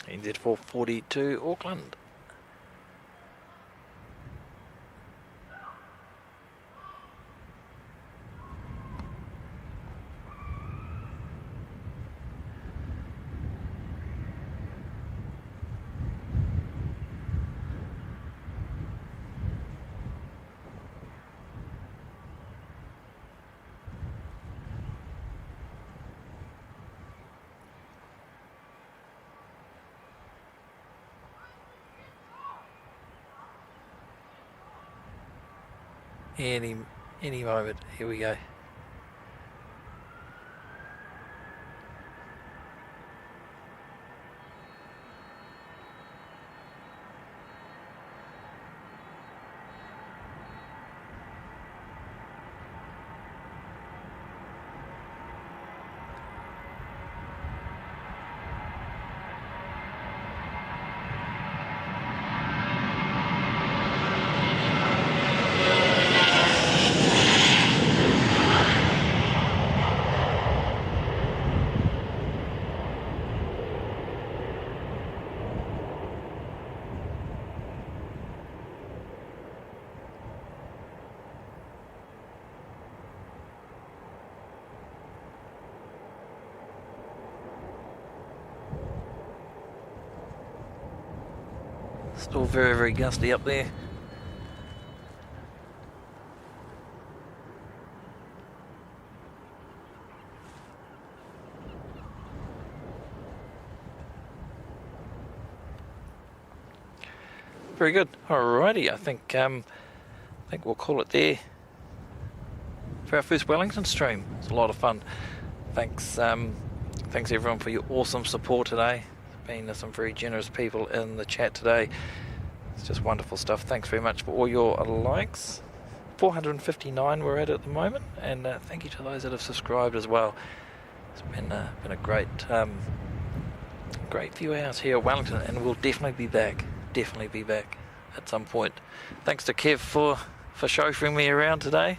S1: NZ442 Auckland. Any moment. Here we go. Still very, very gusty up there. Very good. Alrighty, I think we'll call it there for our first Wellington stream. It's a lot of fun. Thanks everyone for your awesome support today. Been some very generous people in the chat today. It's just wonderful stuff. Thanks very much for all your likes. 459 we're at the moment, and thank you to those that have subscribed as well. It's been a great few hours here at Wellington, and we'll definitely be back at some point. Thanks to Kev for chauffeuring me around today.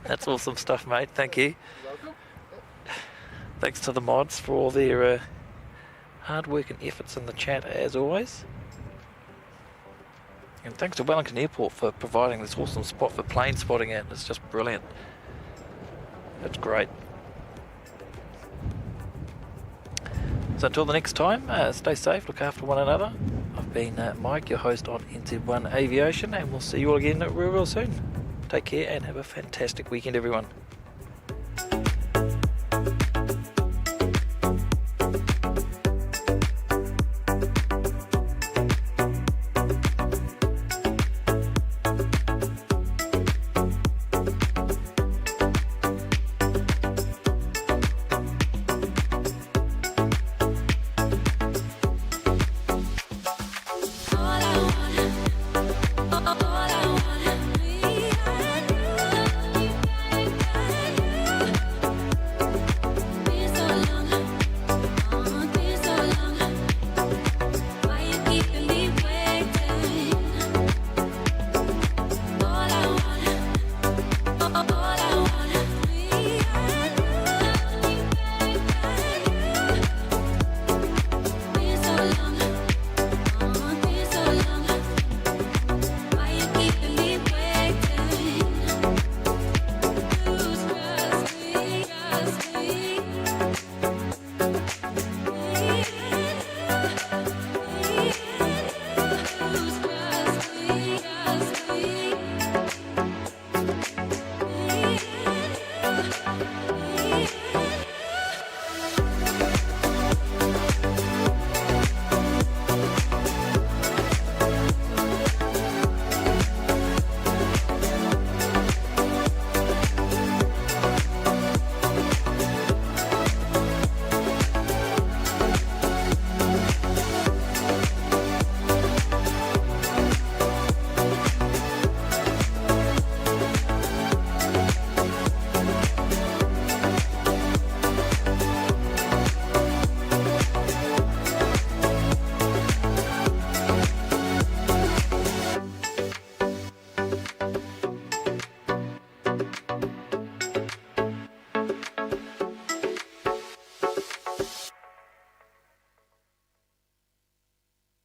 S1: That's awesome stuff, mate. Thank you.
S2: Welcome.
S1: Thanks to the mods for all their hard work and efforts in the chat as always. And thanks to Wellington Airport for providing this awesome spot for plane spotting at. It's just brilliant. That's great. So until the next time, stay safe, look after one another. I've been Mike, your host on NZ1 Aviation, and we'll see you all again real soon. Take care and have a fantastic weekend, everyone.